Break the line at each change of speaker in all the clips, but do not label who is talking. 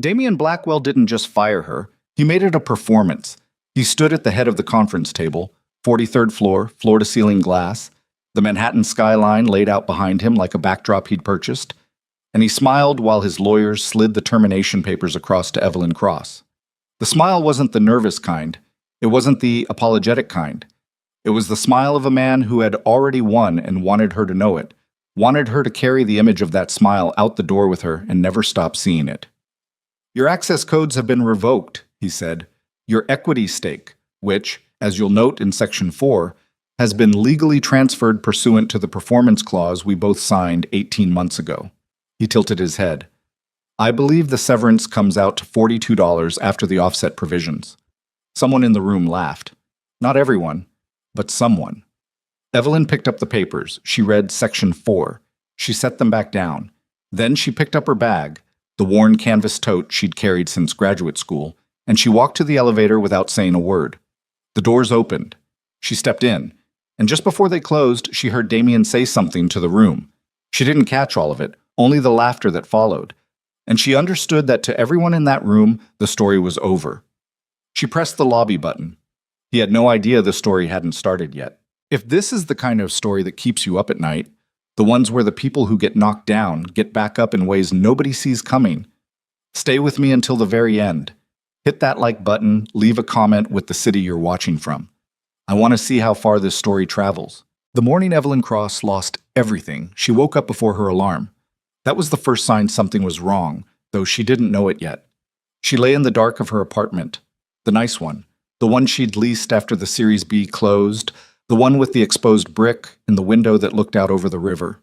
Damian Blackwell didn't just fire her, he made it a performance. He stood at the head of the conference table, 43rd floor, floor-to-ceiling glass, the Manhattan skyline laid out behind him like a backdrop he'd purchased, and he smiled while his lawyers slid the termination papers across to Evelyn Cross. The smile wasn't the nervous kind. It wasn't the apologetic kind. It was the smile of a man who had already won and wanted her to know it, wanted her to carry the image of that smile out the door with her and never stop seeing it. "Your access codes have been revoked," he said. "Your equity stake, which, as you'll note in Section 4, has been legally transferred pursuant to the performance clause we both signed 18 months ago." He tilted his head. "I believe the severance comes out to $42 after the offset provisions." Someone in the room laughed. Not everyone, but someone. Evelyn picked up the papers. She read Section 4. She set them back down. Then she picked up her bag, the worn canvas tote she'd carried since graduate school, and she walked to the elevator without saying a word. The doors opened. She stepped in, and just before they closed, she heard Damian say something to the room. She didn't catch all of it, only the laughter that followed, and she understood that to everyone in that room, the story was over. She pressed the lobby button. He had no idea the story hadn't started yet. If this is the kind of story that keeps you up at night, the ones where the people who get knocked down get back up in ways nobody sees coming, stay with me until the very end. Hit that like button, leave a comment with the city you're watching from. I want to see how far this story travels. The morning Evelyn Cross lost everything, she woke up before her alarm. That was the first sign something was wrong, though she didn't know it yet. She lay in the dark of her apartment, the nice one, the one she'd leased after the Series B closed, the one with the exposed brick and the window that looked out over the river.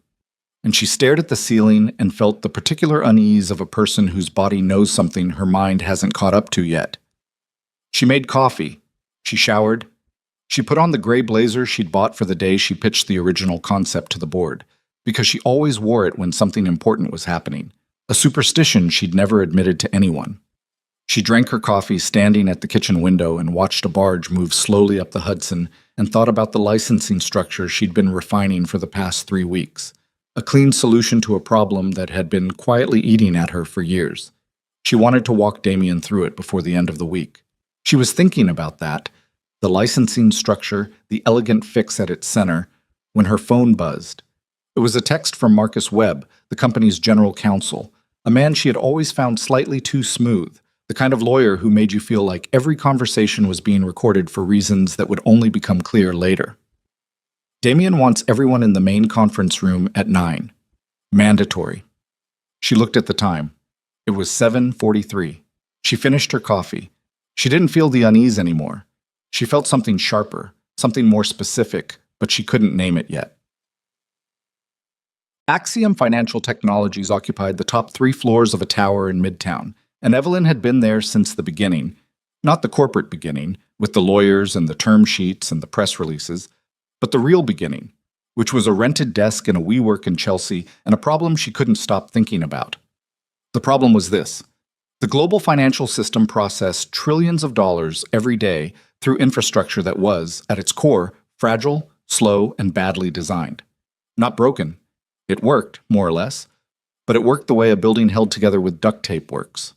And she stared at the ceiling and felt the particular unease of a person whose body knows something her mind hasn't caught up to yet. She made coffee. She showered. She put on the gray blazer she'd bought for the day she pitched the original concept to the board, because she always wore it when something important was happening, a superstition she'd never admitted to anyone. She drank her coffee standing at the kitchen window and watched a barge move slowly up the Hudson and thought about the licensing structure she'd been refining for the past 3 weeks, a clean solution to a problem that had been quietly eating at her for years. She wanted to walk Damian through it before the end of the week. She was thinking about that, the licensing structure, the elegant fix at its center, when her phone buzzed. It was a text from Marcus Webb, the company's general counsel, a man she had always found slightly too smooth, the kind of lawyer who made you feel like every conversation was being recorded for reasons that would only become clear later. "Damian wants everyone in the main conference room at 9. Mandatory." She looked at the time. It was 7:43. She finished her coffee. She didn't feel the unease anymore. She felt something sharper, something more specific, but she couldn't name it yet. Axiom Financial Technologies occupied the top 3 floors of a tower in Midtown, and Evelyn had been there since the beginning, not the corporate beginning, with the lawyers and the term sheets and the press releases, but the real beginning, which was a rented desk in a WeWork in Chelsea and a problem she couldn't stop thinking about. The problem was this. The global financial system processed trillions of dollars every day through infrastructure that was, at its core, fragile, slow, and badly designed. Not broken. It worked, more or less, but it worked the way a building held together with duct tape works.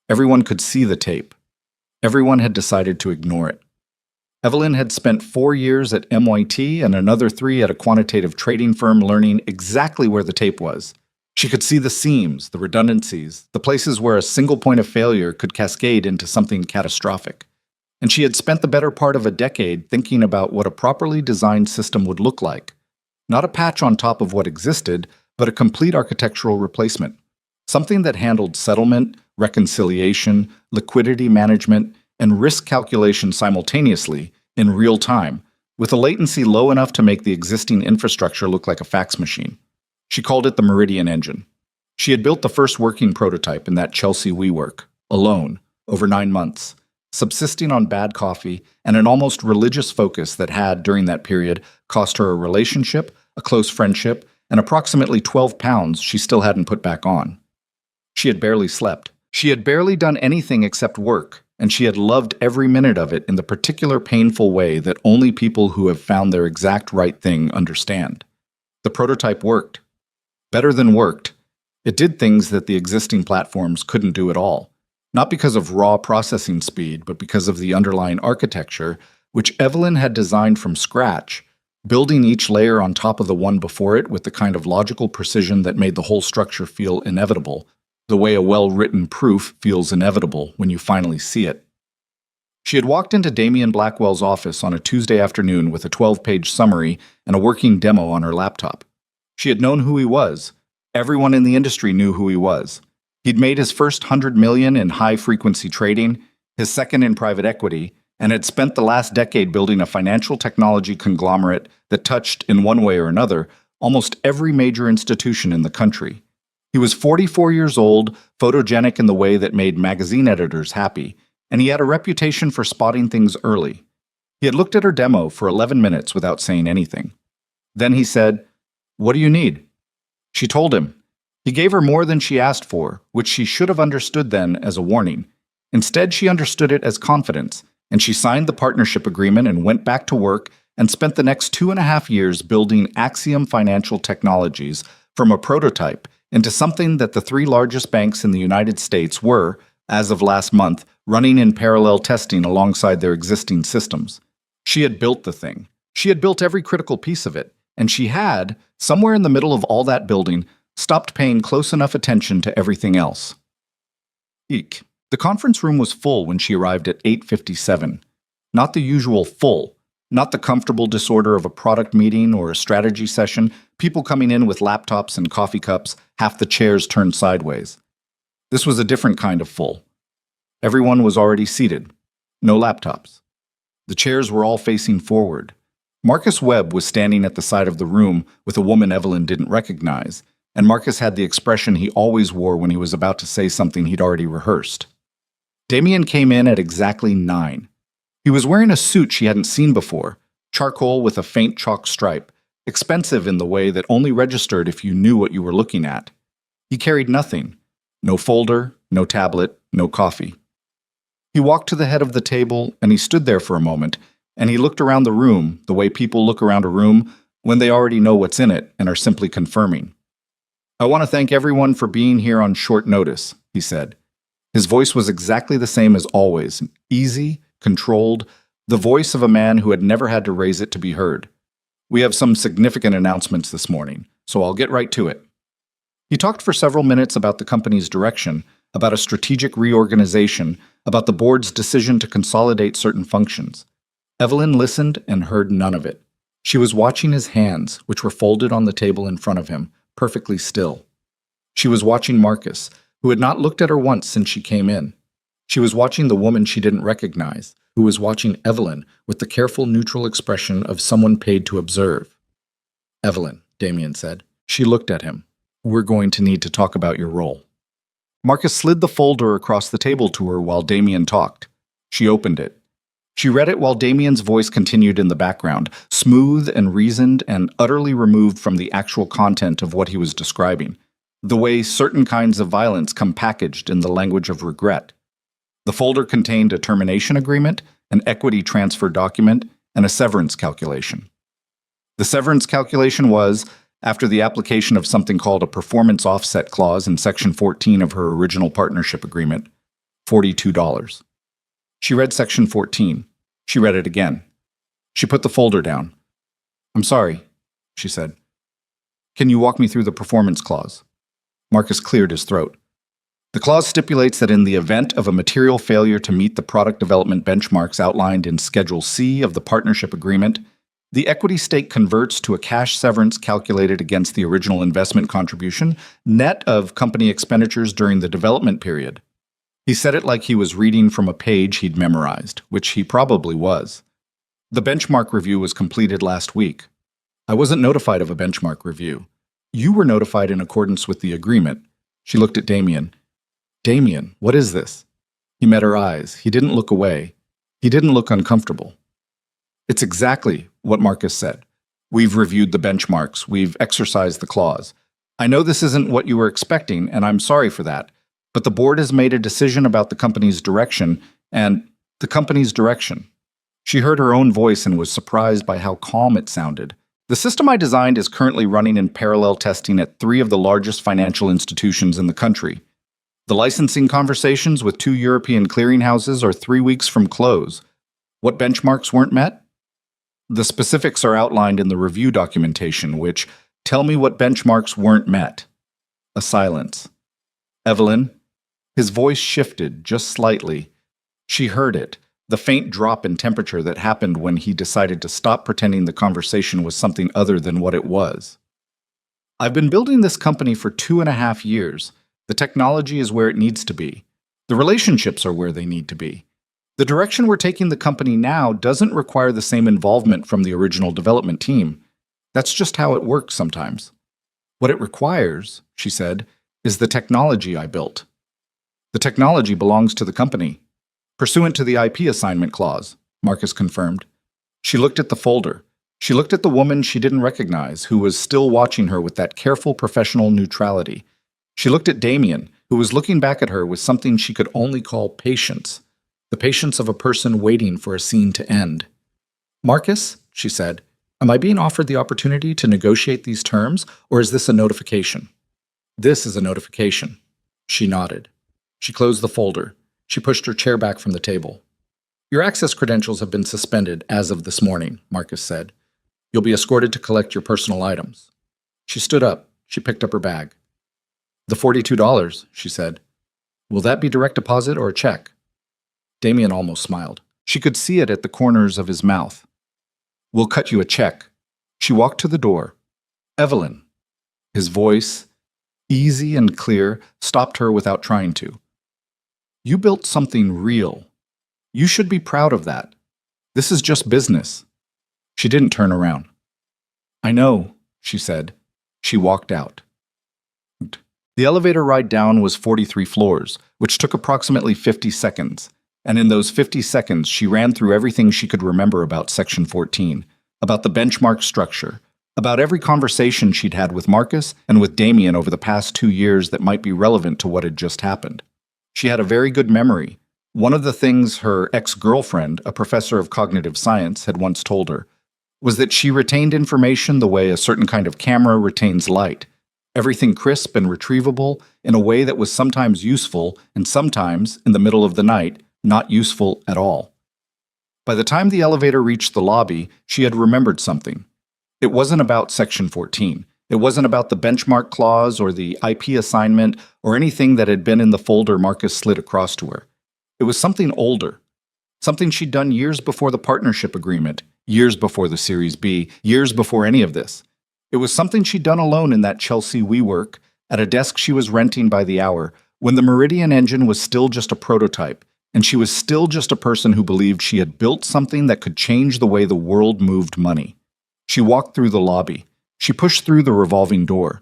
Everyone could see the tape. Everyone had decided to ignore it. Evelyn had spent 4 years at MIT and another 3 at a quantitative trading firm learning exactly where the tape was. She could see the seams, the redundancies, the places where a single point of failure could cascade into something catastrophic. And she had spent the better part of a decade thinking about what a properly designed system would look like. Not a patch on top of what existed, but a complete architectural replacement. Something that handled settlement, reconciliation, liquidity management, and risk calculation simultaneously, in real time, with a latency low enough to make the existing infrastructure look like a fax machine. She called it the Meridian Engine. She had built the first working prototype in that Chelsea WeWork, alone, over 9 months, subsisting on bad coffee and an almost religious focus that had, during that period, cost her a relationship, a close friendship, and approximately 12 pounds she still hadn't put back on. She had barely slept. She had barely done anything except work, and she had loved every minute of it in the particular painful way that only people who have found their exact right thing understand. The prototype worked. Better than worked. It did things that the existing platforms couldn't do at all. not because of raw processing speed, but because of the underlying architecture, which Evelyn had designed from scratch, building each layer on top of the one before it with the kind of logical precision that made the whole structure feel inevitable, the way a well-written proof feels inevitable when you finally see it. She had walked into Damien Blackwell's office on a Tuesday afternoon with a 12-page summary and a working demo on her laptop. She had known who he was. Everyone in the industry knew who he was. He'd made his first $100 million in high-frequency trading, his second in private equity, and had spent the last decade building a financial technology conglomerate that touched, in one way or another, almost every major institution in the country. He was 44 years old, photogenic in the way that made magazine editors happy, and he had a reputation for spotting things early. He had looked at her demo for 11 minutes without saying anything. Then he said, "What do you need?" She told him. He gave her more than she asked for, which she should have understood then as a warning. Instead, she understood it as confidence, and she signed the partnership agreement and went back to work and spent the next 2.5 years building Axiom Financial Technologies from a prototype into something that the 3 largest banks in the United States were, as of last month, running in parallel testing alongside their existing systems. She had built the thing. She had built every critical piece of it, and she had, somewhere in the middle of all that building, stopped paying close enough attention to everything else. Eek. The conference room was full when she arrived at 8:57. Not the usual full, not the comfortable disorder of a product meeting or a strategy session, people coming in with laptops and coffee cups, half the chairs turned sideways. This was a different kind of full. Everyone was already seated. No laptops. The chairs were all facing forward. Marcus Webb was standing at the side of the room with a woman Evelyn didn't recognize, and Marcus had the expression he always wore when he was about to say something he'd already rehearsed. Damien came in at exactly 9. He was wearing a suit she hadn't seen before, charcoal with a faint chalk stripe, expensive in the way that only registered if you knew what you were looking at. He carried nothing. No folder, no tablet, no coffee. He walked to the head of the table, and he stood there for a moment, and he looked around the room the way people look around a room when they already know what's in it and are simply confirming. "I want to thank everyone for being here on short notice," he said. His voice was exactly the same as always, easy, controlled, the voice of a man who had never had to raise it to be heard. "We have some significant announcements this morning, so I'll get right to it." He talked for several minutes about the company's direction, about a strategic reorganization, about the board's decision to consolidate certain functions. Evelyn listened and heard none of it. She was watching his hands, which were folded on the table in front of him, perfectly still. She was watching Marcus, who had not looked at her once since she came in. She was watching the woman she didn't recognize, who was watching Evelyn with the careful, neutral expression of someone paid to observe. "Evelyn," Damien said. She looked at him. "We're going to need to talk about your role." Marcus slid the folder across the table to her while Damien talked. She opened it. She read it while Damien's voice continued in the background, smooth and reasoned and utterly removed from the actual content of what he was describing, the way certain kinds of violence come packaged in the language of regret. The folder contained a termination agreement, an equity transfer document, and a severance calculation. The severance calculation was, after the application of something called a performance offset clause in Section 14 of her original partnership agreement, $42. She read Section 14. She read it again. She put the folder down. "I'm sorry," she said. "Can you walk me through the performance clause?" Marcus cleared his throat. "The clause stipulates that in the event of a material failure to meet the product development benchmarks outlined in Schedule C of the partnership agreement, the equity stake converts to a cash severance calculated against the original investment contribution, net of company expenditures during the development period." He said it like he was reading from a page he'd memorized, which he probably was. "The benchmark review was completed last week. I wasn't notified of a benchmark review. You were notified in accordance with the agreement." She looked at Damien. "Damien, what is this?" He met her eyes. He didn't look away. He didn't look uncomfortable. "It's exactly what Marcus said. We've reviewed the benchmarks. We've exercised the clause. I know this isn't what you were expecting, and I'm sorry for that. But the board has made a decision about the company's direction, and the company's direction." She heard her own voice and was surprised by how calm it sounded. "The system I designed is currently running in parallel testing at 3 of the largest financial institutions in the country. The licensing conversations with 2 European clearinghouses are 3 weeks from close. What benchmarks weren't met? The specifics are outlined in the review documentation, which tell me what benchmarks weren't met. A silence. Evelyn? His voice shifted just slightly. She heard it, the faint drop in temperature that happened when he decided to stop pretending the conversation was something other than what it was. I've been building this company for 2.5 years. The technology is where it needs to be. The relationships are where they need to be. The direction we're taking the company now doesn't require the same involvement from the original development team. That's just how it works sometimes. What it requires, she said, is the technology I built. The technology belongs to the company. Pursuant to the IP assignment clause, Marcus confirmed. She looked at the folder. She looked at the woman she didn't recognize, who was still watching her with that careful professional neutrality. She looked at Damien, who was looking back at her with something she could only call patience. The patience of a person waiting for a scene to end. Marcus, she said, am I being offered the opportunity to negotiate these terms, or is this a notification? This is a notification. She nodded. She closed the folder. She pushed her chair back from the table. Your access credentials have been suspended as of this morning, Marcus said. You'll be escorted to collect your personal items. She stood up. She picked up her bag. The $42, she said. Will that be direct deposit or a check? Damien almost smiled. She could see it at the corners of his mouth. We'll cut you a check. She walked to the door. Evelyn. His voice, easy and clear, stopped her without trying to. You built something real. You should be proud of that. This is just business. She didn't turn around. I know, she said. She walked out. The elevator ride down was 43 floors, which took approximately 50 seconds. And in those 50 seconds, she ran through everything she could remember about Section 14, about the benchmark structure, about every conversation she'd had with Marcus and with Damien over the past 2 years that might be relevant to what had just happened. She had a very good memory. One of the things her ex-girlfriend, a professor of cognitive science, had once told her was that she retained information the way a certain kind of camera retains light, everything crisp and retrievable in a way that was sometimes useful and sometimes, in the middle of the night, not useful at all. By the time the elevator reached the lobby, she had remembered something. It wasn't about Section 14. It wasn't about the benchmark clause or the IP assignment or anything that had been in the folder Marcus slid across to her. It was something older, something she'd done years before the partnership agreement, years before the Series B, years before any of this. It was something she'd done alone in that Chelsea WeWork, at a desk she was renting by the hour, when the Meridian engine was still just a prototype, and she was still just a person who believed she had built something that could change the way the world moved money. She walked through the lobby. She pushed through the revolving door.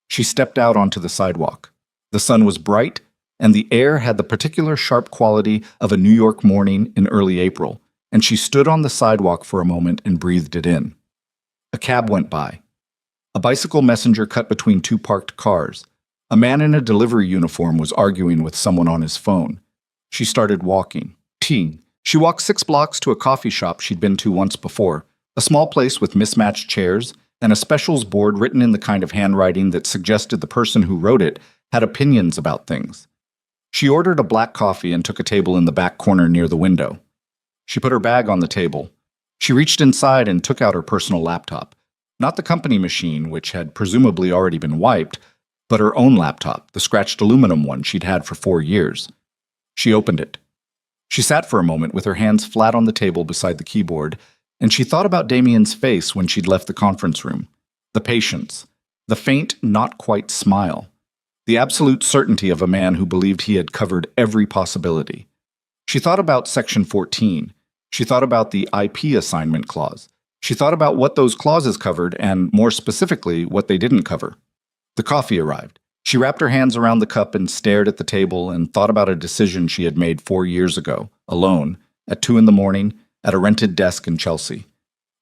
She stepped out onto the sidewalk. The sun was bright, and the air had the particular sharp quality of a New York morning in early April, and she stood on the sidewalk for a moment and breathed it in. A cab went by. A bicycle messenger cut between 2 parked cars. A man in a delivery uniform was arguing with someone on his phone. She started walking. She walked 6 blocks to a coffee shop she'd been to once before, a small place with mismatched chairs and a specials board written in the kind of handwriting that suggested the person who wrote it had opinions about things. She ordered a black coffee and took a table in the back corner near the window. She put her bag on the table. She reached inside and took out her personal laptop. Not the company machine, which had presumably already been wiped, but her own laptop, the scratched aluminum one she'd had for 4 years. She opened it. She sat for a moment with her hands flat on the table beside the keyboard, and she thought about Damien's face when she'd left the conference room. The patience, the faint, not quite smile, the absolute certainty of a man who believed he had covered every possibility. She thought about Section 14. She thought about the IP assignment clause. She thought about what those clauses covered and, more specifically, what they didn't cover. The coffee arrived. She wrapped her hands around the cup and stared at the table and thought about a decision she had made 4 years ago, alone, at 2 a.m, at a rented desk in Chelsea.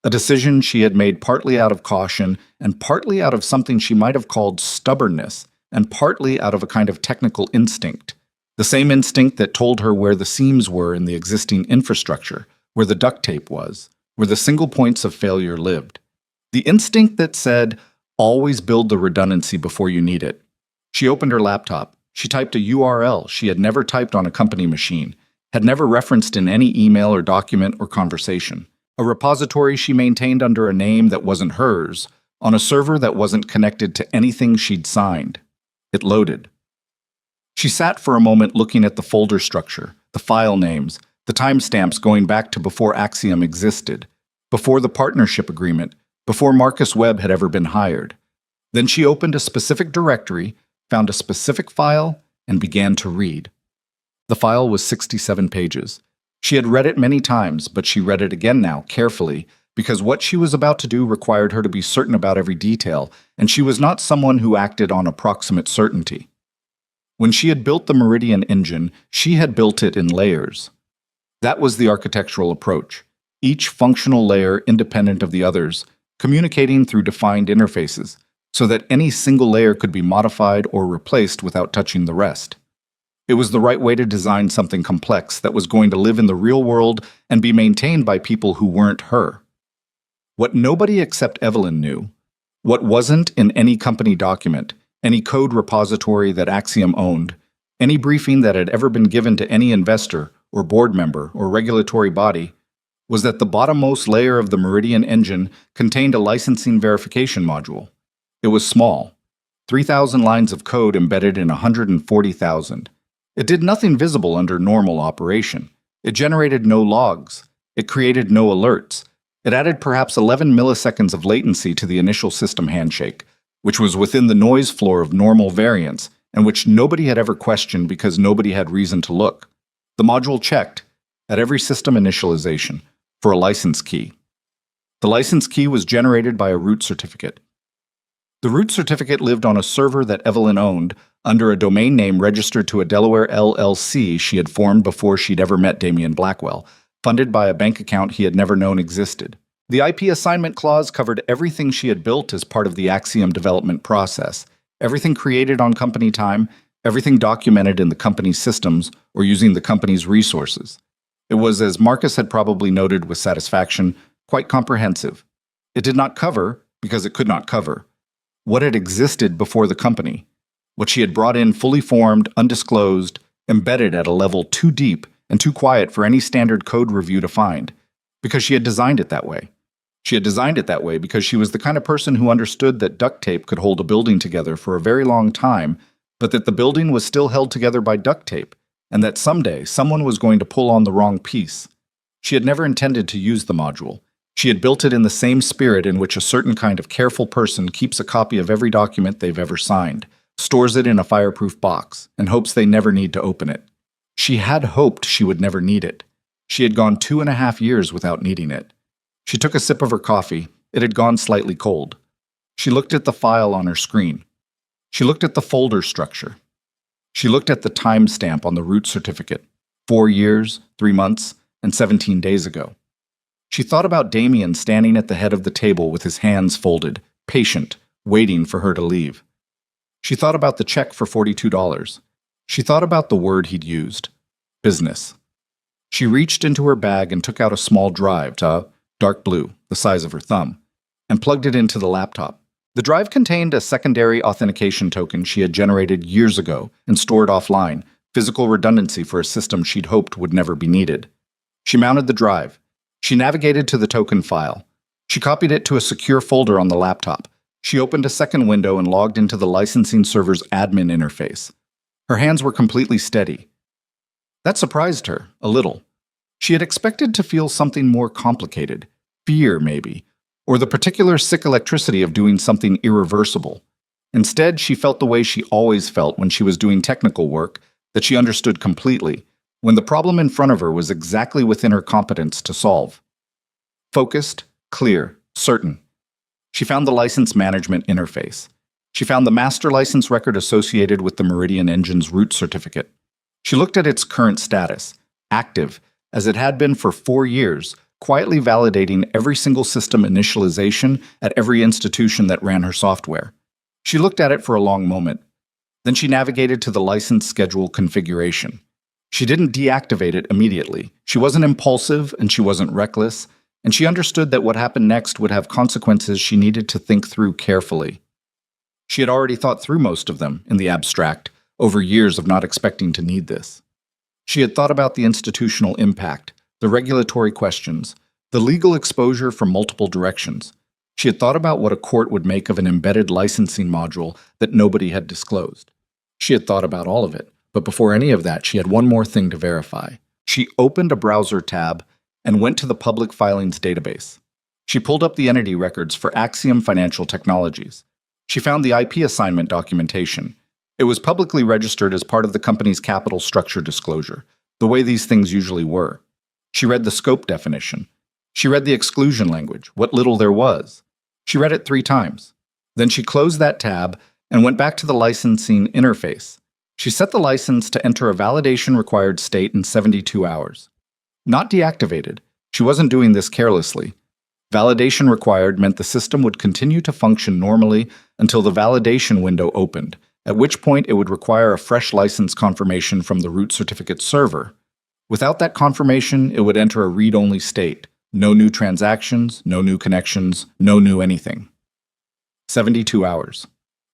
A decision she had made partly out of caution and partly out of something she might have called stubbornness and partly out of a kind of technical instinct. The same instinct that told her where the seams were in the existing infrastructure, where the duct tape was, where the single points of failure lived. The instinct that said, always build the redundancy before you need it. She opened her laptop. She typed a URL she had never typed on a company machine, had never referenced in any email or document or conversation. A repository she maintained under a name that wasn't hers, on a server that wasn't connected to anything she'd signed. It loaded. She sat for a moment looking at the folder structure, the file names, the timestamps going back to before Axiom existed, before the partnership agreement, before Marcus Webb had ever been hired. Then she opened a specific directory, found a specific file, and began to read. The file was 67 pages. She had read it many times, but she read it again now, carefully, because what she was about to do required her to be certain about every detail, and she was not someone who acted on approximate certainty. When she had built the Meridian engine, she had built it in layers. That was the architectural approach, each functional layer independent of the others, communicating through defined interfaces, so that any single layer could be modified or replaced without touching the rest. It was the right way to design something complex that was going to live in the real world and be maintained by people who weren't her. What nobody except Evelyn knew, what wasn't in any company document, any code repository that Axiom owned, any briefing that had ever been given to any investor or board member or regulatory body, was that the bottommost layer of the Meridian engine contained a licensing verification module. It was small, 3,000 lines of code embedded in 140,000. It did nothing visible under normal operation. It generated no logs. It created no alerts. It added perhaps 11 milliseconds of latency to the initial system handshake, which was within the noise floor of normal variance and which nobody had ever questioned because nobody had reason to look. The module checked, at every system initialization, for a license key. The license key was generated by a root certificate. The root certificate lived on a server that Evelyn owned under a domain name registered to a Delaware LLC she had formed before she'd ever met Damian Blackwell, funded by a bank account he had never known existed. The IP assignment clause covered everything she had built as part of the Axiom development process, everything created on company time, everything documented in the company's systems or using the company's resources. It was, as Marcus had probably noted with satisfaction, quite comprehensive. It did not cover, because it could not cover, what had existed before the company, what she had brought in fully formed, undisclosed, embedded at a level too deep and too quiet for any standard code review to find, because she had designed it that way. She had designed it that way because she was the kind of person who understood that duct tape could hold a building together for a very long time, but that the building was still held together by duct tape, and that someday someone was going to pull on the wrong piece. She had never intended to use the module. She had built it in the same spirit in which a certain kind of careful person keeps a copy of every document they've ever signed, stores it in a fireproof box, and hopes they never need to open it. She had hoped she would never need it. She had gone 2.5 years without needing it. She took a sip of her coffee. It had gone slightly cold. She looked at the file on her screen. She looked at the folder structure. She looked at the timestamp on the root certificate, 4 years, 3 months, and 17 days ago. She thought about Damian standing at the head of the table with his hands folded, patient, waiting for her to leave. She thought about the check for $42. She thought about the word he'd used, business. She reached into her bag and took out a small drive, dark blue, the size of her thumb, and plugged it into the laptop. The drive contained a secondary authentication token she had generated years ago and stored offline, physical redundancy for a system she'd hoped would never be needed. She mounted the drive. She navigated to the token file. She copied it to a secure folder on the laptop. She opened a second window and logged into the licensing server's admin interface. Her hands were completely steady. That surprised her, a little. She had expected to feel something more complicated, fear maybe, or the particular sick electricity of doing something irreversible. Instead, she felt the way she always felt when she was doing technical work that she understood completely, when the problem in front of her was exactly within her competence to solve. Focused, clear, certain. She found the license management interface. She found the master license record associated with the Meridian engine's root certificate. She looked at its current status, active, as it had been for 4 years, quietly validating every single system initialization at every institution that ran her software. She looked at it for a long moment. Then she navigated to the license schedule configuration. She didn't deactivate it immediately. She wasn't impulsive and she wasn't reckless, and she understood that what happened next would have consequences she needed to think through carefully. She had already thought through most of them, in the abstract, over years of not expecting to need this. She had thought about the institutional impact, the regulatory questions, the legal exposure from multiple directions. She had thought about what a court would make of an embedded licensing module that nobody had disclosed. She had thought about all of it, but before any of that, she had one more thing to verify. She opened a browser tab and went to the public filings database. She pulled up the entity records for Axiom Financial Technologies. She found the IP assignment documentation. It was publicly registered as part of the company's capital structure disclosure, the way these things usually were. She read the scope definition. She read the exclusion language, what little there was. She read it 3 times. Then she closed that tab and went back to the licensing interface. She set the license to enter a validation-required state in 72 hours. Not deactivated. She wasn't doing this carelessly. Validation required meant the system would continue to function normally until the validation window opened, at which point it would require a fresh license confirmation from the root certificate server. Without that confirmation, it would enter a read-only state. No new transactions, no new connections, no new anything. 72 hours.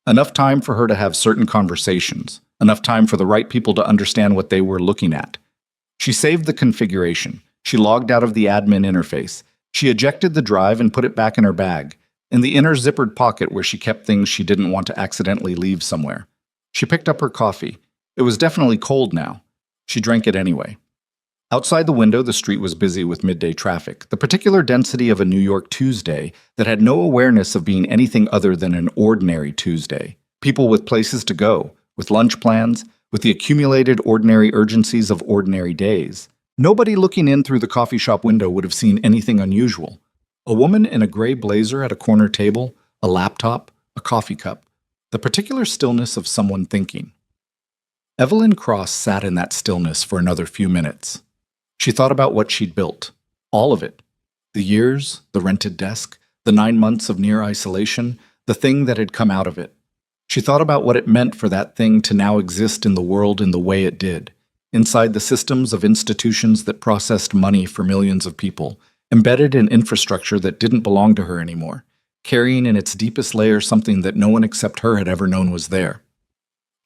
Enough time for her to have certain conversations, enough time for the right people to understand what they were looking at. She saved the configuration. She logged out of the admin interface. She ejected the drive and put it back in her bag, in the inner zippered pocket where she kept things she didn't want to accidentally leave somewhere. She picked up her coffee. It was definitely cold now. She drank it anyway. Outside the window, the street was busy with midday traffic, the particular density of a New York Tuesday that had no awareness of being anything other than an ordinary Tuesday. People with places to go, with lunch plans, with the accumulated ordinary urgencies of ordinary days. Nobody looking in through the coffee shop window would have seen anything unusual. A woman in a gray blazer at a corner table, a laptop, a coffee cup, the particular stillness of someone thinking. Evelyn Cross sat in that stillness for another few minutes. She thought about what she'd built. All of it. The years, the rented desk, the 9 months of near isolation, the thing that had come out of it. She thought about what it meant for that thing to now exist in the world in the way it did, inside the systems of institutions that processed money for millions of people, embedded in infrastructure that didn't belong to her anymore, carrying in its deepest layer something that no one except her had ever known was there.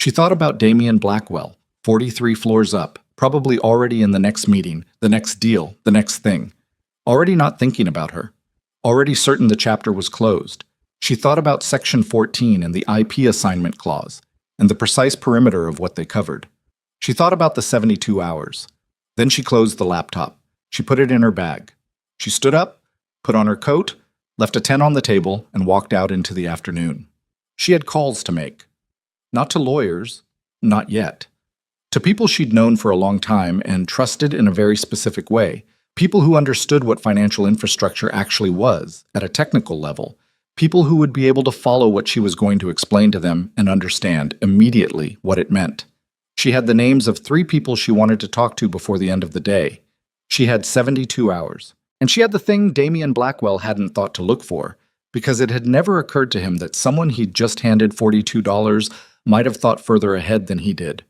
She thought about Damien Blackwell, 43 floors up, probably already in the next meeting, the next deal, the next thing. Already not thinking about her. Already certain the chapter was closed. She thought about Section 14 and the IP assignment clause, and the precise perimeter of what they covered. She thought about the 72 hours. Then she closed the laptop. She put it in her bag. She stood up, put on her coat, left a 10 on the table, and walked out into the afternoon. She had calls to make. Not to lawyers, not yet. To people she'd known for a long time and trusted in a very specific way, people who understood what financial infrastructure actually was, at a technical level, people who would be able to follow what she was going to explain to them and understand immediately what it meant. She had the names of 3 people she wanted to talk to before the end of the day. She had 72 hours. And she had the thing Damien Blackwell hadn't thought to look for, because it had never occurred to him that someone he'd just handed $42 might have thought further ahead than he did.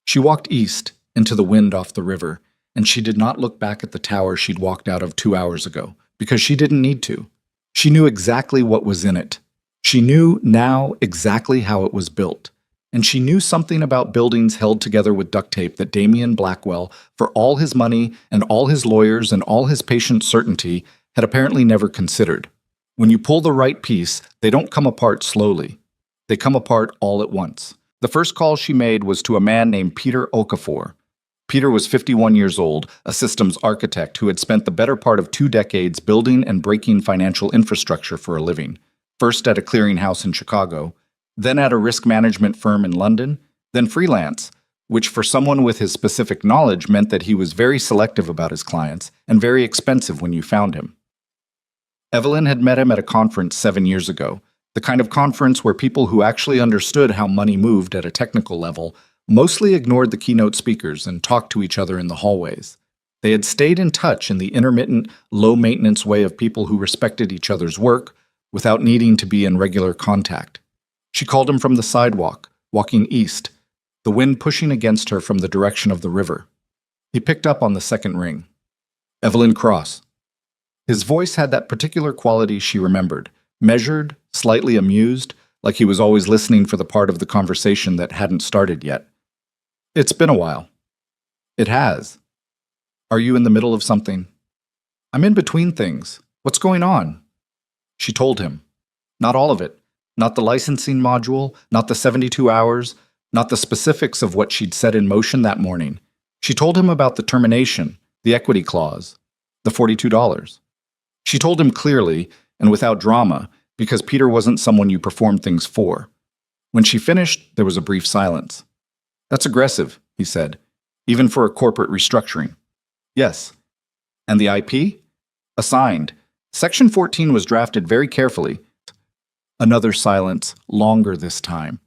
She walked east, into the wind off the river, and she did not look back at the tower she'd walked out of 2 hours ago, because she didn't need to. She knew exactly what was in it. She knew now exactly how it was built. And she knew something about buildings held together with duct tape that Damien Blackwell, for all his money and all his lawyers and all his patient certainty, had apparently never considered. When you pull the right piece, they don't come apart slowly. They come apart all at once. The first call she made was to a man named Peter Okafor. Peter was 51 years old, a systems architect who had spent the better part of 2 decades building and breaking financial infrastructure for a living, first at a clearinghouse in Chicago, then at a risk management firm in London, then freelance, which for someone with his specific knowledge meant that he was very selective about his clients and very expensive when you found him. Evelyn had met him at a conference 7 years ago, the kind of conference where people who actually understood how money moved at a technical level mostly ignored the keynote speakers and talked to each other in the hallways. They had stayed in touch in the intermittent, low-maintenance way of people who respected each other's work without needing to be in regular contact. She called him from the sidewalk, walking east, the wind pushing against her from the direction of the river. He picked up on the second ring. Evelyn Cross. His voice had that particular quality she remembered, measured, slightly amused, like he was always listening for the part of the conversation that hadn't started yet. It's been a while. It has. Are you in the middle of something? I'm in between things. What's going on? She told him. Not all of it. Not the licensing module, not the 72 hours, not the specifics of what she'd set in motion that morning. She told him about the termination, the equity clause, the $42. She told him clearly and without drama, because Peter wasn't someone you perform things for. When she finished, there was a brief silence. That's aggressive, he said, even for a corporate restructuring. Yes. And the IP? Assigned. Section 14 was drafted very carefully. Another silence, longer this time.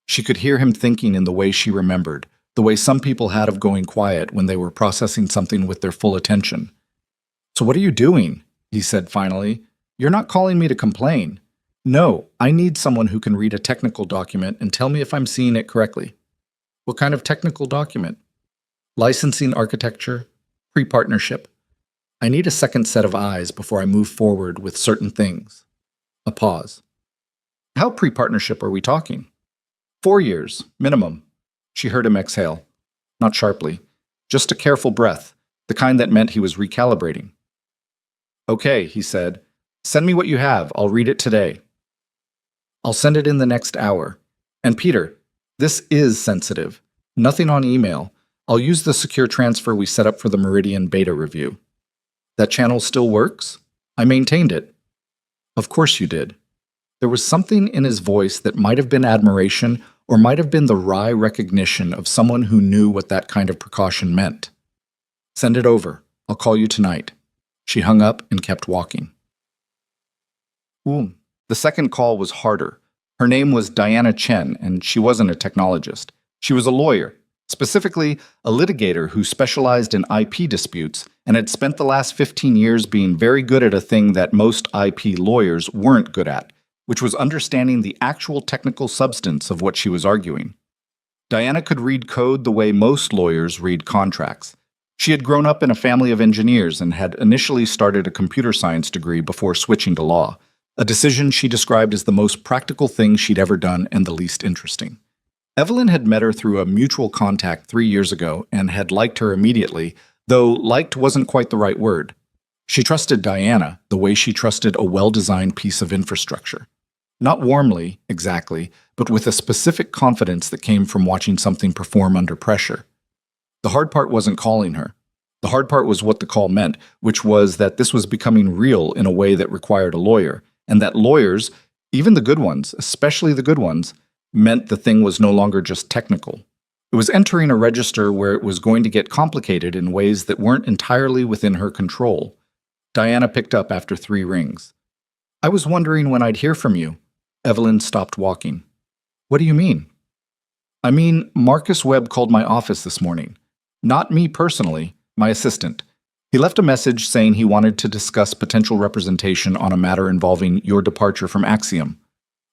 She could hear him thinking in the way she remembered, the way some people had of going quiet when they were processing something with their full attention. So what are you doing? He said finally. You're not calling me to complain. No, I need someone who can read a technical document and tell me if I'm seeing it correctly. What kind of technical document? Licensing architecture? Pre-partnership? I need a second set of eyes before I move forward with certain things. A pause. How pre-partnership are we talking? 4 years, minimum. She heard him exhale. Not sharply. Just a careful breath, the kind that meant he was recalibrating. Okay, he said. Send me what you have. I'll read it today. I'll send it in the next hour. And Peter, this is sensitive. Nothing on email. I'll use the secure transfer we set up for the Meridian beta review. That channel still works? I maintained it. Of course you did. There was something in his voice that might have been admiration or might have been the wry recognition of someone who knew what that kind of precaution meant. Send it over. I'll call you tonight. She hung up and kept walking. The second call was harder. Her name was Diana Chen, and she wasn't a technologist. She was a lawyer, specifically a litigator who specialized in IP disputes and had spent the last 15 years being very good at a thing that most IP lawyers weren't good at, which was understanding the actual technical substance of what she was arguing. Diana could read code the way most lawyers read contracts. She had grown up in a family of engineers and had initially started a computer science degree before switching to law, a decision she described as the most practical thing she'd ever done and the least interesting. Evelyn had met her through a mutual contact 3 years ago and had liked her immediately, though liked wasn't quite the right word. She trusted Diana the way she trusted a well-designed piece of infrastructure. Not warmly, exactly, but with a specific confidence that came from watching something perform under pressure. The hard part wasn't calling her. The hard part was what the call meant, which was that this was becoming real in a way that required a lawyer, and that lawyers, even the good ones, especially the good ones, meant the thing was no longer just technical. It was entering a register where it was going to get complicated in ways that weren't entirely within her control. Diana picked up after 3 rings. I was wondering when I'd hear from you. Evelyn stopped walking. What do you mean? I mean, Marcus Webb called my office this morning. Not me personally, my assistant. He left a message saying he wanted to discuss potential representation on a matter involving your departure from Axiom.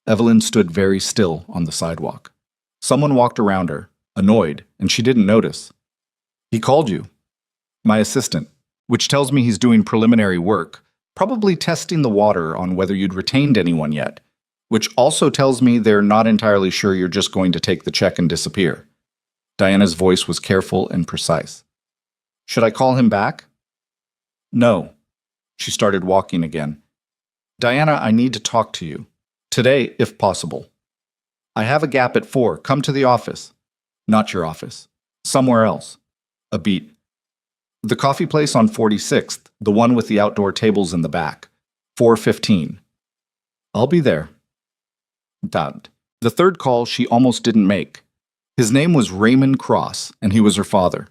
Evelyn stood very still on the sidewalk. Someone walked around her, annoyed, and she didn't notice. He called you. My assistant, which tells me he's doing preliminary work, probably testing the water on whether you'd retained anyone yet, which also tells me they're not entirely sure you're just going to take the check and disappear. Diana's voice was careful and precise. Should I call him back? No. She started walking again. Diana, I need to talk to you. Today, if possible. I have a gap at 4. Come to the office. Not your office. Somewhere else. A beat. The coffee place on 46th, the one with the outdoor tables in the back. 4:15. I'll be there. Dad. The third call she almost didn't make. His name was Raymond Cross, and he was her father.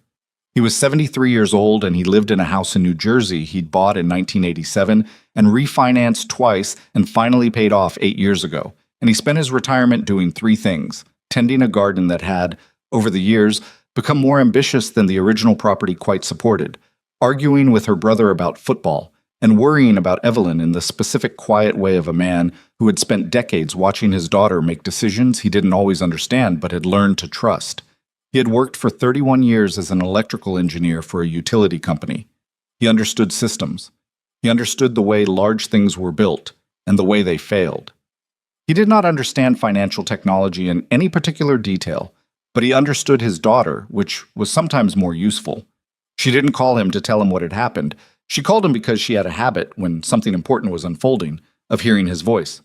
He was 73 years old, and he lived in a house in New Jersey he'd bought in 1987 and refinanced twice and finally paid off 8 years ago. And he spent his retirement doing 3 things: tending a garden that had, over the years, become more ambitious than the original property quite supported, arguing with her brother about football, and worrying about Evelyn in the specific quiet way of a man who had spent decades watching his daughter make decisions he didn't always understand but had learned to trust. He had worked for 31 years as an electrical engineer for a utility company. He understood systems. He understood the way large things were built and the way they failed. He did not understand financial technology in any particular detail, but he understood his daughter, which was sometimes more useful. She didn't call him to tell him what had happened. She called him because she had a habit, when something important was unfolding, of hearing his voice.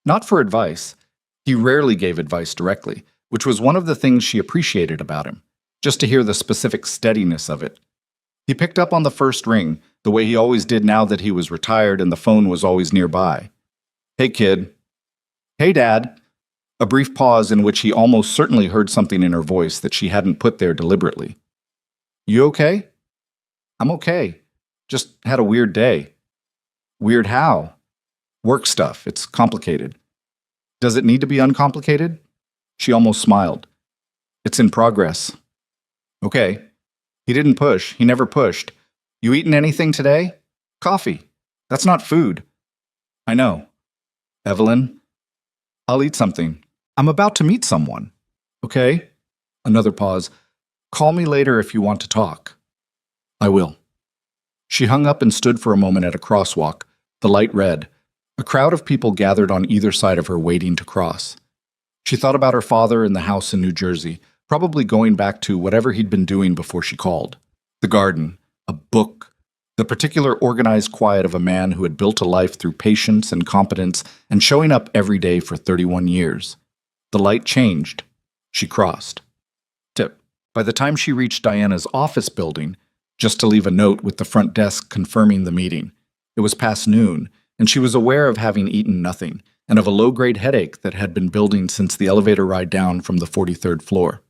Not for advice. He rarely gave advice directly, which was one of the things she appreciated about him, just to hear the specific steadiness of it. He picked up on the first ring, the way he always did now that he was retired and the phone was always nearby. "Hey, kid." "Hey, Dad." A brief pause in which he almost certainly heard something in her voice that she hadn't put there deliberately. "You okay?" "I'm okay. Just had a weird day." "Weird how?" "Work stuff. It's complicated." "Does it need to be uncomplicated?" She almost smiled. "It's in progress." "Okay." He didn't push. He never pushed. "You eaten anything today?" "Coffee." "That's not food." "I know." "Evelyn?" "I'll eat something. I'm about to meet someone." "Okay." Another pause. "Call me later if you want to talk." "I will." She hung up and stood for a moment at a crosswalk, the light red. A crowd of people gathered on either side of her waiting to cross. She thought about her father in the house in New Jersey, probably going back to whatever he'd been doing before she called. The garden, a book, the particular organized quiet of a man who had built a life through patience and competence and showing up every day for 31 years. The light changed. She crossed. Tip. By the time she reached Diana's office building, just to leave a note with the front desk confirming the meeting, it was past noon, and she was aware of having eaten nothing, and of a low-grade headache that had been building since the elevator ride down from the 43rd floor.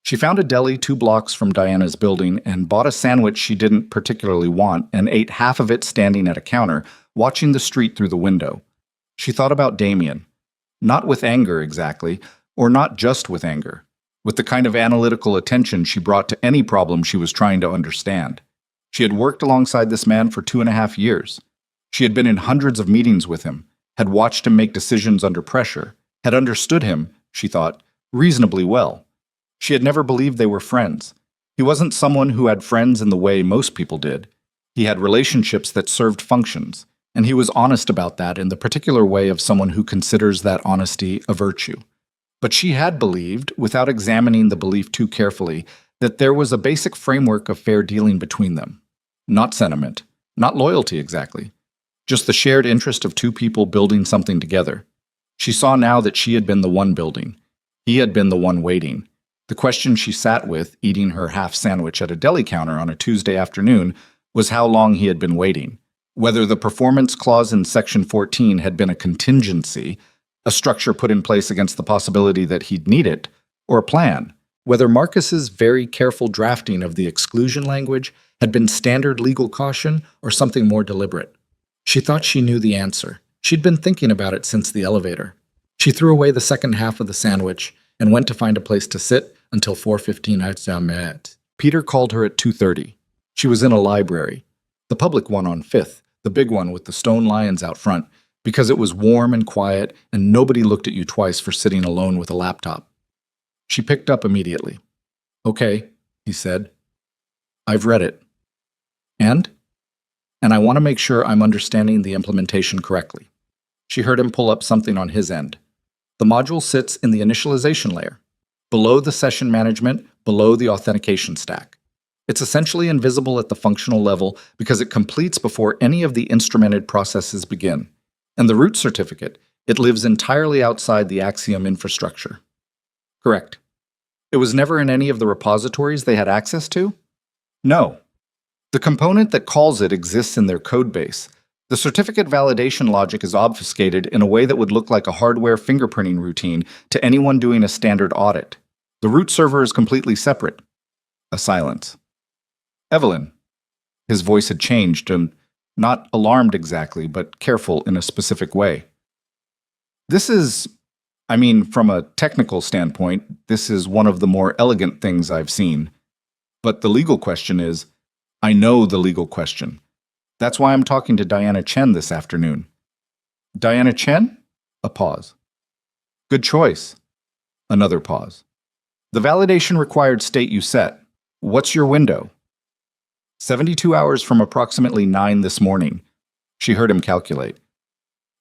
She found a deli 2 blocks from Diana's building and bought a sandwich she didn't particularly want and ate half of it standing at a counter, watching the street through the window. She thought about Damien. Not with anger exactly, or not just with anger, with the kind of analytical attention she brought to any problem she was trying to understand. She had worked alongside this man for 2.5 years. She had been in hundreds of meetings with him, had watched him make decisions under pressure, had understood him, she thought, reasonably well. She had never believed they were friends. He wasn't someone who had friends in the way most people did. He had relationships that served functions, and he was honest about that in the particular way of someone who considers that honesty a virtue. But she had believed, without examining the belief too carefully, that there was a basic framework of fair dealing between them. Not sentiment, not loyalty exactly, just the shared interest of 2 people building something together. She saw now that she had been the one building. He had been the one waiting. The question she sat with, eating her half sandwich at a deli counter on a Tuesday afternoon, was how long he had been waiting. Whether the performance clause in Section 14 had been a contingency, a structure put in place against the possibility that he'd need it, or a plan. Whether Marcus's very careful drafting of the exclusion language had been standard legal caution or something more deliberate. She thought she knew the answer. She'd been thinking about it since the elevator. She threw away the second half of the sandwich and went to find a place to sit until 4:15 at Peter called her at 2:30. She was in a library, the public one on 5th, the big one with the stone lions out front, because it was warm and quiet and nobody looked at you twice for sitting alone with a laptop. She picked up immediately. "Okay," he said. "I've read it." And I want to make sure I'm understanding the implementation correctly." She heard him pull up something on his end. "The module sits in the initialization layer, below the session management, below the authentication stack. It's essentially invisible at the functional level because it completes before any of the instrumented processes begin. And the root certificate, it lives entirely outside the Axiom infrastructure." "Correct." "It was never in any of the repositories they had access to?" "No. The component that calls it exists in their codebase. The certificate validation logic is obfuscated in a way that would look like a hardware fingerprinting routine to anyone doing a standard audit. The root server is completely separate." A silence. "Evelyn." His voice had changed, and not alarmed exactly, but careful in a specific way. "This is, from a technical standpoint, this is one of the more elegant things I've seen. But the legal question is, I know the legal question. That's why I'm talking to Diana Chen this afternoon." "Diana Chen?" A pause. "Good choice." Another pause. "The validation required state you set. What's your window?" 72 hours from approximately 9 this morning. She heard him calculate.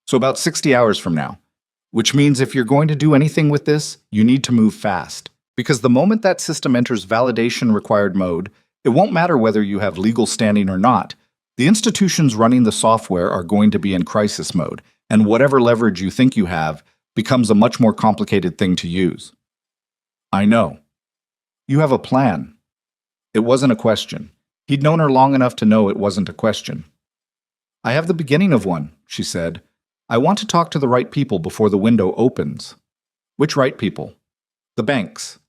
"So about 60 hours from now. which means if you're going to do anything with this, you need to move fast. Because the moment that system enters validation required mode, it won't matter whether you have legal standing or not. The institutions running the software are going to be in crisis mode, and whatever leverage you think you have becomes a much more complicated thing to use. I know. You have a plan. It wasn't a question. He'd known her long enough to know it wasn't a question. I have the beginning of one, she said. I want to talk to the right people before the window opens. Which right people? The banks.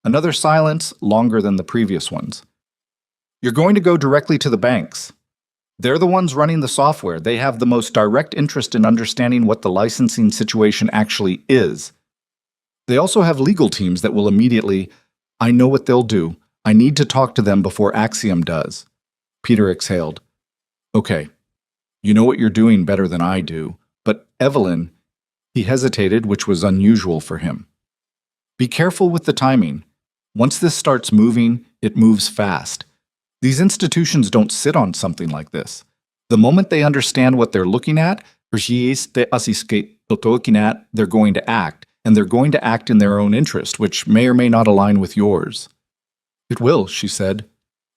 Another silence, longer than the previous ones. You're going to go directly to the banks. They're the ones running the software. They have the most direct interest in understanding what the licensing situation actually is. They also have legal teams that will immediately, I know what they'll do. I need to talk to them before Axiom does. Peter exhaled. Okay, you know what you're doing better than I do, but Evelyn, he hesitated, which was unusual for him. Be careful with the timing. Once this starts moving, it moves fast. These institutions don't sit on something like this. The moment they understand what they're looking at, they're going to act, and they're going to act in their own interest, which may or may not align with yours. It will, she said,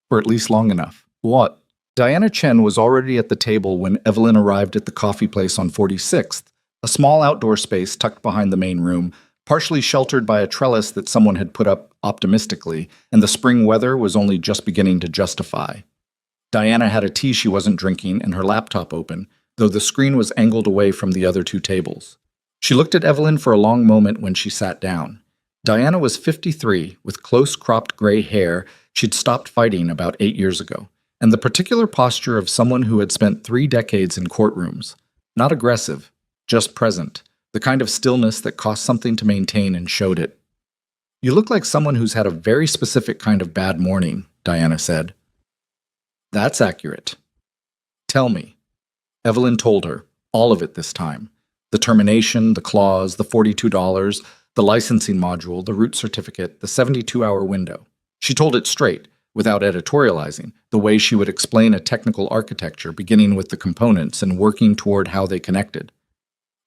for at least long enough. What? Diana Chen was already at the table when Evelyn arrived at the coffee place on 46th, a small outdoor space tucked behind the main room, partially sheltered by a trellis that someone had put up optimistically, and the spring weather was only just beginning to justify. Diana had a tea she wasn't drinking and her laptop open, though the screen was angled away from the other two tables. She looked at Evelyn for a long moment when she sat down. Diana was 53, with close-cropped gray hair she'd stopped fighting about 8 years ago, and the particular posture of someone who had spent 3 decades in courtrooms. Not aggressive, just present, the kind of stillness that cost something to maintain and showed it. You look like someone who's had a very specific kind of bad morning, Diana said. That's accurate. Tell me. Evelyn told her, all of it this time. The termination, the clause, the $42, the licensing module, the root certificate, the 72-hour window. She told it straight, without editorializing, the way she would explain a technical architecture, beginning with the components and working toward how they connected.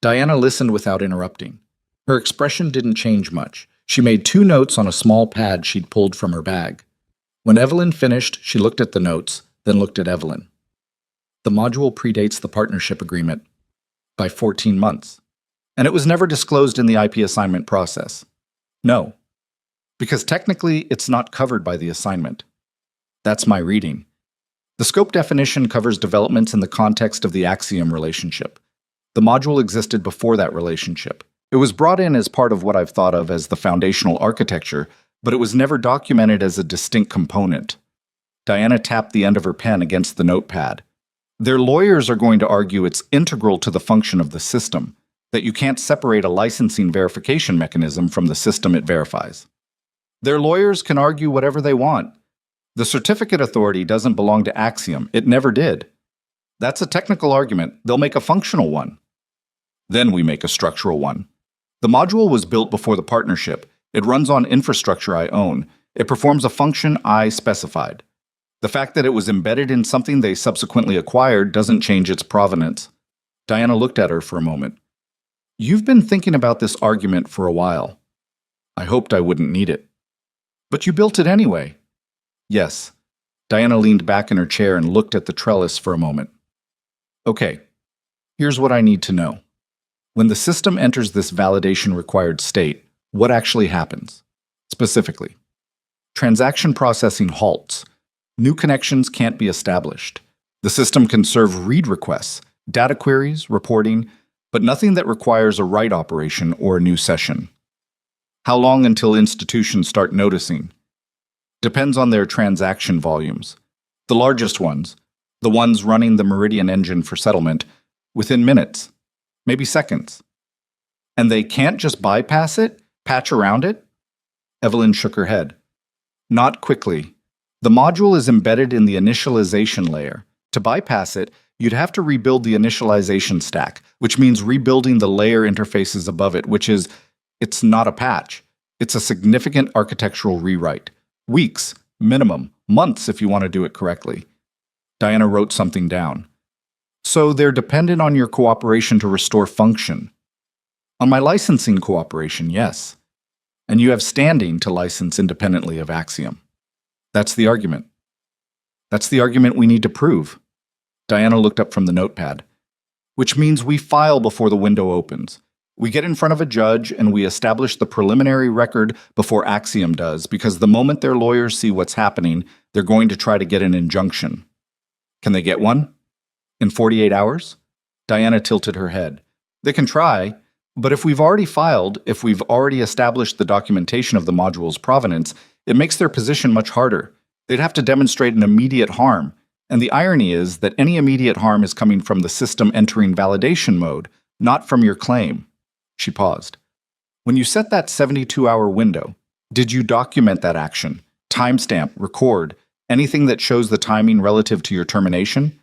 Diana listened without interrupting. Her expression didn't change much. She made 2 notes on a small pad she'd pulled from her bag. When Evelyn finished, she looked at the notes, then looked at Evelyn. The module predates the partnership agreement by 14 months, and it was never disclosed in the IP assignment process. No, because technically it's not covered by the assignment. That's my reading. The scope definition covers developments in the context of the Axiom relationship. The module existed before that relationship. It was brought in as part of what I've thought of as the foundational architecture, but it was never documented as a distinct component. Diana tapped the end of her pen against the notepad. Their lawyers are going to argue it's integral to the function of the system, that you can't separate a licensing verification mechanism from the system it verifies. Their lawyers can argue whatever they want. The certificate authority doesn't belong to Axiom. It never did. That's a technical argument. They'll make a functional one. Then we make a structural one. The module was built before the partnership. It runs on infrastructure I own. It performs a function I specified. The fact that it was embedded in something they subsequently acquired doesn't change its provenance. Diana looked at her for a moment. You've been thinking about this argument for a while. I hoped I wouldn't need it. But you built it anyway. Yes. Diana leaned back in her chair and looked at the trellis for a moment. Okay, here's what I need to know. When the system enters this validation-required state, what actually happens? Specifically, transaction processing halts. New connections can't be established. The system can serve read requests, data queries, reporting, but nothing that requires a write operation or a new session. How long until institutions start noticing? Depends on their transaction volumes. The largest ones, the ones running the Meridian engine for settlement, within minutes, maybe seconds. And they can't just bypass it, patch around it? Evelyn shook her head. Not quickly. The module is embedded in the initialization layer. To bypass it, you'd have to rebuild the initialization stack, which means rebuilding the layer interfaces above it, it's not a patch. It's a significant architectural rewrite. Weeks, minimum, months if you want to do it correctly. Diana wrote something down. So they're dependent on your cooperation to restore function. On my licensing cooperation, yes. And you have standing to license independently of Axiom. That's the argument. That's the argument we need to prove. Diana looked up from the notepad. Which means we file before the window opens. We get in front of a judge and we establish the preliminary record before Axiom does, because the moment their lawyers see what's happening, they're going to try to get an injunction. Can they get one? In 48 hours? Diana tilted her head. They can try, but if we've already filed, if we've already established the documentation of the module's provenance, it makes their position much harder. They'd have to demonstrate an immediate harm. And the irony is that any immediate harm is coming from the system entering validation mode, not from your claim. She paused. When you set that 72-hour window, did you document that action? Timestamp, record, anything that shows the timing relative to your termination?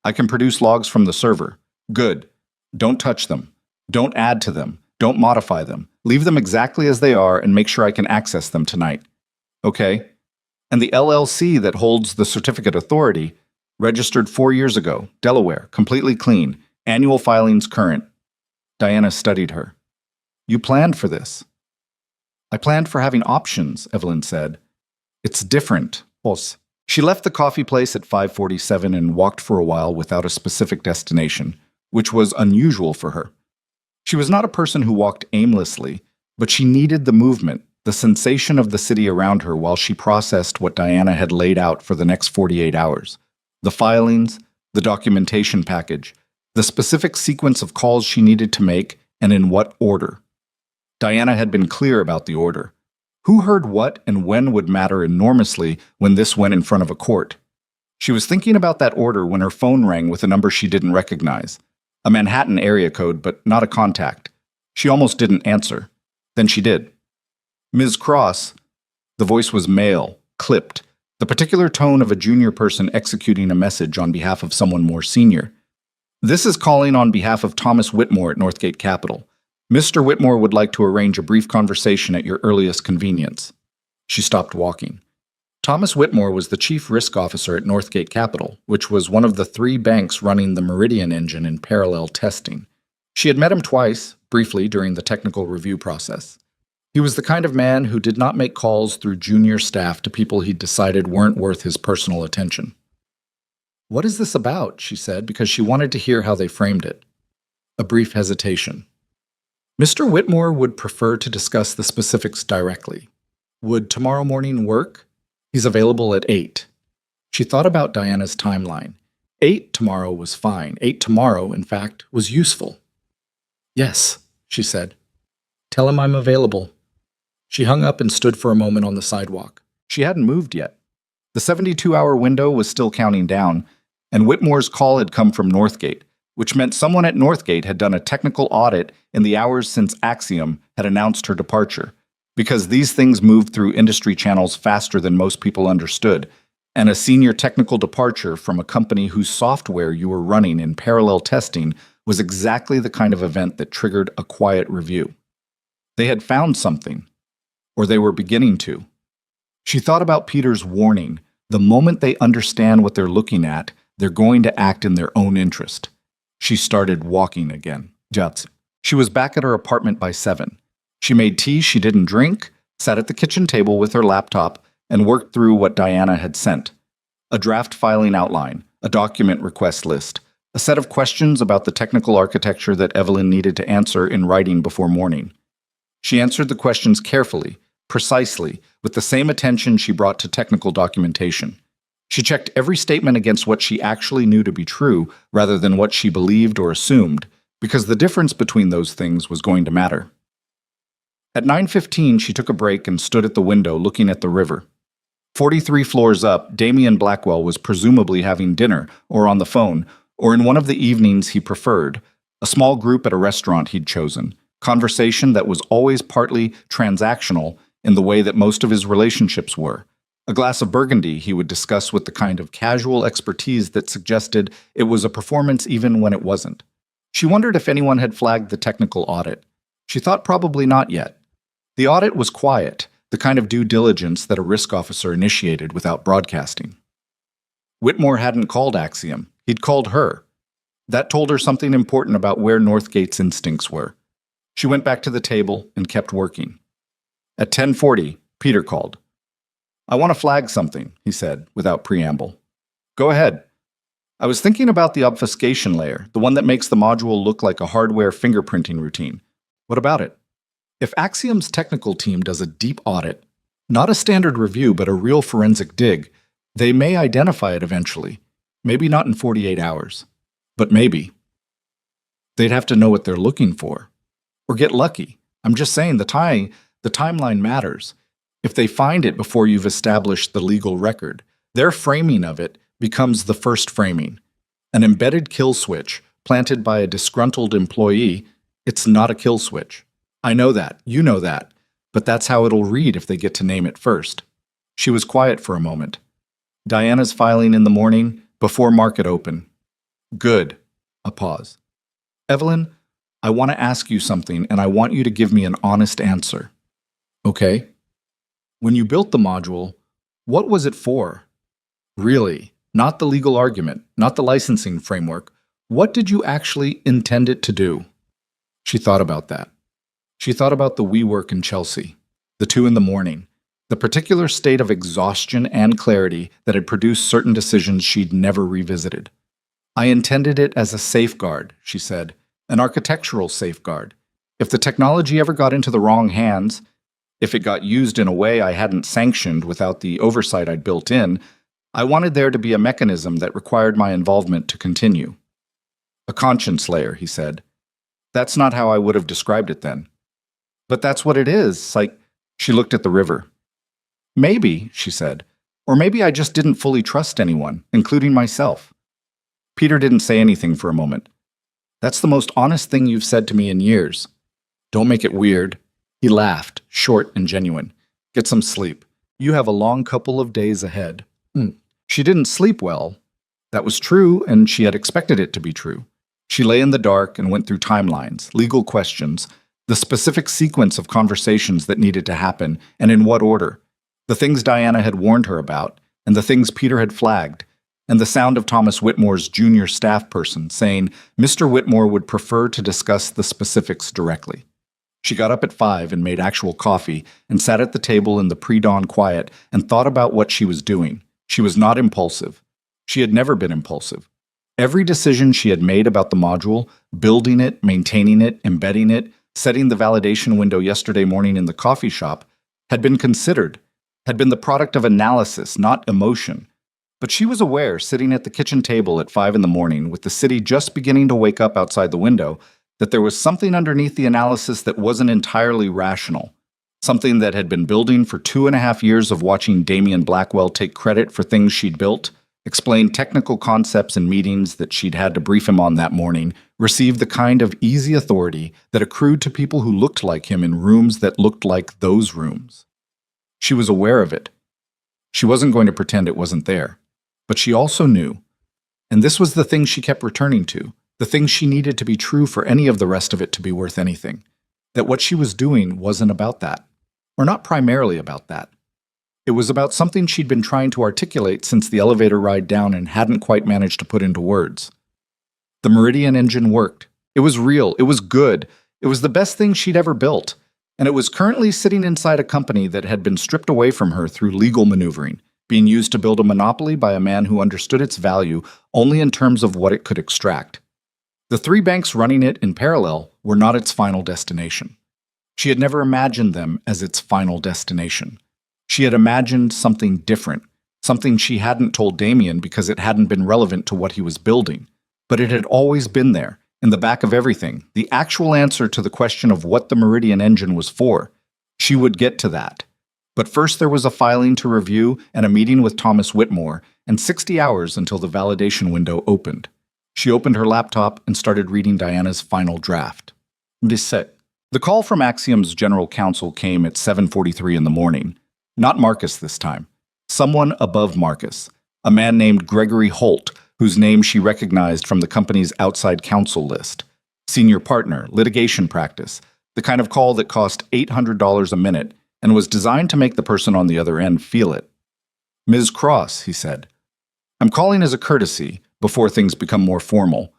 I can produce logs from the server. Good. Don't touch them. Don't add to them. Don't modify them. Leave them exactly as they are and make sure I can access them tonight. Okay? And the LLC that holds the certificate authority, registered 4 years ago, Delaware, completely clean, annual filings current. Diana studied her. You planned for this. I planned for having options, Evelyn said. It's different, Os. She left the coffee place at 5:47 and walked for a while without a specific destination, which was unusual for her. She was not a person who walked aimlessly, but she needed the movement, the sensation of the city around her while she processed what Diana had laid out for the next 48 hours. The filings, the documentation package, the specific sequence of calls she needed to make, and in what order. Diana had been clear about the order. Who heard what and when would matter enormously when this went in front of a court. She was thinking about that order when her phone rang with a number she didn't recognize. A Manhattan area code, but not a contact. She almost didn't answer. Then she did. Ms. Cross. The voice was male, clipped, the particular tone of a junior person executing a message on behalf of someone more senior. This is calling on behalf of Thomas Whitmore at Northgate Capital. Mr. Whitmore would like to arrange a brief conversation at your earliest convenience. She stopped walking. Thomas Whitmore was the chief risk officer at Northgate Capital, which was one of the 3 banks running the Meridian engine in parallel testing. She had met him twice, briefly, during the technical review process. He was the kind of man who did not make calls through junior staff to people he decided weren't worth his personal attention. What is this about? She said, because she wanted to hear how they framed it. A brief hesitation. Mr. Whitmore would prefer to discuss the specifics directly. Would tomorrow morning work? He's available at 8. She thought about Diana's timeline. 8 tomorrow was fine. 8 tomorrow, in fact, was useful. Yes, she said. Tell him I'm available. She hung up and stood for a moment on the sidewalk. She hadn't moved yet. The 72-hour window was still counting down, and Whitmore's call had come from Northgate, which meant someone at Northgate had done a technical audit in the hours since Axiom had announced her departure, because these things moved through industry channels faster than most people understood, and a senior technical departure from a company whose software you were running in parallel testing was exactly the kind of event that triggered a quiet review. They had found something, or they were beginning to. She thought about Peter's warning. The moment they understand what they're looking at, they're going to act in their own interest. She started walking again. She was back at her apartment by 7. She made tea she didn't drink, sat at the kitchen table with her laptop, and worked through what Diana had sent. A draft filing outline, a document request list, a set of questions about the technical architecture that Evelyn needed to answer in writing before morning. She answered the questions carefully, precisely, with the same attention she brought to technical documentation. She checked every statement against what she actually knew to be true rather than what she believed or assumed, because the difference between those things was going to matter. At 9:15, she took a break and stood at the window looking at the river. 43 floors up, Damian Blackwell was presumably having dinner, or on the phone, or in one of the evenings he preferred, a small group at a restaurant he'd chosen, conversation that was always partly transactional in the way that most of his relationships were. A glass of Burgundy he would discuss with the kind of casual expertise that suggested it was a performance even when it wasn't. She wondered if anyone had flagged the technical audit. She thought probably not yet. The audit was quiet, the kind of due diligence that a risk officer initiated without broadcasting. Whitmore hadn't called Axiom. He'd called her. That told her something important about where Northgate's instincts were. She went back to the table and kept working. At 10:40, Peter called. "I want to flag something," he said, without preamble. "Go ahead." "I was thinking about the obfuscation layer, the one that makes the module look like a hardware fingerprinting routine. What about it?" If Axiom's technical team does a deep audit, not a standard review but a real forensic dig, they may identify it eventually. Maybe not in 48 hours, but maybe. They'd have to know what they're looking for. Or get lucky. I'm just saying the timeline matters. If they find it before you've established the legal record, their framing of it becomes the first framing. An embedded kill switch planted by a disgruntled employee, it's not a kill switch. I know that, you know that, but that's how it'll read if they get to name it first. She was quiet for a moment. "Diana's filing in the morning, before market open." "Good." A pause. "Evelyn, I want to ask you something, and I want you to give me an honest answer." "Okay." "When you built the module, what was it for? Really, not the legal argument, not the licensing framework. What did you actually intend it to do?" She thought about that. She thought about the WeWork in Chelsea, the 2 in the morning, the particular state of exhaustion and clarity that had produced certain decisions she'd never revisited. "I intended it as a safeguard," she said, "an architectural safeguard. If the technology ever got into the wrong hands, if it got used in a way I hadn't sanctioned without the oversight I'd built in, I wanted there to be a mechanism that required my involvement to continue." "A conscience layer," he said. "That's not how I would have described it then." "But that's what it is, like..." She looked at the river. "Maybe," she said, "or maybe I just didn't fully trust anyone, including myself." Peter didn't say anything for a moment. "That's the most honest thing you've said to me in years." "Don't make it weird." He laughed, short and genuine. "Get some sleep. You have a long couple of days ahead." She didn't sleep well. That was true, and she had expected it to be true. She lay in the dark and went through timelines, legal questions, the specific sequence of conversations that needed to happen, and in what order, the things Diana had warned her about, and the things Peter had flagged, and the sound of Thomas Whitmore's junior staff person saying Mr. Whitmore would prefer to discuss the specifics directly. She got up at 5 and made actual coffee and sat at the table in the pre-dawn quiet and thought about what she was doing. She was not impulsive. She had never been impulsive. Every decision she had made about the module, building it, maintaining it, embedding it, setting the validation window yesterday morning in the coffee shop, had been considered, had been the product of analysis, not emotion. But she was aware, sitting at the kitchen table at 5 in the morning, with the city just beginning to wake up outside the window, that there was something underneath the analysis that wasn't entirely rational. Something that had been building for 2.5 years of watching Damien Blackwell take credit for things she'd built, explain technical concepts in meetings that she'd had to brief him on that morning, receive the kind of easy authority that accrued to people who looked like him in rooms that looked like those rooms. She was aware of it. She wasn't going to pretend it wasn't there. But she also knew, and this was the thing she kept returning to, the thing she needed to be true for any of the rest of it to be worth anything, that what she was doing wasn't about that, or not primarily about that. It was about something she'd been trying to articulate since the elevator ride down and hadn't quite managed to put into words. The Meridian engine worked. It was real. It was good. It was the best thing she'd ever built. And it was currently sitting inside a company that had been stripped away from her through legal maneuvering, being used to build a monopoly by a man who understood its value only in terms of what it could extract. The 3 banks running it in parallel were not its final destination. She had never imagined them as its final destination. She had imagined something different, something she hadn't told Damien because it hadn't been relevant to what he was building. But it had always been there, in the back of everything, the actual answer to the question of what the Meridian engine was for. She would get to that. But first there was a filing to review and a meeting with Thomas Whitmore, and 60 hours until the validation window opened. She opened her laptop and started reading Diana's final draft. The call from Axiom's general counsel came at 7:43 in the morning. Not Marcus this time. Someone above Marcus, a man named Gregory Holt, whose name she recognized from the company's outside counsel list. Senior partner, litigation practice, the kind of call that cost $800 a minute and was designed to make the person on the other end feel it. "Ms. Cross," he said, "I'm calling as a courtesy before things become more formal.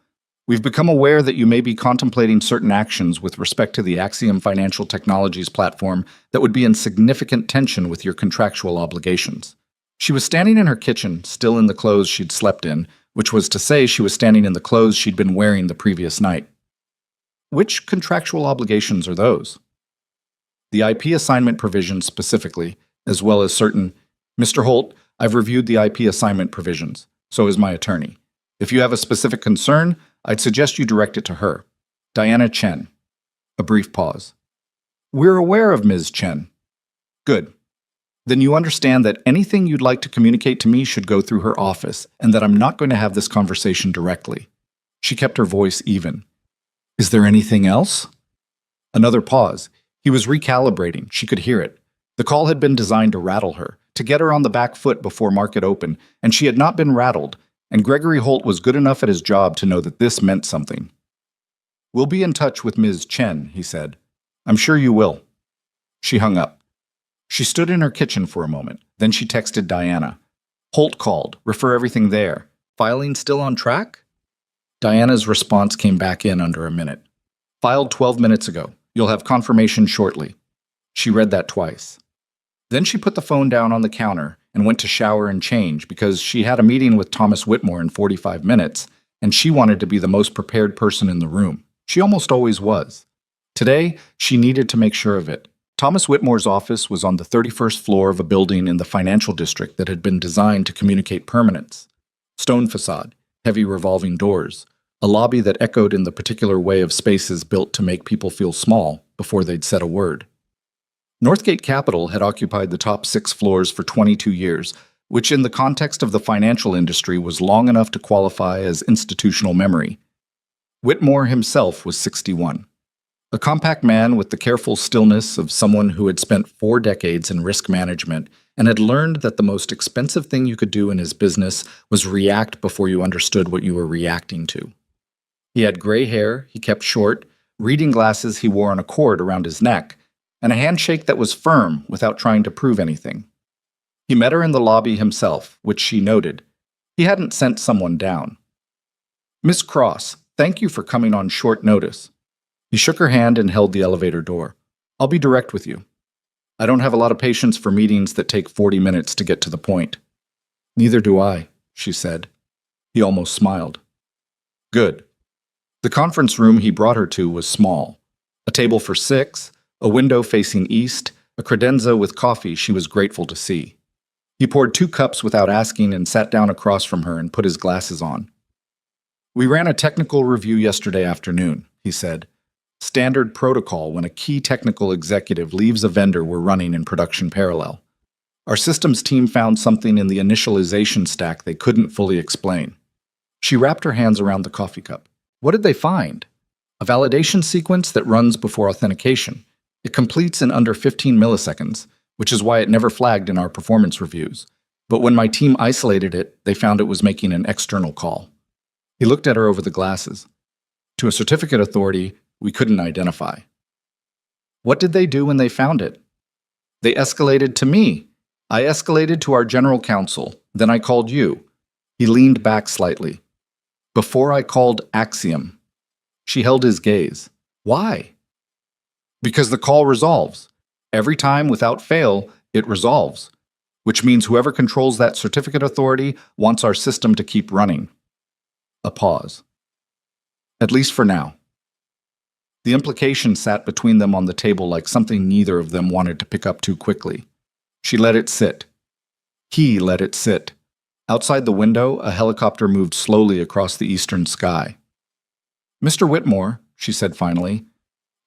We've become aware that you may be contemplating certain actions with respect to the Axiom Financial Technologies platform that would be in significant tension with your contractual obligations. She was standing in her kitchen, still in the clothes she'd slept in, which was to say she was standing in the clothes she'd been wearing the previous night. Which contractual obligations are those? The IP assignment provisions specifically, as well as certain, Mr. Holt, I've reviewed the IP assignment provisions. So has my attorney. If you have a specific concern, I'd suggest you direct it to her. Diana Chen. A brief pause. We're aware of Ms. Chen. Good. Then you understand that anything you'd like to communicate to me should go through her office, and that I'm not going to have this conversation directly. She kept her voice even. Is there anything else? Another pause. He was recalibrating. She could hear it. The call had been designed to rattle her, to get her on the back foot before market open, and she had not been rattled, and Gregory Holt was good enough at his job to know that this meant something. We'll be in touch with Ms. Chen, he said. I'm sure you will. She hung up. She stood in her kitchen for a moment. Then she texted Diana. Holt called. Refer everything there. Filing still on track? Diana's response came back in under a minute. Filed 12 minutes ago. You'll have confirmation shortly. She read that twice. Then she put the phone down on the counter and went to shower and change because she had a meeting with Thomas Whitmore in 45 minutes, and she wanted to be the most prepared person in the room. She almost always was. Today, she needed to make sure of it. Thomas Whitmore's office was on the 31st floor of a building in the financial district that had been designed to communicate permanence. Stone facade, heavy revolving doors, a lobby that echoed in the particular way of spaces built to make people feel small before they'd said a word. Northgate Capital had occupied the top 6 floors for 22 years, which in the context of the financial industry was long enough to qualify as institutional memory. Whitmore himself was 61. A compact man with the careful stillness of someone who had spent 4 decades in risk management and had learned that the most expensive thing you could do in his business was react before you understood what you were reacting to. He had gray hair he kept short, reading glasses he wore on a cord around his neck, and a handshake that was firm without trying to prove anything. He met her in the lobby himself, which she noted. He hadn't sent someone down. Miss Cross, thank you for coming on short notice. He shook her hand and held the elevator door. I'll be direct with you. I don't have a lot of patience for meetings that take 40 minutes to get to the point. Neither do I, she said. He almost smiled. Good. The conference room he brought her to was small. A table for 6, a window facing east, a credenza with coffee she was grateful to see. He poured 2 cups without asking and sat down across from her and put his glasses on. We ran a technical review yesterday afternoon, he said. Standard protocol when a key technical executive leaves a vendor we're running in production parallel. Our systems team found something in the initialization stack they couldn't fully explain. She wrapped her hands around the coffee cup. What did they find? A validation sequence that runs before authentication. It completes in under 15 milliseconds, which is why it never flagged in our performance reviews. But when my team isolated it, they found it was making an external call. He looked at her over the glasses. To a certificate authority, we couldn't identify. What did they do when they found it? They escalated to me. I escalated to our general counsel. Then I called you. He leaned back slightly. Before I called Axiom. She held his gaze. Why? Because the call resolves. Every time, without fail, it resolves. Which means whoever controls that certificate authority wants our system to keep running. A pause. At least for now. The implication sat between them on the table like something neither of them wanted to pick up too quickly. She let it sit. He let it sit. Outside the window, a helicopter moved slowly across the eastern sky. Mr. Whitmore, she said finally,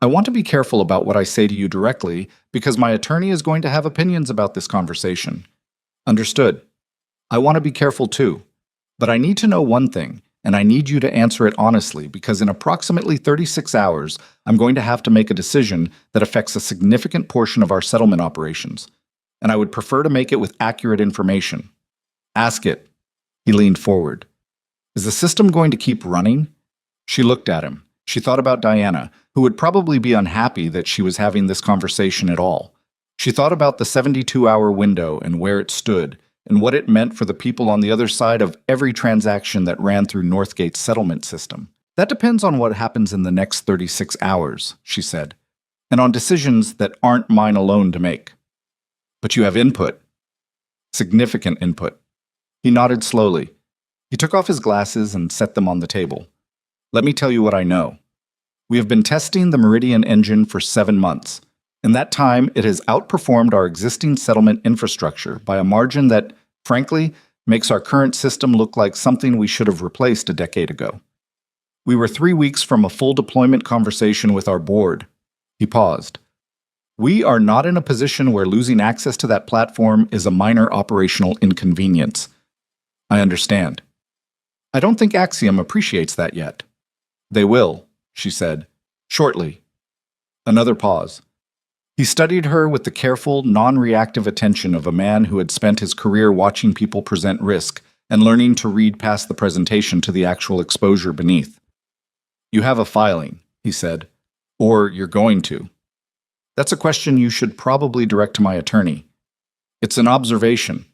I want to be careful about what I say to you directly because my attorney is going to have opinions about this conversation. Understood. I want to be careful too. But I need to know one thing, and I need you to answer it honestly because in approximately 36 hours, I'm going to have to make a decision that affects a significant portion of our settlement operations, and I would prefer to make it with accurate information. Ask it. He leaned forward. Is the system going to keep running? She looked at him. She thought about Diana, who would probably be unhappy that she was having this conversation at all. She thought about the 72-hour window and where it stood, and what it meant for the people on the other side of every transaction that ran through Northgate's settlement system. That depends on what happens in the next 36 hours, she said, and on decisions that aren't mine alone to make. But you have input. Significant input. He nodded slowly. He took off his glasses and set them on the table. Let me tell you what I know. We have been testing the Meridian engine for 7 months. In that time, it has outperformed our existing settlement infrastructure by a margin that, frankly, makes our current system look like something we should have replaced a decade ago. We were 3 weeks from a full deployment conversation with our board. He paused. We are not in a position where losing access to that platform is a minor operational inconvenience. I understand. I don't think Axiom appreciates that yet. They will, she said, shortly. Another pause. He studied her with the careful, non-reactive attention of a man who had spent his career watching people present risk and learning to read past the presentation to the actual exposure beneath. You have a filing, he said, or you're going to. That's a question you should probably direct to my attorney. It's an observation.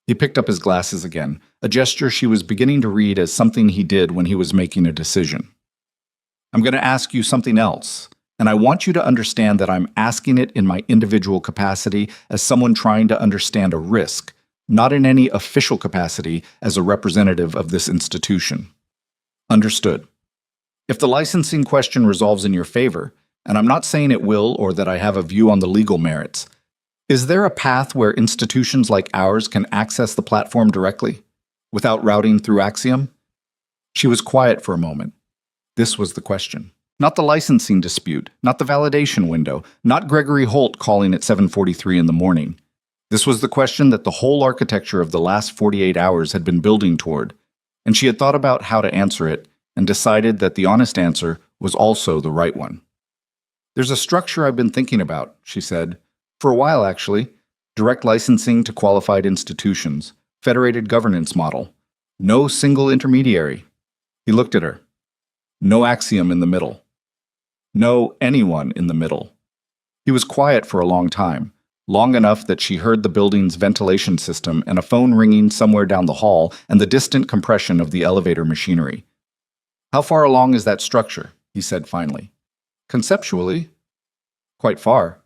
He picked up his glasses again, a gesture she was beginning to read as something he did when he was making a decision. I'm going to ask you something else, and I want you to understand that I'm asking it in my individual capacity as someone trying to understand a risk, not in any official capacity as a representative of this institution. Understood. If the licensing question resolves in your favor, and I'm not saying it will or that I have a view on the legal merits, is there a path where institutions like ours can access the platform directly, without routing through Axiom? She was quiet for a moment. This was the question. Not the licensing dispute, not the validation window, not Gregory Holt calling at 7:43 in the morning. This was the question that the whole architecture of the last 48 hours had been building toward, and she had thought about how to answer it and decided that the honest answer was also the right one. There's a structure I've been thinking about, she said. For a while, actually. Direct licensing to qualified institutions, federated governance model. No single intermediary. He looked at her. No Axiom in the middle. No anyone in the middle. He was quiet for a long time, long enough that she heard the building's ventilation system and a phone ringing somewhere down the hall and the distant compression of the elevator machinery. How far along is that structure? He said finally. Conceptually, quite far.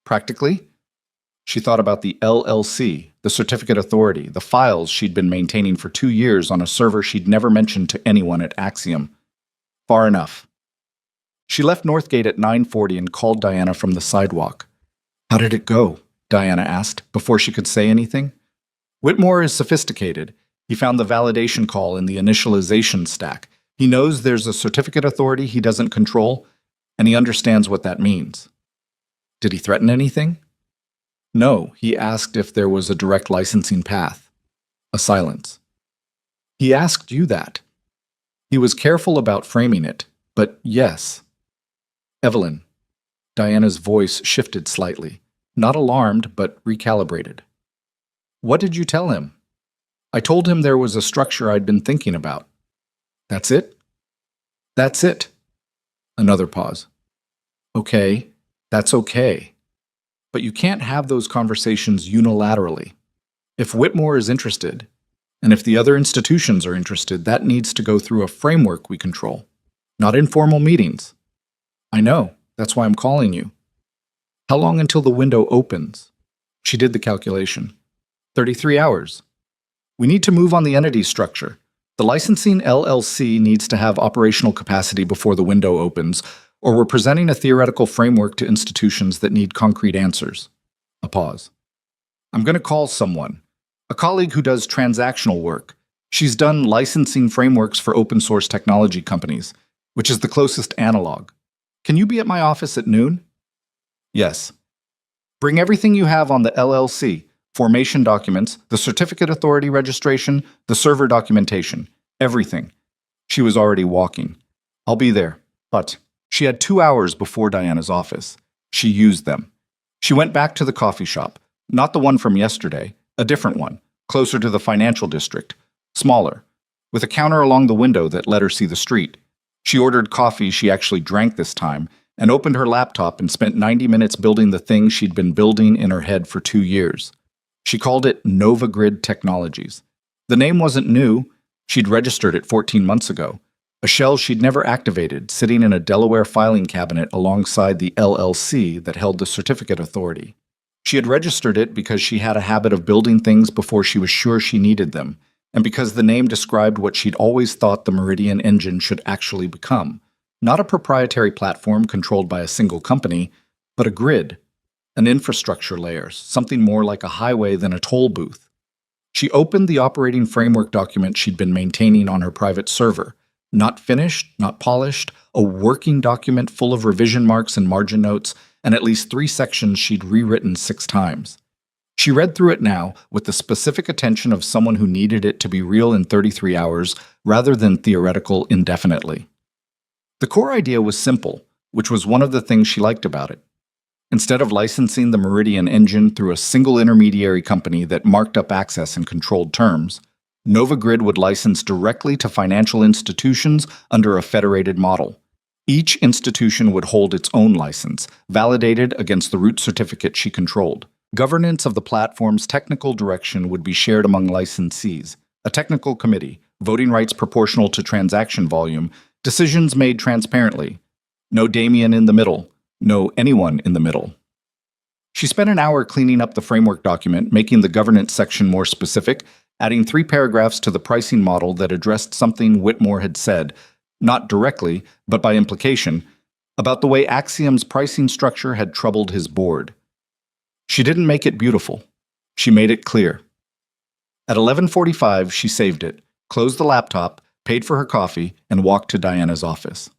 Practically? She thought about the LLC, the certificate authority, the files she'd been maintaining for 2 years on a server she'd never mentioned to anyone at Axiom. Far enough. She left Northgate at 9:40 and called Diana from the sidewalk. How did it go? Diana asked, before she could say anything. Whitmore is sophisticated. He found the validation call in the initialization stack. He knows there's a certificate authority he doesn't control, and he understands what that means. Did he threaten anything? No, he asked if there was a direct licensing path. A silence. He asked you that. He was careful about framing it, but yes. Evelyn. Diana's voice shifted slightly, not alarmed, but recalibrated. What did you tell him? I told him there was a structure I'd been thinking about. That's it? That's it. Another pause. Okay, that's okay. But you can't have those conversations unilaterally. If Whitmore is interested, and if the other institutions are interested, that needs to go through a framework we control, not informal meetings. I know, that's why I'm calling you. How long until the window opens? She did the calculation. 33 hours. We need to move on the entity structure. The licensing LLC needs to have operational capacity before the window opens, or we're presenting a theoretical framework to institutions that need concrete answers. A pause. I'm going to call someone, a colleague who does transactional work. She's done licensing frameworks for open source technology companies, which is the closest analog. Can you be at my office at noon? Yes. Bring everything you have on the LLC. Formation documents, the certificate authority registration, the server documentation, everything. She was already walking. I'll be there. But she had 2 hours before Diana's office. She used them. She went back to the coffee shop, not the one from yesterday, a different one, closer to the financial district, smaller, with a counter along the window that let her see the street. She ordered coffee she actually drank this time, and opened her laptop and spent 90 minutes building the thing she'd been building in her head for 2 years. She called it NovaGrid Technologies. The name wasn't new. She'd registered it 14 months ago. a shell she'd never activated, sitting in a Delaware filing cabinet alongside the LLC that held the certificate authority. She had registered it because she had a habit of building things before she was sure she needed them, and because the name described what she'd always thought the Meridian engine should actually become. Not a proprietary platform controlled by a single company, but a grid, an infrastructure layer, something more like a highway than a toll booth. She opened the operating framework document she'd been maintaining on her private server. Not finished, not polished, a working document full of revision marks and margin notes, and at least 3 sections she'd rewritten 6 times. She read through it now with the specific attention of someone who needed it to be real in 33 hours rather than theoretical indefinitely. The core idea was simple, which was one of the things she liked about it. Instead of licensing the Meridian engine through a single intermediary company that marked up access in controlled terms, NovaGrid would license directly to financial institutions under a federated model. Each institution would hold its own license, validated against the root certificate she controlled. Governance of the platform's technical direction would be shared among licensees, a technical committee, voting rights proportional to transaction volume, decisions made transparently. No Damien in the middle, no anyone in the middle. She spent an hour cleaning up the framework document, making the governance section more specific, adding 3 paragraphs to the pricing model that addressed something Whitmore had said, not directly, but by implication, about the way Axiom's pricing structure had troubled his board. She didn't make it beautiful. She made it clear. At 11:45, she saved it, closed the laptop, paid for her coffee, and walked to Diana's office.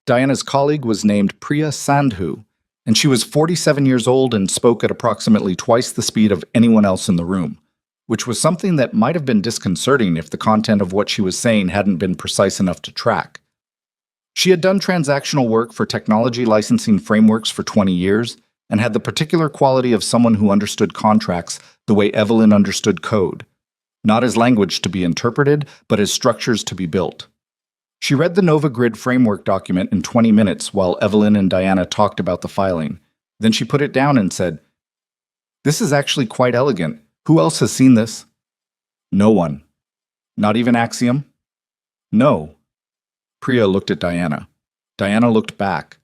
Diana's colleague was named Priya Sandhu, and she was 47 years old and spoke at approximately twice the speed of anyone else in the room, which was something that might have been disconcerting if the content of what she was saying hadn't been precise enough to track. She had done transactional work for technology licensing frameworks for 20 years and had the particular quality of someone who understood contracts the way Evelyn understood code, not as language to be interpreted, but as structures to be built. She read the NovaGrid framework document in 20 minutes while Evelyn and Diana talked about the filing. Then she put it down and said, "This is actually quite elegant. Who else has seen this?" "No one." "Not even Axiom?" "No." Priya looked at Diana. Diana looked back.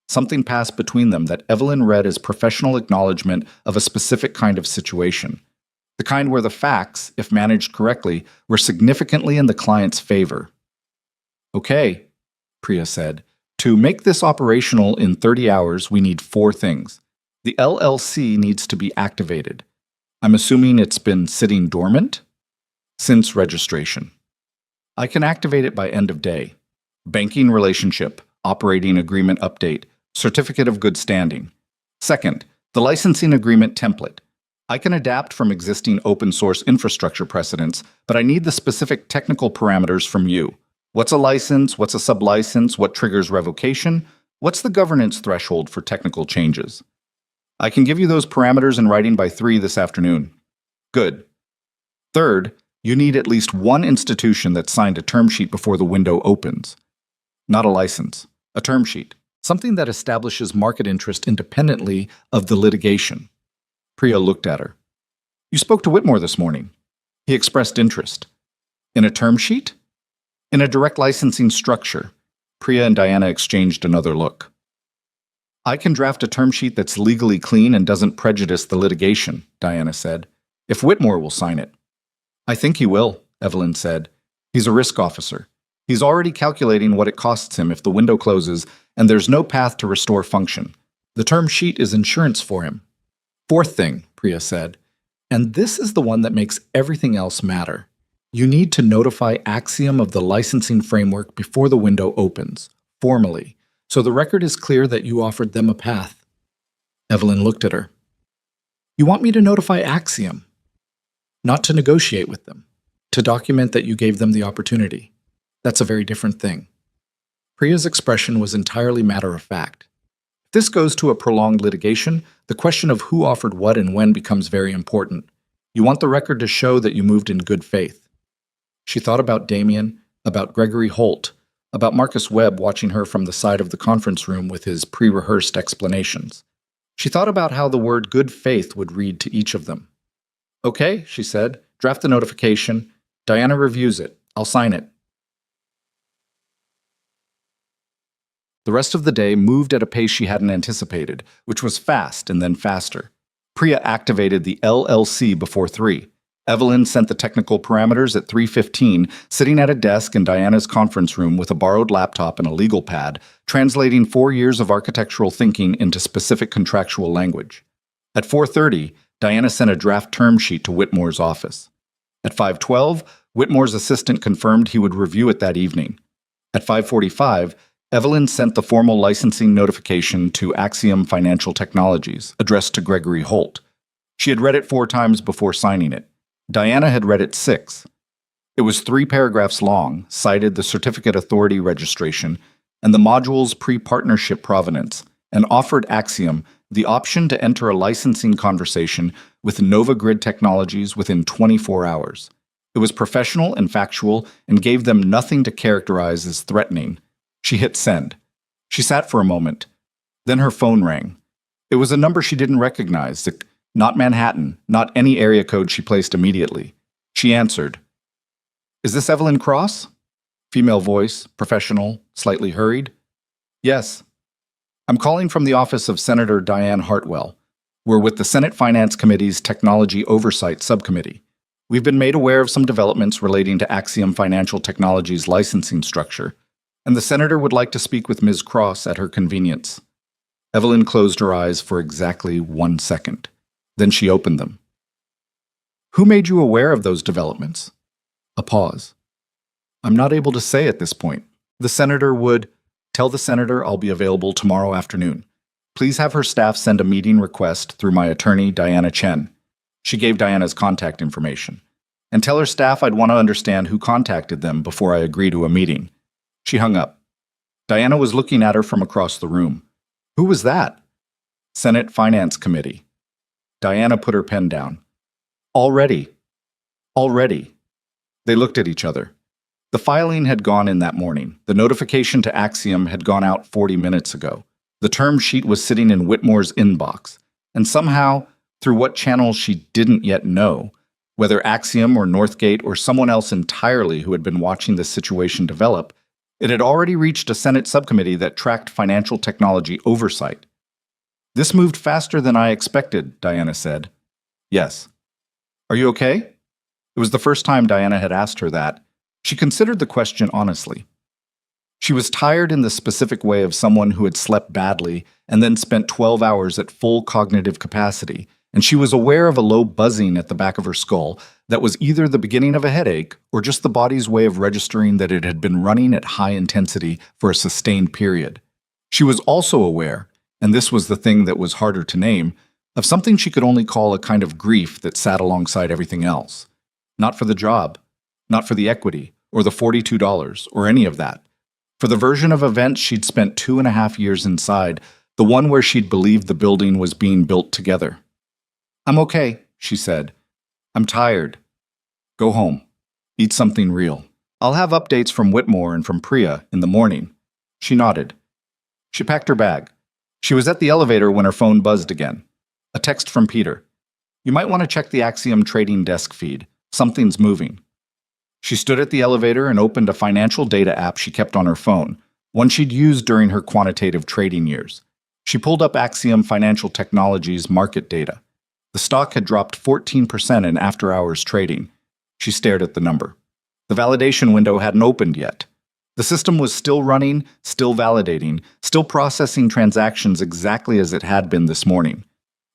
Something passed between them that Evelyn read as professional acknowledgement of a specific kind of situation. The kind where the facts, if managed correctly, were significantly in the client's favor. "Okay," Priya said. "To make this operational in 30 hours, we need 4 things. The LLC needs to be activated. I'm assuming it's been sitting dormant? Since registration. I can activate it by end of day. Banking relationship, operating agreement update, certificate of good standing. Second, the licensing agreement template. I can adapt from existing open source infrastructure precedents, but I need the specific technical parameters from you. What's a license? What's a sublicense? What triggers revocation? What's the governance threshold for technical changes? I can give you those parameters in writing by 3 this afternoon. Good. Third, you need at least one institution that signed a term sheet before the window opens. Not a license, a term sheet, something that establishes market interest independently of the litigation." Priya looked at her. "You spoke to Whitmore this morning. He expressed interest. In a term sheet? In a direct licensing structure." Priya and Diana exchanged another look. "I can draft a term sheet that's legally clean and doesn't prejudice the litigation," Diana said, "if Whitmore will sign it." "I think he will," Evelyn said. "He's a risk officer. He's already calculating what it costs him if the window closes and there's no path to restore function. The term sheet is insurance for him." "Fourth thing," Priya said, "and this is the one that makes everything else matter. You need to notify Axiom of the licensing framework before the window opens, formally, so the record is clear that you offered them a path." Evelyn looked at her. "You want me to notify Axiom?" "Not to negotiate with them, to document that you gave them the opportunity. That's a very different thing." Priya's expression was entirely matter-of-fact. If this goes to a prolonged litigation, the question of who offered what and when becomes very important. You want the record to show that you moved in good faith. She thought about Damien, about Gregory Holt, about Marcus Webb watching her from the side of the conference room with his pre-rehearsed explanations. She thought about how the word good faith would read to each of them. "Okay," she said, "draft the notification. Diana reviews it. I'll sign it." The rest of the day moved at a pace she hadn't anticipated, which was fast and then faster. Priya activated the LLC before 3. Evelyn sent the technical parameters at 3:15, sitting at a desk in Diana's conference room with a borrowed laptop and a legal pad, translating 4 years of architectural thinking into specific contractual language. At 4:30, Diana sent a draft term sheet to Whitmore's office. At 5:12, Whitmore's assistant confirmed he would review it that evening. At 5:45, Evelyn sent the formal licensing notification to Axiom Financial Technologies, addressed to Gregory Holt. She had read it 4 times before signing it. Diana had read it 6. It was 3 paragraphs long, cited the certificate authority registration and the module's pre-partnership provenance, and offered Axiom the option to enter a licensing conversation with Nova Grid Technologies within 24 hours. It was professional and factual and gave them nothing to characterize as threatening. She hit send. She sat for a moment. Then her phone rang. It was a number she didn't recognize. Not Manhattan, not any area code she placed immediately. She answered. "Is this Evelyn Cross?" Female voice, professional, slightly hurried. "Yes. I'm calling from the office of Senator Diane Hartwell. We're with the Senate Finance Committee's Technology Oversight Subcommittee. We've been made aware of some developments relating to Axiom Financial Technologies' licensing structure, and the senator would like to speak with Ms. Cross at her convenience." Evelyn closed her eyes for exactly 1 second. Then she opened them. "Who made you aware of those developments?" A pause. "I'm not able to say at this point. The senator would tell the senator I'll be available tomorrow afternoon. Please have her staff send a meeting request through my attorney, Diana Chen." She gave Diana's contact information. "And tell her staff I'd want to understand who contacted them before I agree to a meeting." She hung up. Diana was looking at her from across the room. "Who was that?" "Senate Finance Committee." Diana put her pen down. Already. They looked at each other. The filing had gone in that morning. The notification to Axiom had gone out 40 minutes ago. The term sheet was sitting in Whitmore's inbox. And somehow, through what channel she didn't yet know, whether Axiom or Northgate or someone else entirely who had been watching this situation develop, it had already reached a Senate subcommittee that tracked financial technology oversight. "This moved faster than I expected," Diana said. "Yes." "Are you okay?" It was the first time Diana had asked her that. She considered the question honestly. She was tired in the specific way of someone who had slept badly and then spent 12 hours at full cognitive capacity, and she was aware of a low buzzing at the back of her skull that was either the beginning of a headache or just the body's way of registering that it had been running at high intensity for a sustained period. She was also aware, and this was the thing that was harder to name, of something she could only call a kind of grief that sat alongside everything else. Not for the job, not for the equity, or the $42, or any of that. For the version of events she'd spent 2.5 years inside, the one where she'd believed the building was being built together. "I'm okay," she said. "I'm tired. Go home. Eat something real. I'll have updates from Whitmore and from Priya in the morning." She nodded. She packed her bag. She was at the elevator when her phone buzzed again. A text from Peter. "You might want to check the Axiom trading desk feed. Something's moving." She stood at the elevator and opened a financial data app she kept on her phone, one she'd used during her quantitative trading years. She pulled up Axiom Financial Technologies market data. The stock had dropped 14% in after-hours trading. She stared at the number. The validation window hadn't opened yet. The system was still running, still validating, still processing transactions exactly as it had been this morning.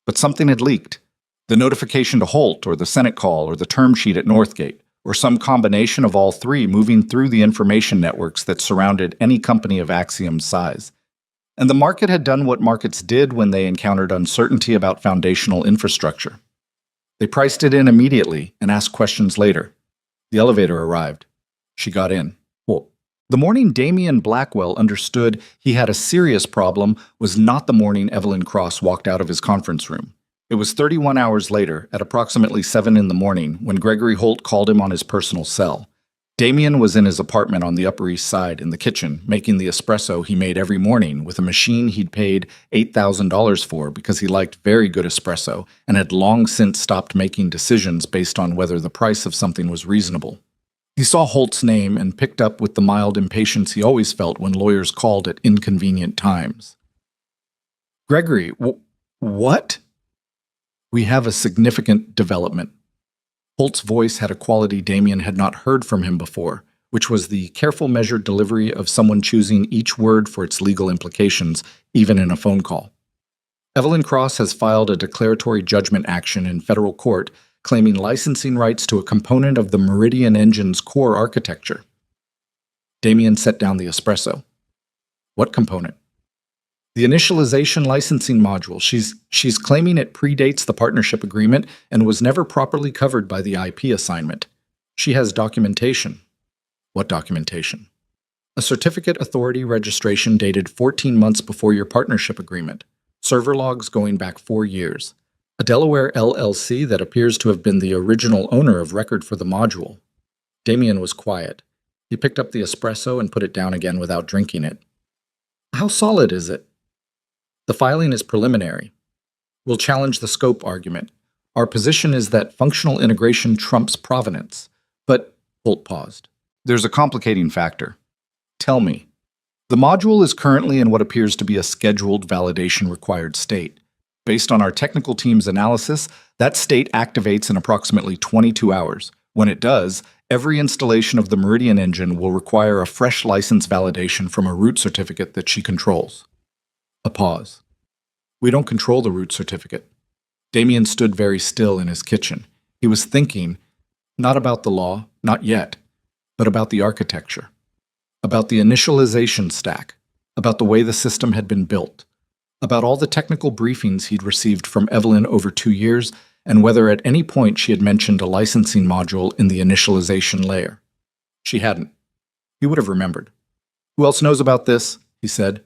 But something had leaked. The notification to Holt, or the Senate call, or the term sheet at Northgate, or some combination of all three moving through the information networks that surrounded any company of Axiom's size. And the market had done what markets did when they encountered uncertainty about foundational infrastructure. They priced it in immediately and asked questions later. The elevator arrived. She got in. The morning Damian Blackwell understood he had a serious problem was not the morning Evelyn Cross walked out of his conference room. It was 31 hours later, at approximately 7 in the morning, when Gregory Holt called him on his personal cell. Damian was in his apartment on the Upper East Side in the kitchen, making the espresso he made every morning with a machine he'd paid $8,000 for because he liked very good espresso and had long since stopped making decisions based on whether the price of something was reasonable. He saw Holt's name and picked up with the mild impatience he always felt when lawyers called at inconvenient times. Gregory, what? We have a significant development. Holt's voice had a quality Damien had not heard from him before, which was the careful, measured delivery of someone choosing each word for its legal implications, even in a phone call. Evelyn Cross has filed a declaratory judgment action in federal court claiming licensing rights to a component of the Meridian engine's core architecture. Damien set down the espresso. What component? The initialization licensing module. She's claiming it predates the partnership agreement and was never properly covered by the IP assignment. She has documentation. What documentation? A certificate authority registration dated 14 months before your partnership agreement. Server logs going back 4 years. A Delaware LLC that appears to have been the original owner of record for the module. Damien was quiet. He picked up the espresso and put it down again without drinking it. How solid is it? The filing is preliminary. We'll challenge the scope argument. Our position is that functional integration trumps provenance. But, Holt paused. There's a complicating factor. Tell me. The module is currently in what appears to be a scheduled validation required state. Based on our technical team's analysis, that state activates in approximately 22 hours. When it does, every installation of the Meridian engine will require a fresh license validation from a root certificate that she controls. A pause. We don't control the root certificate. Damien stood very still in his kitchen. He was thinking, not about the law, not yet, but about the architecture, about the initialization stack, about the way the system had been built, about all the technical briefings he'd received from Evelyn over 2 years, and whether at any point she had mentioned a licensing module in the initialization layer. She hadn't. He would have remembered. Who else knows about this? He said.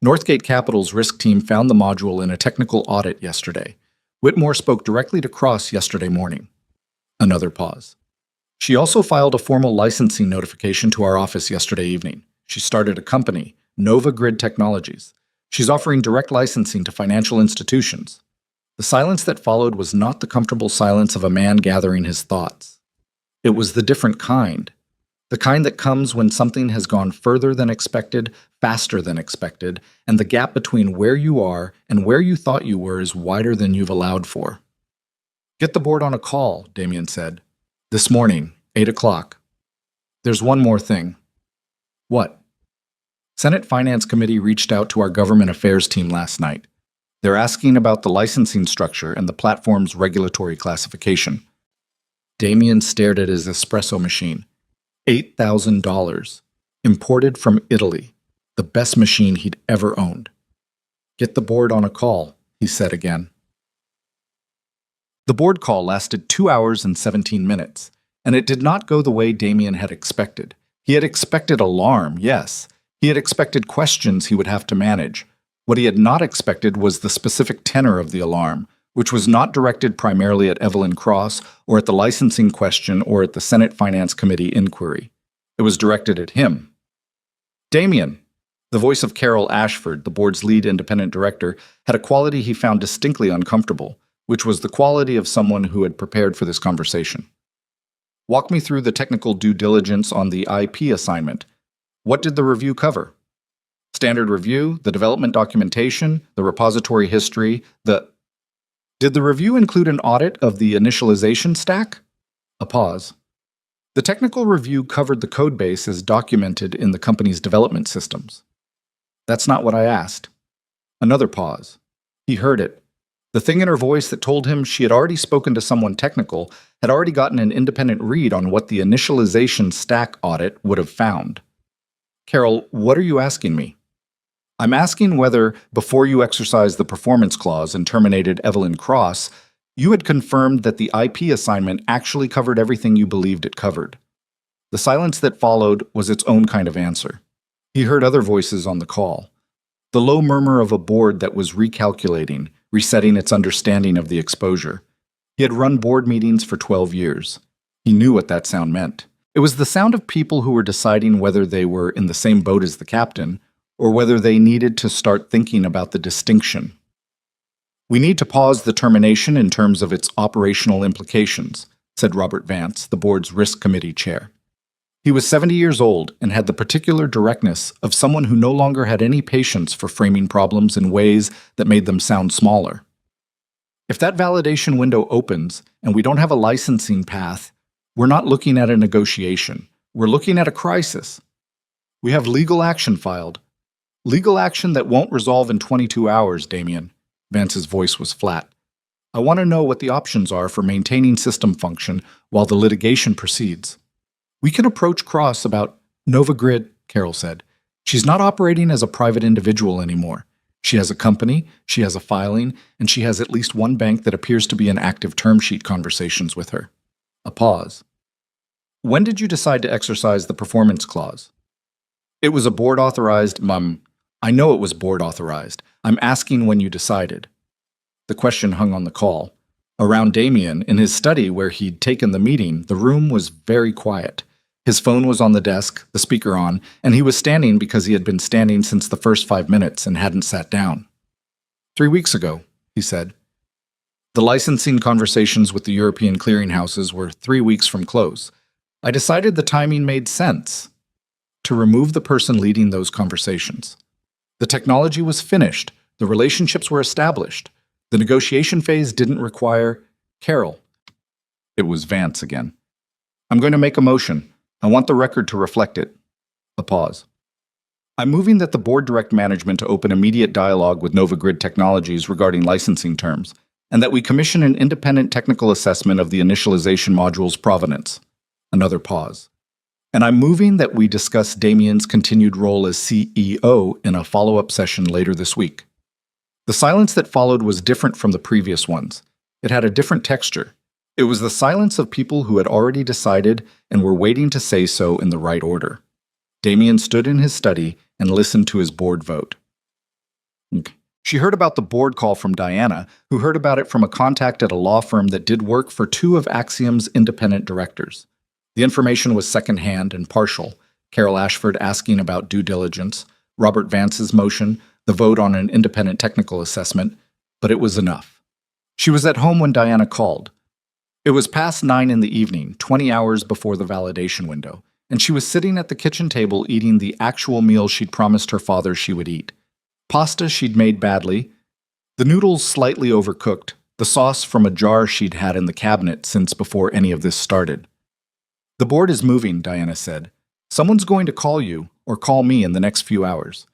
Northgate Capital's risk team found the module in a technical audit yesterday. Whitmore spoke directly to Cross yesterday morning. Another pause. She also filed a formal licensing notification to our office yesterday evening. She started a company, Nova Grid Technologies. She's offering direct licensing to financial institutions. The silence that followed was not the comfortable silence of a man gathering his thoughts. It was the different kind. The kind that comes when something has gone further than expected, faster than expected, and the gap between where you are and where you thought you were is wider than you've allowed for. Get the board on a call, Damien said. This morning, 8 o'clock. There's one more thing. What? Senate Finance Committee reached out to our government affairs team last night. They're asking about the licensing structure and the platform's regulatory classification. Damien stared at his espresso machine. $8,000. Imported from Italy. The best machine he'd ever owned. Get the board on a call, he said again. The board call lasted 2 hours and 17 minutes, and it did not go the way Damien had expected. He had expected alarm, yes. He had expected questions he would have to manage. What he had not expected was the specific tenor of the alarm, which was not directed primarily at Evelyn Cross or at the licensing question or at the Senate Finance Committee inquiry. It was directed at him. Damien, the voice of Carol Ashford, the board's lead independent director, had a quality he found distinctly uncomfortable, which was the quality of someone who had prepared for this conversation. Walk me through the technical due diligence on the IP assignment. What did the review cover? Standard review, the development documentation, the repository history, Did the review include an audit of the initialization stack? A pause. The technical review covered the codebase as documented in the company's development systems. That's not what I asked. Another pause. He heard it. The thing in her voice that told him she had already spoken to someone technical had already gotten an independent read on what the initialization stack audit would have found. Carol, what are you asking me? I'm asking whether, before you exercised the performance clause and terminated Evelyn Cross, you had confirmed that the IP assignment actually covered everything you believed it covered. The silence that followed was its own kind of answer. He heard other voices on the call. The low murmur of a board that was recalculating, resetting its understanding of the exposure. He had run board meetings for 12 years. He knew what that sound meant. It was the sound of people who were deciding whether they were in the same boat as the captain, or whether they needed to start thinking about the distinction. We need to pause the termination in terms of its operational implications, said Robert Vance, the board's risk committee chair. He was 70 years old and had the particular directness of someone who no longer had any patience for framing problems in ways that made them sound smaller. If that validation window opens and we don't have a licensing path, we're not looking at a negotiation. We're looking at a crisis. We have legal action filed. Legal action that won't resolve in 22 hours, Damien. Vance's voice was flat. I want to know what the options are for maintaining system function while the litigation proceeds. We can approach Cross about Nova Grid, Carol said. She's not operating as a private individual anymore. She has a company, she has a filing, and she has at least one bank that appears to be in active term sheet conversations with her. A pause. When did you decide to exercise the performance clause? It was a board-authorized, I know it was board-authorized. I'm asking when you decided. The question hung on the call. Around Damien, in his study where he'd taken the meeting, the room was very quiet. His phone was on the desk, the speaker on, and he was standing because he had been standing since the first 5 minutes and hadn't sat down. 3 weeks ago, he said. The licensing conversations with the European clearinghouses were 3 weeks from close. I decided the timing made sense to remove the person leading those conversations. The technology was finished. The relationships were established. The negotiation phase didn't require Carol. It was Vance again. I'm going to make a motion. I want the record to reflect it. A pause. I'm moving that the board direct management to open immediate dialogue with Nova Grid Technologies regarding licensing terms, and that we commission an independent technical assessment of the initialization module's provenance. Another pause. And I'm moving that we discuss Damien's continued role as CEO in a follow-up session later this week. The silence that followed was different from the previous ones. It had a different texture. It was the silence of people who had already decided and were waiting to say so in the right order. Damien stood in his study and listened to his board vote. She heard about the board call from Diana, who heard about it from a contact at a law firm that did work for 2 of Axiom's independent directors. The information was secondhand and partial. Carol Ashford asking about due diligence, Robert Vance's motion, the vote on an independent technical assessment, but it was enough. She was at home when Diana called. It was past 9 in the evening, 20 hours before the validation window, and she was sitting at the kitchen table eating the actual meal she'd promised her father she would eat. Pasta she'd made badly, the noodles slightly overcooked, the sauce from a jar she'd had in the cabinet since before any of this started. The board is moving, Diana said. Someone's going to call you, or call me in the next few hours.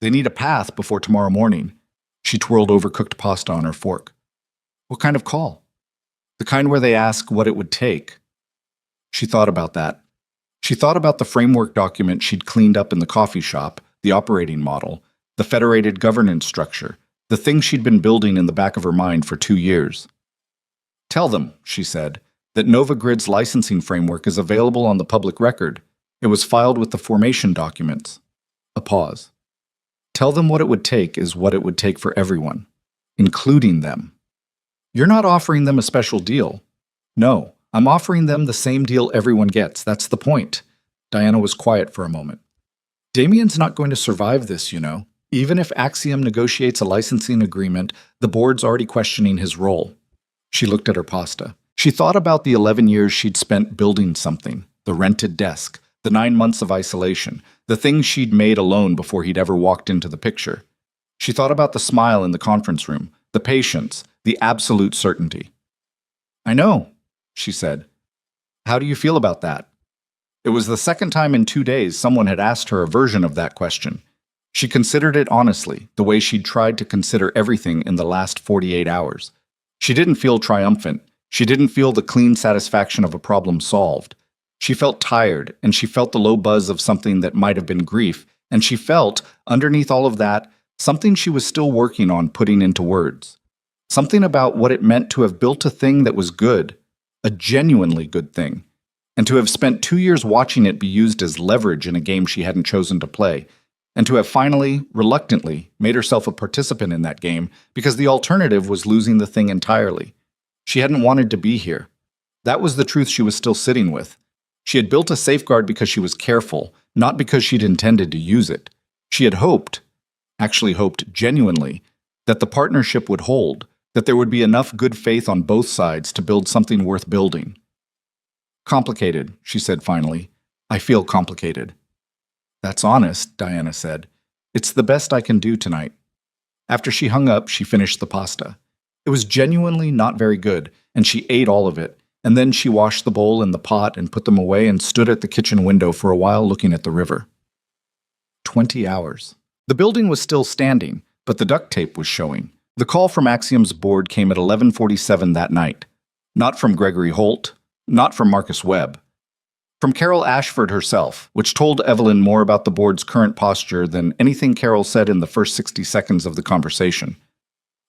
They need a path before tomorrow morning. She twirled overcooked pasta on her fork. What kind of call? The kind where they ask what it would take. She thought about that. She thought about the framework document she'd cleaned up in the coffee shop, the operating model, the federated governance structure, the thing she'd been building in the back of her mind for 2 years. Tell them, she said, that Nova Grid's licensing framework is available on the public record. It was filed with the formation documents. A pause. Tell them what it would take is what it would take for everyone, including them. You're not offering them a special deal. No, I'm offering them the same deal everyone gets. That's the point. Diana was quiet for a moment. Damien's not going to survive this, you know. Even if Axiom negotiates a licensing agreement, the board's already questioning his role. She looked at her pasta. She thought about the 11 years she'd spent building something, the rented desk, the 9 months of isolation, the things she'd made alone before he'd ever walked into the picture. She thought about the smile in the conference room, the patience, the absolute certainty. I know, she said. How do you feel about that? It was the second time in 2 days someone had asked her a version of that question. She considered it honestly, the way she'd tried to consider everything in the last 48 hours. She didn't feel triumphant. She didn't feel the clean satisfaction of a problem solved. She felt tired, and she felt the low buzz of something that might have been grief, and she felt, underneath all of that, something she was still working on putting into words. Something about what it meant to have built a thing that was good, a genuinely good thing, and to have spent 2 years watching it be used as leverage in a game she hadn't chosen to play, and to have finally, reluctantly, made herself a participant in that game because the alternative was losing the thing entirely. She hadn't wanted to be here. That was the truth she was still sitting with. She had built a safeguard because she was careful, not because she'd intended to use it. She had hoped, actually hoped genuinely, that the partnership would hold, that there would be enough good faith on both sides to build something worth building. Complicated, she said finally. I feel complicated. That's honest, Diana said. It's the best I can do tonight. After she hung up, she finished the pasta. It was genuinely not very good, and she ate all of it, and then she washed the bowl and the pot and put them away and stood at the kitchen window for a while looking at the river. 20 hours. The building was still standing, but the duct tape was showing. The call from Axiom's board came at 11:47 that night. Not from Gregory Holt, not from Marcus Webb. From Carol Ashford herself, which told Evelyn more about the board's current posture than anything Carol said in the first 60 seconds of the conversation.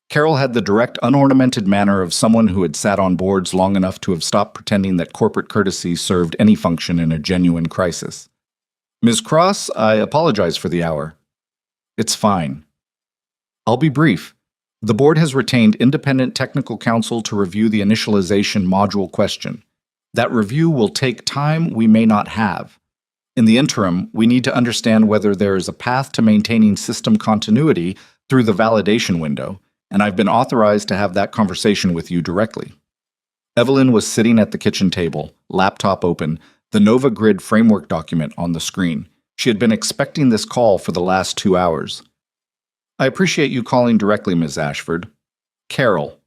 Carol had the direct, unornamented manner of someone who had sat on boards long enough to have stopped pretending that corporate courtesy served any function in a genuine crisis. Ms. Cross, I apologize for the hour. It's fine. I'll be brief. The board has retained independent technical counsel to review the initialization module question. That review will take time we may not have. In the interim, we need to understand whether there is a path to maintaining system continuity through the validation window, and I've been authorized to have that conversation with you directly. Evelyn was sitting at the kitchen table, laptop open, the Nova Grid framework document on the screen. She had been expecting this call for the last 2 hours. I appreciate you calling directly, Ms. Ashford. Carol.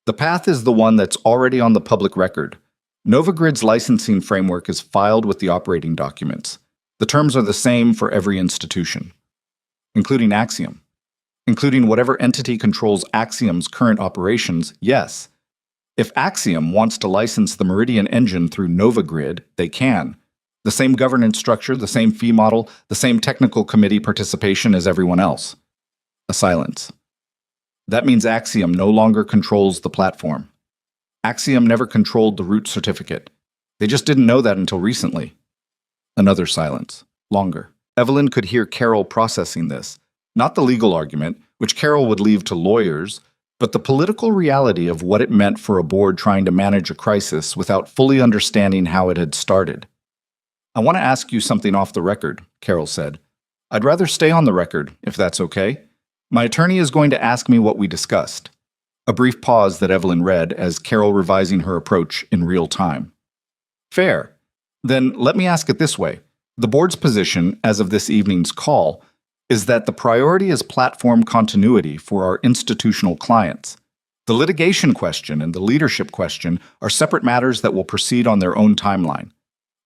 The path is the one that's already on the public record. Nova Grid's licensing framework is filed with the operating documents. The terms are the same for every institution, including Axiom. Including whatever entity controls Axiom's current operations, yes. If Axiom wants to license the Meridian engine through Nova Grid, they can. The same governance structure, the same fee model, the same technical committee participation as everyone else. A silence. That means Axiom no longer controls the platform. Axiom never controlled the root certificate. They just didn't know that until recently. Another silence. Longer. Evelyn could hear Carol processing this. Not the legal argument, which Carol would leave to lawyers, but the political reality of what it meant for a board trying to manage a crisis without fully understanding how it had started. I want to ask you something off the record, Carol said. I'd rather stay on the record, if that's okay. My attorney is going to ask me what we discussed. A brief pause that Evelyn read as Carol revising her approach in real time. Fair. Then let me ask it this way. The board's position, as of this evening's call, is that the priority is platform continuity for our institutional clients. The litigation question and the leadership question are separate matters that will proceed on their own timeline.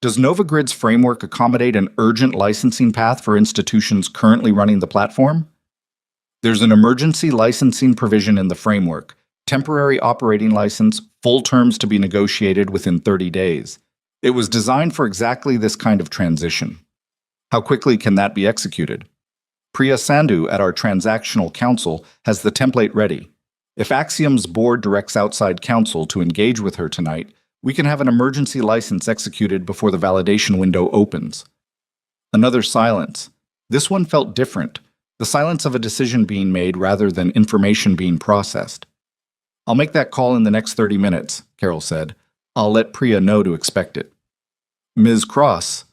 Does Nova Grid's framework accommodate an urgent licensing path for institutions currently running the platform? There's an emergency licensing provision in the framework, temporary operating license, full terms to be negotiated within 30 days. It was designed for exactly this kind of transition. How quickly can that be executed? Priya Sandhu at our transactional counsel has the template ready. If Axiom's board directs outside counsel to engage with her tonight, we can have an emergency license executed before the validation window opens. Another silence. This one felt different. The silence of a decision being made rather than information being processed. I'll make that call in the next 30 minutes, Carol said. I'll let Priya know to expect it. Ms. Cross.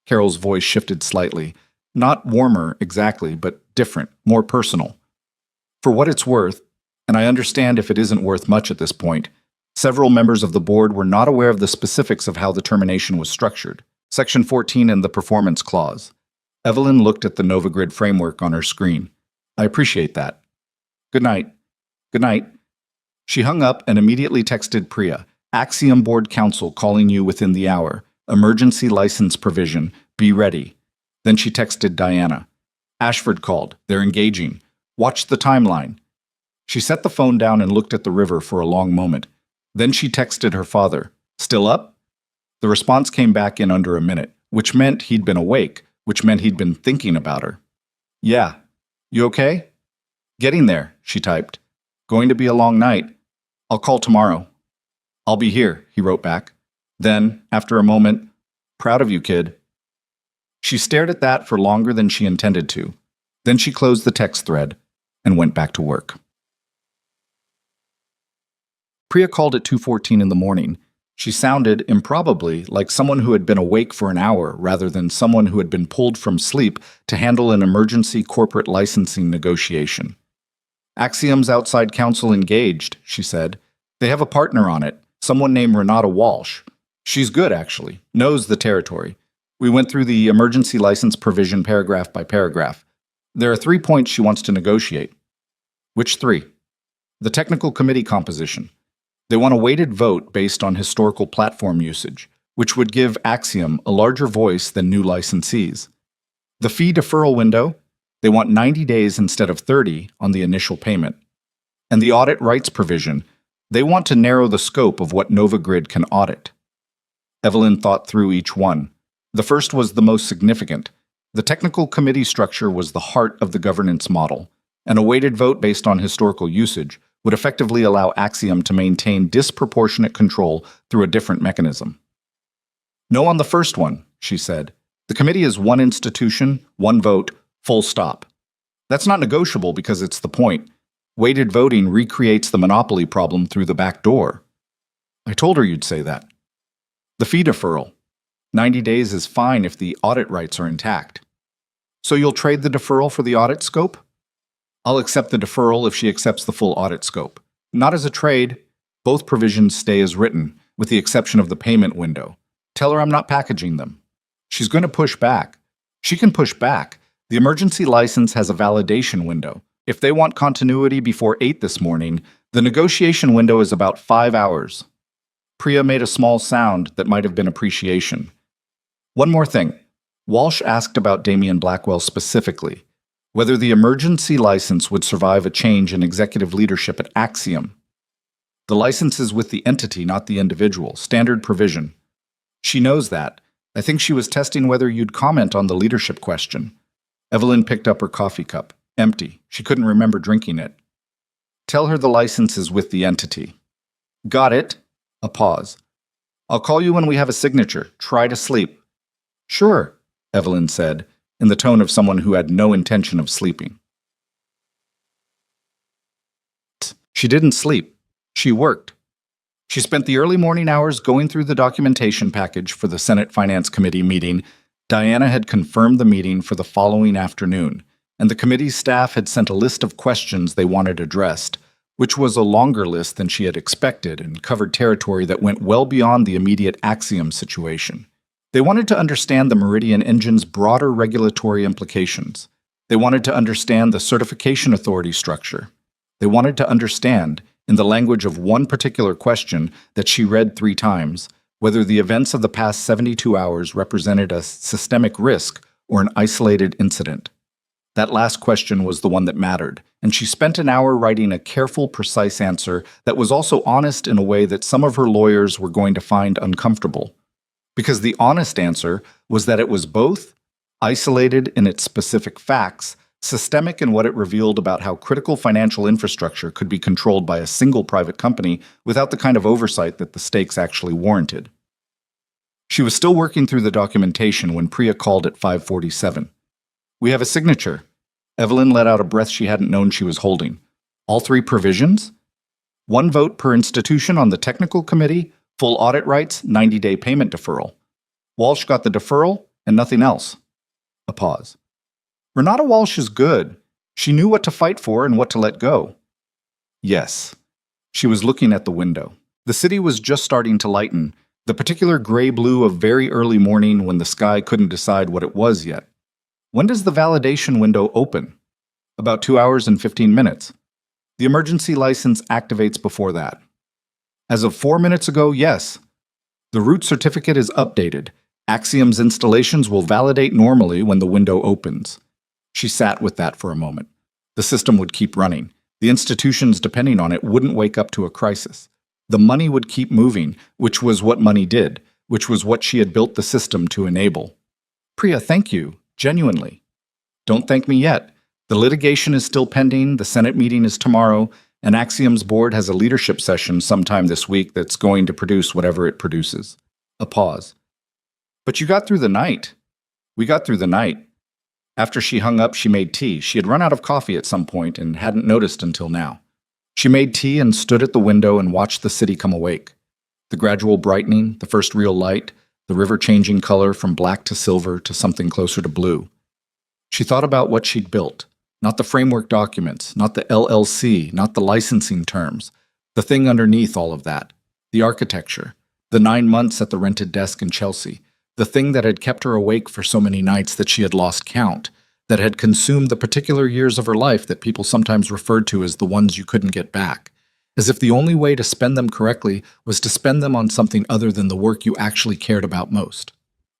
Carol's voice shifted slightly. Not warmer, exactly, but different, more personal. For what it's worth, and I understand if it isn't worth much at this point, several members of the board were not aware of the specifics of how the termination was structured. Section 14 and the performance clause. Evelyn looked at the Nova Grid framework on her screen. I appreciate that. Good night. Good night. She hung up and immediately texted Priya. Axiom Board Counsel calling you within the hour. Emergency license provision. Be ready. Then she texted Diana. Ashford called. They're engaging. Watch the timeline. She set the phone down and looked at the river for a long moment. Then she texted her father. Still up? The response came back in under a minute, which meant he'd been awake, which meant he'd been thinking about her. Yeah. You okay? Getting there, she typed. Going to be a long night. I'll call tomorrow. I'll be here, he wrote back. Then, after a moment, proud of you, kid. She stared at that for longer than she intended to. Then she closed the text thread and went back to work. Priya called at 2:14 in the morning. She sounded, improbably, like someone who had been awake for an hour rather than someone who had been pulled from sleep to handle an emergency corporate licensing negotiation. Axiom's outside counsel engaged, she said. They have a partner on it, someone named Renata Walsh. She's good, actually, knows the territory. We went through the emergency license provision paragraph by paragraph. There are 3 points she wants to negotiate. Which 3? The technical committee composition. They want a weighted vote based on historical platform usage, which would give Axiom a larger voice than new licensees. The fee deferral window, they want 90 days instead of 30 on the initial payment. And the audit rights provision, they want to narrow the scope of what NovaGrid can audit. Evelyn thought through each one. The first was the most significant. The technical committee structure was the heart of the governance model, and a weighted vote based on historical usage would effectively allow Axiom to maintain disproportionate control through a different mechanism. No on the first one, she said. The committee is one institution, one vote, full stop. That's not negotiable because it's the point. Weighted voting recreates the monopoly problem through the back door. I told her you'd say that. The fee deferral. 90 days is fine if the audit rights are intact. So you'll trade the deferral for the audit scope? I'll accept the deferral if she accepts the full audit scope. Not as a trade. Both provisions stay as written, with the exception of the payment window. Tell her I'm not packaging them. She's going to push back. She can push back. The emergency license has a validation window. If they want continuity before 8 this morning, the negotiation window is about 5 hours. Priya made a small sound that might have been appreciation. One more thing. Walsh asked about Damian Blackwell specifically, whether the emergency license would survive a change in executive leadership at Axiom. The license is with the entity, not the individual. Standard provision. She knows that. I think she was testing whether you'd comment on the leadership question. Evelyn picked up her coffee cup. Empty. She couldn't remember drinking it. Tell her the license is with the entity. Got it. A pause. I'll call you when we have a signature. Try to sleep. Sure, Evelyn said, in the tone of someone who had no intention of sleeping. She didn't sleep. She worked. She spent the early morning hours going through the documentation package for the Senate Finance Committee meeting. Diana had confirmed the meeting for the following afternoon, and the committee's staff had sent a list of questions they wanted addressed, which was a longer list than she had expected and covered territory that went well beyond the immediate Axiom situation. They wanted to understand the Meridian engine's broader regulatory implications. They wanted to understand the certification authority structure. They wanted to understand, in the language of one particular question that she read 3 times, whether the events of the past 72 hours represented a systemic risk or an isolated incident. That last question was the one that mattered, and she spent an hour writing a careful, precise answer that was also honest in a way that some of her lawyers were going to find uncomfortable. Because the honest answer was that it was both isolated in its specific facts, systemic in what it revealed about how critical financial infrastructure could be controlled by a single private company without the kind of oversight that the stakes actually warranted. She was still working through the documentation when Priya called at 5:47. We have a signature. Evelyn let out a breath she hadn't known she was holding. All 3 provisions? 1 vote per institution on the technical committee, full audit rights, 90-day payment deferral. Walsh got the deferral and nothing else. A pause. Renata Walsh is good. She knew what to fight for and what to let go. Yes. She was looking at the window. The city was just starting to lighten, the particular gray-blue of very early morning when the sky couldn't decide what it was yet. When does the validation window open? About 2 hours and 15 minutes. The emergency license activates before that. As of 4 minutes ago, yes. The root certificate is updated. Axiom's installations will validate normally when the window opens. She sat with that for a moment. The system would keep running. The institutions depending on it wouldn't wake up to a crisis. The money would keep moving, which was what money did, which was what she had built the system to enable. Priya, thank you. Genuinely. Don't thank me yet. The litigation is still pending, the Senate meeting is tomorrow, and Axiom's board has a leadership session sometime this week that's going to produce whatever it produces. A pause. But you got through the night. We got through the night. After she hung up, she made tea. She had run out of coffee at some point and hadn't noticed until now. She made tea and stood at the window and watched the city come awake. The gradual brightening, the first real light, the river changing color from black to silver to something closer to blue. She thought about what she'd built, not the framework documents, not the LLC, not the licensing terms, the thing underneath all of that, the architecture, The 9 months at the rented desk in Chelsea, the thing that had kept her awake for so many nights that she had lost count, that had consumed the particular years of her life that people sometimes referred to as the ones you couldn't get back, as if the only way to spend them correctly was to spend them on something other than the work you actually cared about most.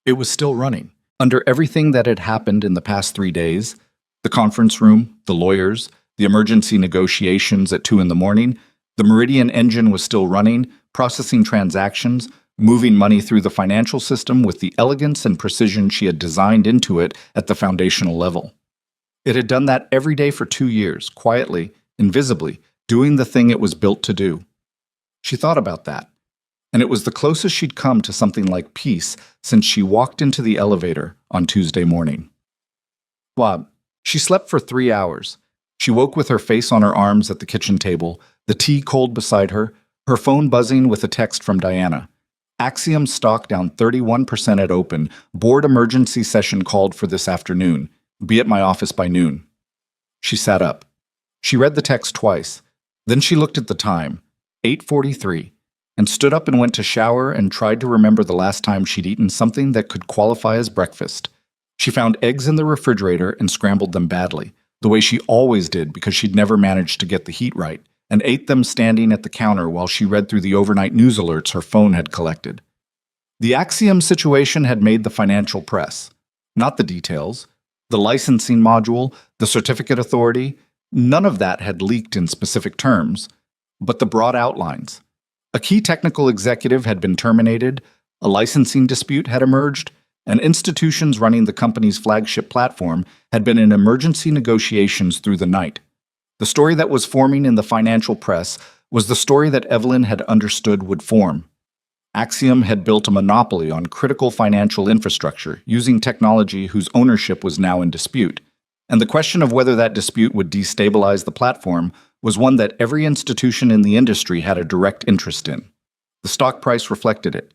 It was still running. Under everything that had happened in the past 3 days, the conference room, the lawyers, the emergency negotiations at 2 in the morning, the Meridian engine was still running, processing transactions, moving money through the financial system with the elegance and precision she had designed into it at the foundational level. It had done that every day for 2 years, quietly, invisibly, doing the thing it was built to do. She thought about that, and it was the closest she'd come to something like peace since she walked into the elevator on Tuesday morning. She slept for 3 hours. She woke with her face on her arms at the kitchen table, the tea cold beside her phone buzzing with a text from Diana. Axiom stock down 31% at open. Board emergency session called for this afternoon. Be at my office by noon. She sat up. She read the text twice. Then she looked at the time, 8:43, and stood up and went to shower and tried to remember the last time she'd eaten something that could qualify as breakfast. She found eggs in the refrigerator and scrambled them badly, the way she always did because she'd never managed to get the heat right, and ate them standing at the counter while she read through the overnight news alerts her phone had collected. The Axiom situation had made the financial press. Not the details. The licensing module, the certificate authority, none of that had leaked in specific terms, but the broad outlines. A key technical executive had been terminated, a licensing dispute had emerged, and institutions running the company's flagship platform had been in emergency negotiations through the night. The story that was forming in the financial press was the story that Evelyn had understood would form. Axiom had built a monopoly on critical financial infrastructure using technology whose ownership was now in dispute, and the question of whether that dispute would destabilize the platform was one that every institution in the industry had a direct interest in. The stock price reflected it.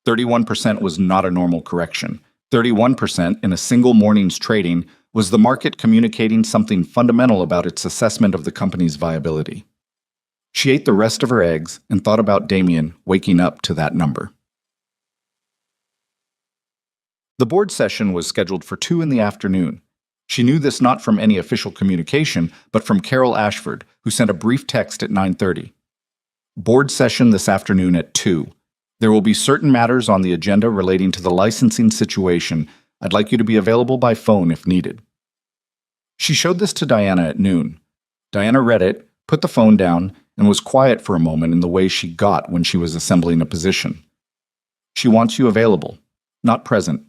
31% was not a normal correction. 31% in a single morning's trading was the market communicating something fundamental about its assessment of the company's viability. She ate the rest of her eggs and thought about Damien waking up to that number. The board session was scheduled for 2 in the afternoon. She knew this not from any official communication, but from Carol Ashford, who sent a brief text at 9:30. Board session this afternoon at 2. There will be certain matters on the agenda relating to the licensing situation. I'd like you to be available by phone if needed. She showed this to Diana at noon. Diana read it, put the phone down, and was quiet for a moment in the way she got when she was assembling a position. She wants you available, not present.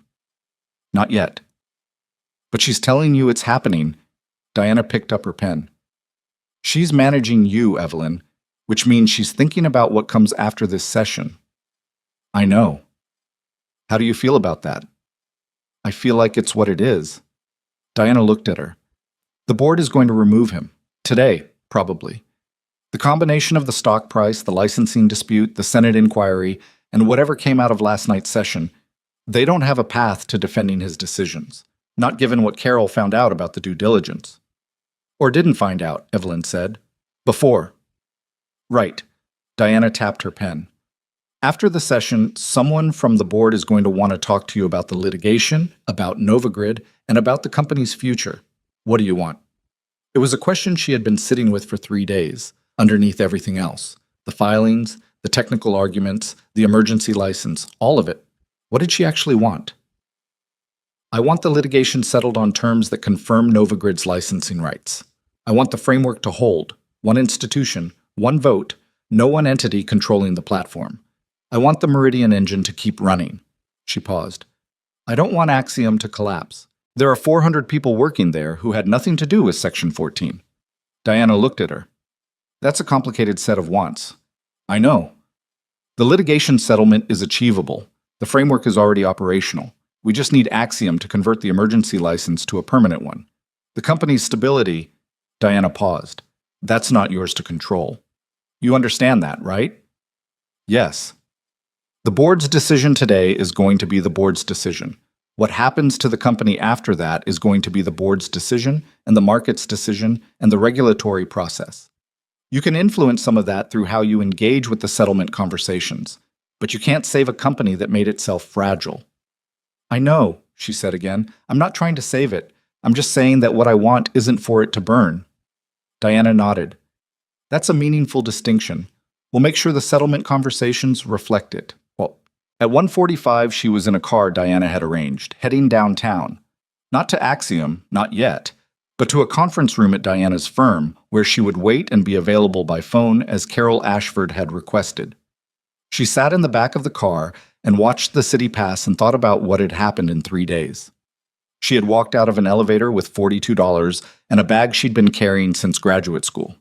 Not yet. But she's telling you it's happening. Diana picked up her pen. She's managing you, Evelyn, which means she's thinking about what comes after this session. I know. How do you feel about that? I feel like it's what it is. Diana looked at her. The board is going to remove him. Today, probably. The combination of the stock price, the licensing dispute, the Senate inquiry, and whatever came out of last night's session, they don't have a path to defending his decisions, not given what Carol found out about the due diligence. Or didn't find out, Evelyn said. Before. Right. Diana tapped her pen. After the session, someone from the board is going to want to talk to you about the litigation, about Novagrid, and about the company's future. What do you want? It was a question she had been sitting with for 3 days, underneath everything else. The filings, the technical arguments, the emergency license, all of it. What did she actually want? I want the litigation settled on terms that confirm Novagrid's licensing rights. I want the framework to hold, one institution, one vote, no one entity controlling the platform. I want the Meridian engine to keep running. She paused. I don't want Axiom to collapse. There are 400 people working there who had nothing to do with Section 14. Diana looked at her. That's a complicated set of wants. I know. The litigation settlement is achievable. The framework is already operational. We just need Axiom to convert the emergency license to a permanent one. The company's stability, Diana paused. That's not yours to control. You understand that, right? Yes. The board's decision today is going to be the board's decision. What happens to the company after that is going to be the board's decision and the market's decision and the regulatory process. You can influence some of that through how you engage with the settlement conversations. But you can't save a company that made itself fragile. I know, she said again. I'm not trying to save it. I'm just saying that what I want isn't for it to burn. Diana nodded. That's a meaningful distinction. We'll make sure the settlement conversations reflect it. Well, at 1:45, she was in a car Diana had arranged, heading downtown. Not to Axiom, not yet, but to a conference room at Diana's firm, where she would wait and be available by phone as Carol Ashford had requested. She sat in the back of the car and watched the city pass and thought about what had happened in 3 days. She had walked out of an elevator with $42 and a bag she'd been carrying since graduate school.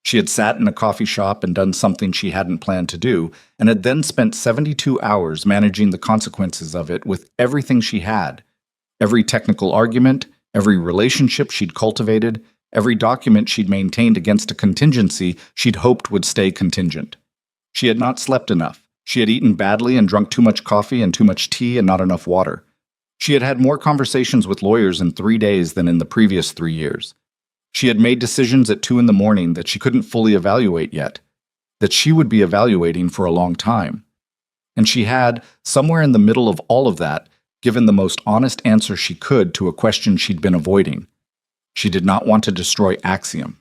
She had sat in a coffee shop and done something she hadn't planned to do, and had then spent 72 hours managing the consequences of it with everything she had. Every technical argument, every relationship she'd cultivated, every document she'd maintained against a contingency she'd hoped would stay contingent. She had not slept enough. She had eaten badly and drunk too much coffee and too much tea and not enough water. She had had more conversations with lawyers in 3 days than in the previous 3 years. She had made decisions at 2 a.m. that she couldn't fully evaluate yet, that she would be evaluating for a long time. And she had, somewhere in the middle of all of that, given the most honest answer she could to a question she'd been avoiding. She did not want to destroy Axiom.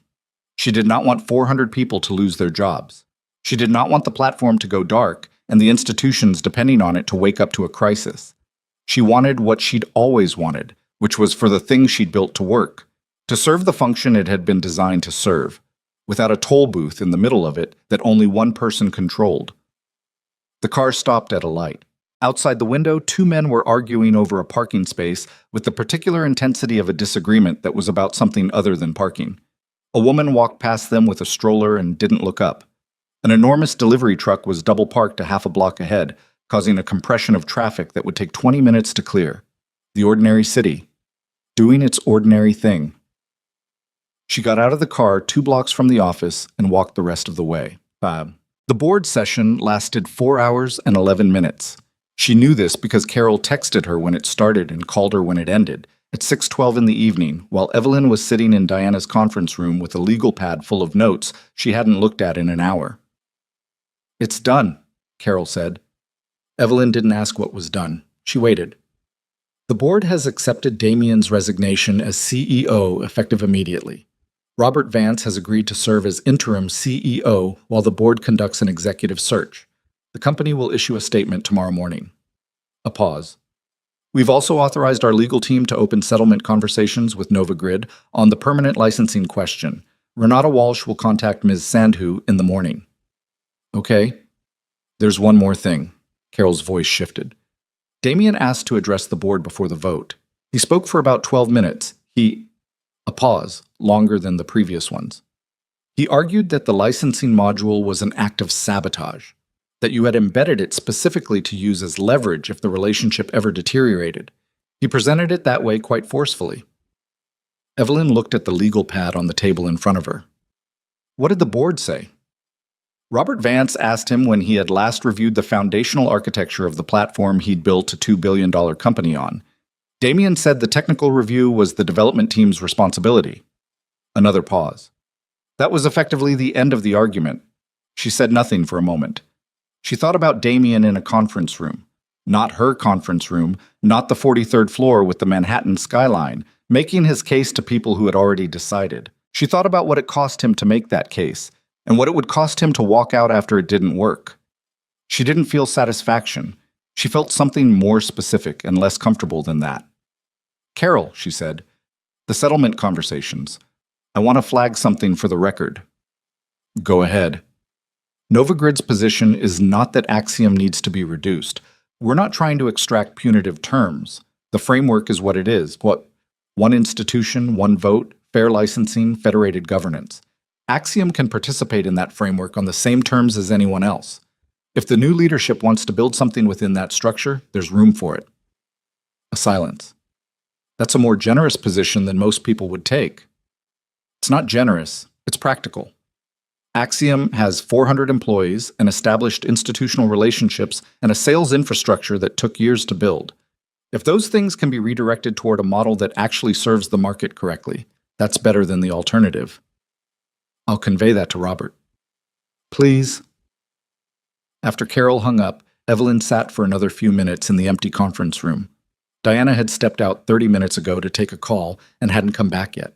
She did not want 400 people to lose their jobs. She did not want the platform to go dark and the institutions depending on it to wake up to a crisis. She wanted what she'd always wanted, which was for the thing she'd built to work, to serve the function it had been designed to serve, without a toll booth in the middle of it that only one person controlled. The car stopped at a light. Outside the window, 2 men were arguing over a parking space with the particular intensity of a disagreement that was about something other than parking. A woman walked past them with a stroller and didn't look up. An enormous delivery truck was double parked a half a block ahead, causing a compression of traffic that would take 20 minutes to clear. The ordinary city, doing its ordinary thing. She got out of the car 2 blocks from the office and walked the rest of the way. The board session lasted 4 hours and 11 minutes. She knew this because Carol texted her when it started and called her when it ended, at 6:12 in the evening, while Evelyn was sitting in Diana's conference room with a legal pad full of notes she hadn't looked at in an hour. "It's done," Carol said. Evelyn didn't ask what was done. She waited. "The board has accepted Damien's resignation as CEO effective immediately. Robert Vance has agreed to serve as interim CEO while the board conducts an executive search. The company will issue a statement tomorrow morning." A pause. "We've also authorized our legal team to open settlement conversations with NovaGrid on the permanent licensing question. Renata Walsh will contact Ms. Sandhu in the morning." "Okay. There's one more thing." Carol's voice shifted. Damien asked to address the board before the vote. He spoke for about 12 minutes. A pause, longer than the previous ones. He argued that the licensing module was an act of sabotage, that you had embedded it specifically to use as leverage if the relationship ever deteriorated. He presented it that way quite forcefully. Evelyn looked at the legal pad on the table in front of her. "What did the board say?" Robert Vance asked him when he had last reviewed the foundational architecture of the platform he'd built a $2 billion company on. Damien said the technical review was the development team's responsibility. Another pause. That was effectively the end of the argument. She said nothing for a moment. She thought about Damien in a conference room. Not her conference room, not the 43rd floor with the Manhattan skyline, making his case to people who had already decided. She thought about what it cost him to make that case, and what it would cost him to walk out after it didn't work. She didn't feel satisfaction. She felt something more specific and less comfortable than that. "Carol," she said, "the settlement conversations. I want to flag something for the record." "Go ahead." NovaGrid's position is not that Axiom needs to be reduced. We're not trying to extract punitive terms. The framework is what it is. One institution, one vote, fair licensing, federated governance. Axiom can participate in that framework on the same terms as anyone else. If the new leadership wants to build something within that structure, there's room for it. A silence. That's a more generous position than most people would take. It's not generous, it's practical. Axiom has 400 employees, and established institutional relationships, and a sales infrastructure that took years to build. If those things can be redirected toward a model that actually serves the market correctly, that's better than the alternative. I'll convey that to Robert. Please. After Carol hung up, Evelyn sat for another few minutes in the empty conference room. Diana had stepped out 30 minutes ago to take a call and hadn't come back yet.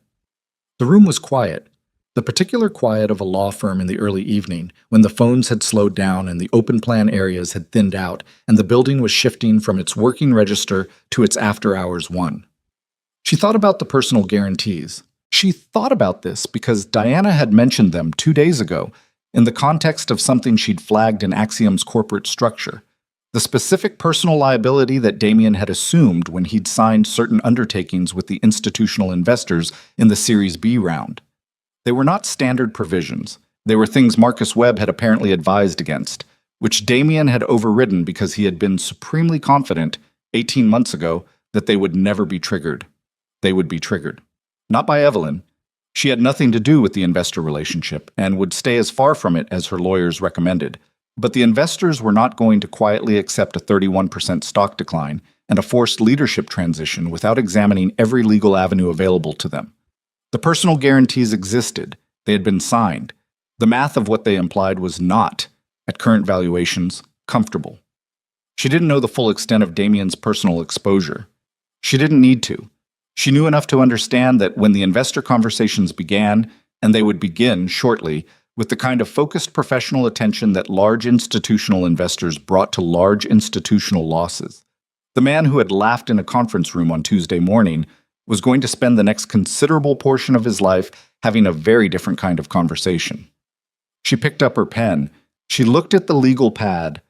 The room was quiet, the particular quiet of a law firm in the early evening, when the phones had slowed down and the open plan areas had thinned out and the building was shifting from its working register to its after-hours one. She thought about the personal guarantees. She thought about this because Diana had mentioned them 2 days ago in the context of something she'd flagged in Axiom's corporate structure, the specific personal liability that Damien had assumed when he'd signed certain undertakings with the institutional investors in the Series B round. They were not standard provisions. They were things Marcus Webb had apparently advised against, which Damien had overridden because he had been supremely confident 18 months ago that they would never be triggered. They would be triggered. Not by Evelyn. She had nothing to do with the investor relationship and would stay as far from it as her lawyers recommended. But the investors were not going to quietly accept a 31% stock decline and a forced leadership transition without examining every legal avenue available to them. The personal guarantees existed. They had been signed. The math of what they implied was not, at current valuations, comfortable. She didn't know the full extent of Damien's personal exposure. She didn't need to. She knew enough to understand that when the investor conversations began, and they would begin shortly, with the kind of focused professional attention that large institutional investors brought to large institutional losses, the man who had laughed in a conference room on Tuesday morning was going to spend the next considerable portion of his life having a very different kind of conversation. She picked up her pen. She looked at the legal pad.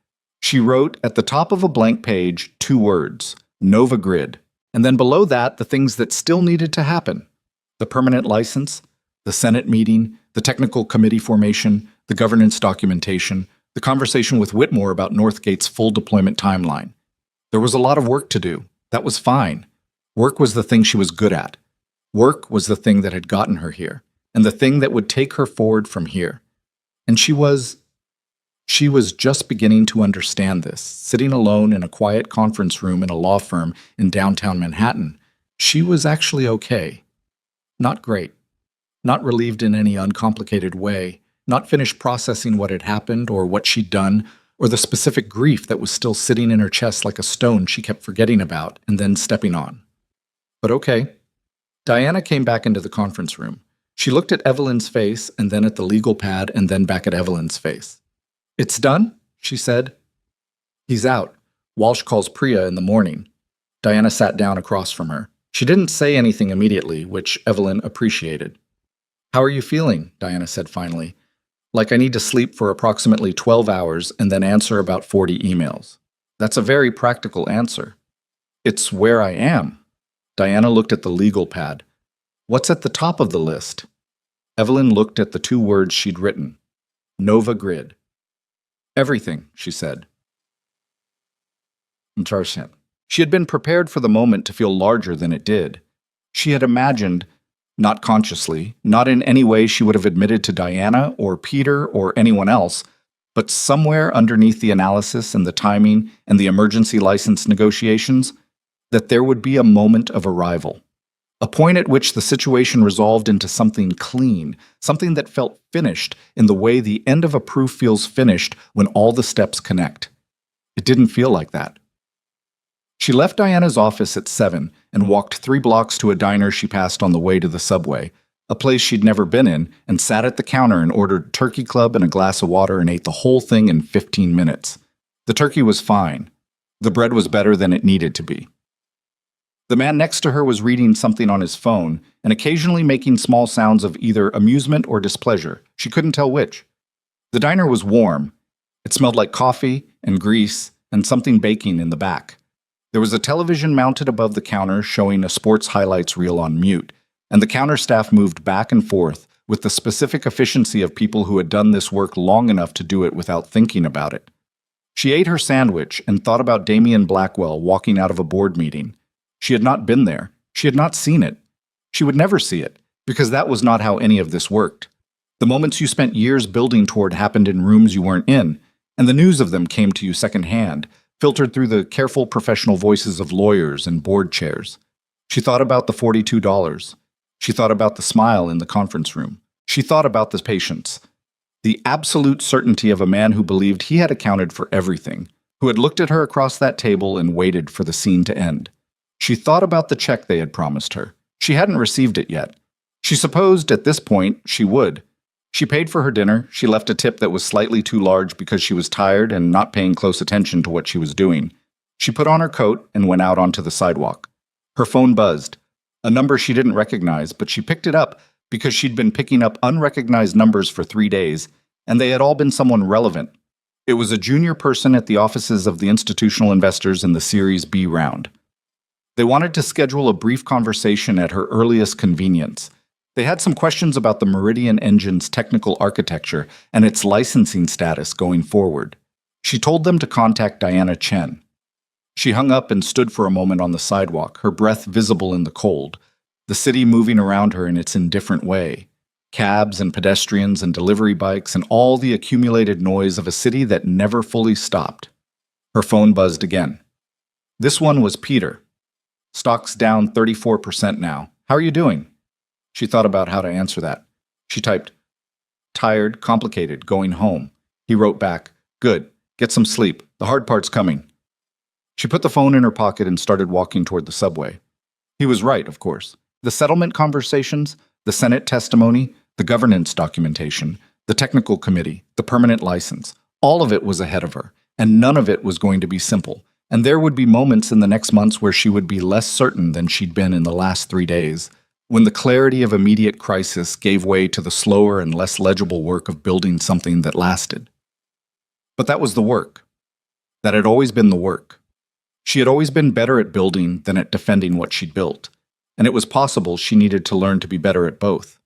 She wrote at the top of a blank page 2 words, Nova Grid. And then below that, the things that still needed to happen. The permanent license, the Senate meeting, the technical committee formation, the governance documentation, the conversation with Whitmore about Northgate's full deployment timeline. There was a lot of work to do. That was fine. Work was the thing she was good at. Work was the thing that had gotten her here, and the thing that would take her forward from here. And she was just beginning to understand this. Sitting alone in a quiet conference room in a law firm in downtown Manhattan, she was actually okay. Not great. Not relieved in any uncomplicated way. Not finished processing what had happened or what she'd done, or the specific grief that was still sitting in her chest like a stone she kept forgetting about and then stepping on. But okay. Diana came back into the conference room. She looked at Evelyn's face and then at the legal pad and then back at Evelyn's face. It's done, she said. He's out. Walsh calls Priya in the morning. Diana sat down across from her. She didn't say anything immediately, which Evelyn appreciated. How are you feeling? Diana said finally. Like I need to sleep for approximately 12 hours and then answer about 40 emails. That's a very practical answer. It's where I am. Diana looked at the legal pad. What's at the top of the list? Evelyn looked at the 2 words she'd written. Nova Grid. Everything, she said. Interesting. She had been prepared for the moment to feel larger than it did. She had imagined, not consciously, not in any way she would have admitted to Diana or Peter or anyone else, but somewhere underneath the analysis and the timing and the emergency license negotiations, that there would be a moment of arrival. A point at which the situation resolved into something clean, something that felt finished in the way the end of a proof feels finished when all the steps connect. It didn't feel like that. She left Diana's office at 7 and walked 3 blocks to a diner she passed on the way to the subway, a place she'd never been in, and sat at the counter and ordered turkey club and a glass of water and ate the whole thing in 15 minutes. The turkey was fine. The bread was better than it needed to be. The man next to her was reading something on his phone and occasionally making small sounds of either amusement or displeasure. She couldn't tell which. The diner was warm. It smelled like coffee and grease and something baking in the back. There was a television mounted above the counter showing a sports highlights reel on mute, and the counter staff moved back and forth with the specific efficiency of people who had done this work long enough to do it without thinking about it. She ate her sandwich and thought about Damien Blackwell walking out of a board meeting. She had not been there. She had not seen it. She would never see it, because that was not how any of this worked. The moments you spent years building toward happened in rooms you weren't in, and the news of them came to you secondhand, filtered through the careful professional voices of lawyers and board chairs. She thought about the $42. She thought about the smile in the conference room. She thought about the patience. The absolute certainty of a man who believed he had accounted for everything, who had looked at her across that table and waited for the scene to end. She thought about the check they had promised her. She hadn't received it yet. She supposed at this point she would. She paid for her dinner. She left a tip that was slightly too large because she was tired and not paying close attention to what she was doing. She put on her coat and went out onto the sidewalk. Her phone buzzed. A number she didn't recognize, but she picked it up because she'd been picking up unrecognized numbers for 3 days, and they had all been someone relevant. It was a junior person at the offices of the institutional investors in the Series B round. They wanted to schedule a brief conversation at her earliest convenience. They had some questions about the Meridian engine's technical architecture and its licensing status going forward. She told them to contact Diana Chen. She hung up and stood for a moment on the sidewalk, her breath visible in the cold, the city moving around her in its indifferent way. Cabs and pedestrians and delivery bikes and all the accumulated noise of a city that never fully stopped. Her phone buzzed again. This one was Peter. Stock's down 34% now. How are you doing? She thought about how to answer that. She typed, "Tired, complicated, going home." He wrote back, "Good. Get some sleep. The hard part's coming." She put the phone in her pocket and started walking toward the subway. He was right, of course. The settlement conversations, the Senate testimony, the governance documentation, the technical committee, the permanent license, all of it was ahead of her, and none of it was going to be simple. And there would be moments in the next months where she would be less certain than she'd been in the last 3 days, when the clarity of immediate crisis gave way to the slower and less legible work of building something that lasted. But that was the work. That had always been the work. She had always been better at building than at defending what she'd built, and it was possible she needed to learn to be better at both.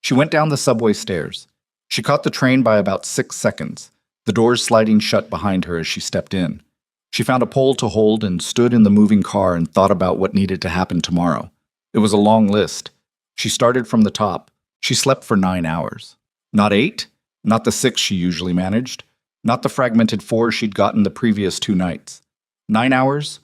She went down the subway stairs. She caught the train by about 6 seconds, the doors sliding shut behind her as she stepped in. She found a pole to hold and stood in the moving car and thought about what needed to happen tomorrow. It was a long list. She started from the top. She slept for 9 hours. Not 8, not the 6 she usually managed, not the fragmented 4 she'd gotten the previous 2 nights. 9 hours,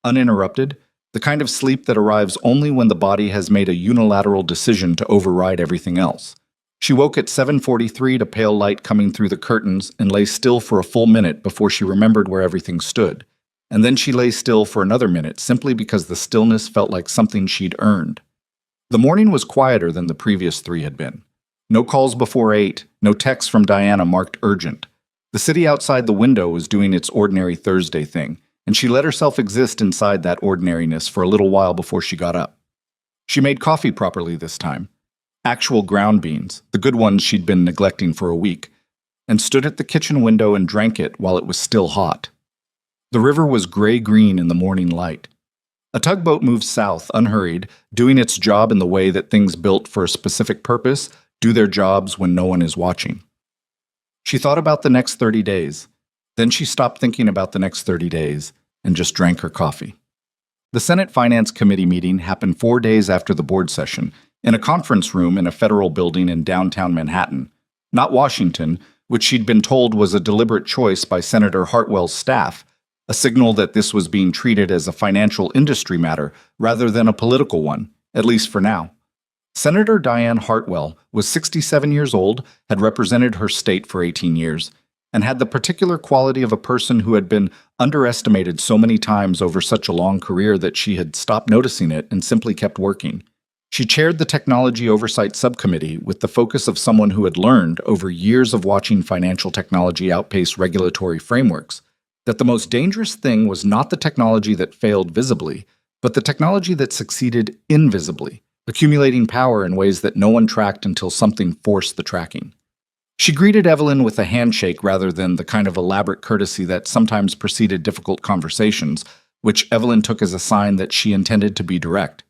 uninterrupted, the kind of sleep that arrives only when the body has made a unilateral decision to override everything else. She woke at 7:43 to pale light coming through the curtains and lay still for a full minute before she remembered where everything stood. And then she lay still for another minute simply because the stillness felt like something she'd earned. The morning was quieter than the previous 3 had been. No calls before 8, no texts from Diana marked urgent. The city outside the window was doing its ordinary Thursday thing, and she let herself exist inside that ordinariness for a little while before she got up. She made coffee properly this time. Actual ground beans, the good ones she'd been neglecting for a week, and stood at the kitchen window and drank it while it was still hot. The river was gray-green in the morning light. A tugboat moved south, unhurried, doing its job in the way that things built for a specific purpose do their jobs when no one is watching. She thought about the next 30 days. Then she stopped thinking about the next 30 days and just drank her coffee. The Senate Finance Committee meeting happened 4 days after the board session, in a conference room in a federal building in downtown Manhattan, not Washington, which she'd been told was a deliberate choice by Senator Hartwell's staff, a signal that this was being treated as a financial industry matter rather than a political one, at least for now. Senator Diane Hartwell was 67 years old, had represented her state for 18 years, and had the particular quality of a person who had been underestimated so many times over such a long career that she had stopped noticing it and simply kept working. She chaired the Technology Oversight Subcommittee with the focus of someone who had learned, over years of watching financial technology outpace regulatory frameworks, that the most dangerous thing was not the technology that failed visibly, but the technology that succeeded invisibly, accumulating power in ways that no one tracked until something forced the tracking. She greeted Evelyn with a handshake rather than the kind of elaborate courtesy that sometimes preceded difficult conversations, which Evelyn took as a sign that she intended to be direct.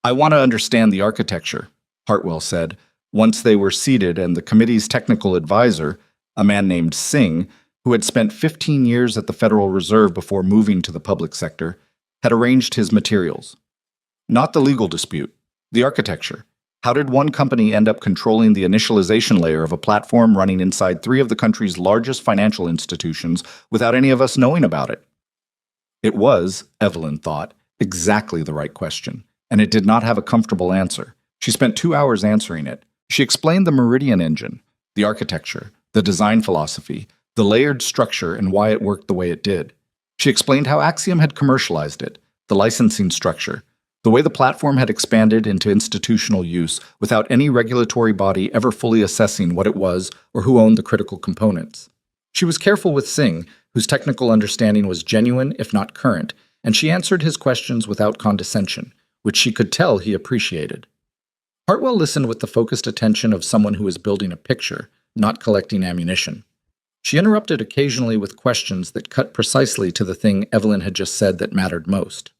"I want to understand the architecture," Hartwell said, once they were seated and the committee's technical advisor, a man named Singh, who had spent 15 years at the Federal Reserve before moving to the public sector, had arranged his materials. Not the legal dispute, the architecture. How did one company end up controlling the initialization layer of a platform running inside 3 of the country's largest financial institutions without any of us knowing about it? It was, Evelyn thought, exactly the right question, and it did not have a comfortable answer. She spent 2 hours answering it. She explained the Meridian engine, the architecture, the design philosophy, the layered structure and why it worked the way it did. She explained how Axiom had commercialized it, the licensing structure, the way the platform had expanded into institutional use without any regulatory body ever fully assessing what it was or who owned the critical components. She was careful with Singh, whose technical understanding was genuine if not current, and she answered his questions without condescension, which she could tell he appreciated. Hartwell listened with the focused attention of someone who is building a picture, not collecting ammunition. She interrupted occasionally with questions that cut precisely to the thing Evelyn had just said that mattered most.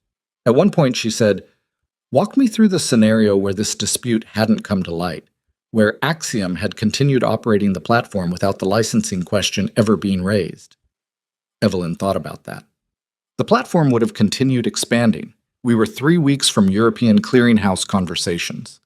At one point she said, "Walk me through the scenario where this dispute hadn't come to light, where Axiom had continued operating the platform without the licensing question ever being raised." Evelyn thought about that. The platform would have continued expanding. We were 3 weeks from European clearinghouse conversations.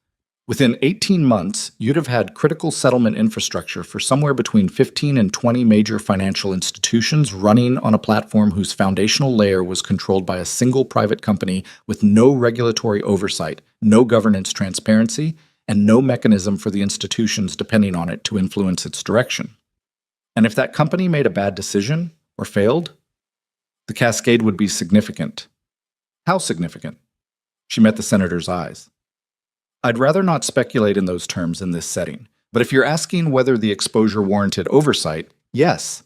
Within 18 months, you'd have had critical settlement infrastructure for somewhere between 15 and 20 major financial institutions running on a platform whose foundational layer was controlled by a single private company with no regulatory oversight, no governance transparency, and no mechanism for the institutions depending on it to influence its direction. And if that company made a bad decision or failed, the cascade would be significant. How significant? She met the senator's eyes. I'd rather not speculate in those terms in this setting, but if you're asking whether the exposure warranted oversight, yes,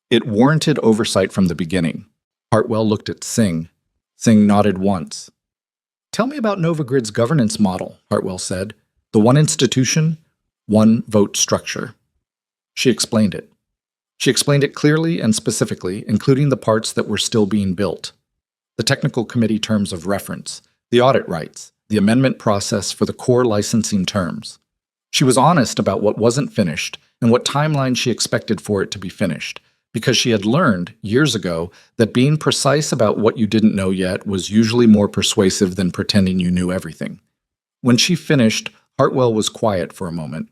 it warranted oversight from the beginning. Hartwell looked at Singh. Singh nodded once. "Tell me about NovaGrid's governance model," Hartwell said. "The one institution, one vote structure." She explained it. She explained it clearly and specifically, including the parts that were still being built. The technical committee terms of reference, the audit rights, the amendment process for the core licensing terms. She was honest about what wasn't finished and what timeline she expected for it to be finished, because she had learned years ago that being precise about what you didn't know yet was usually more persuasive than pretending you knew everything. When she finished, Hartwell was quiet for a moment.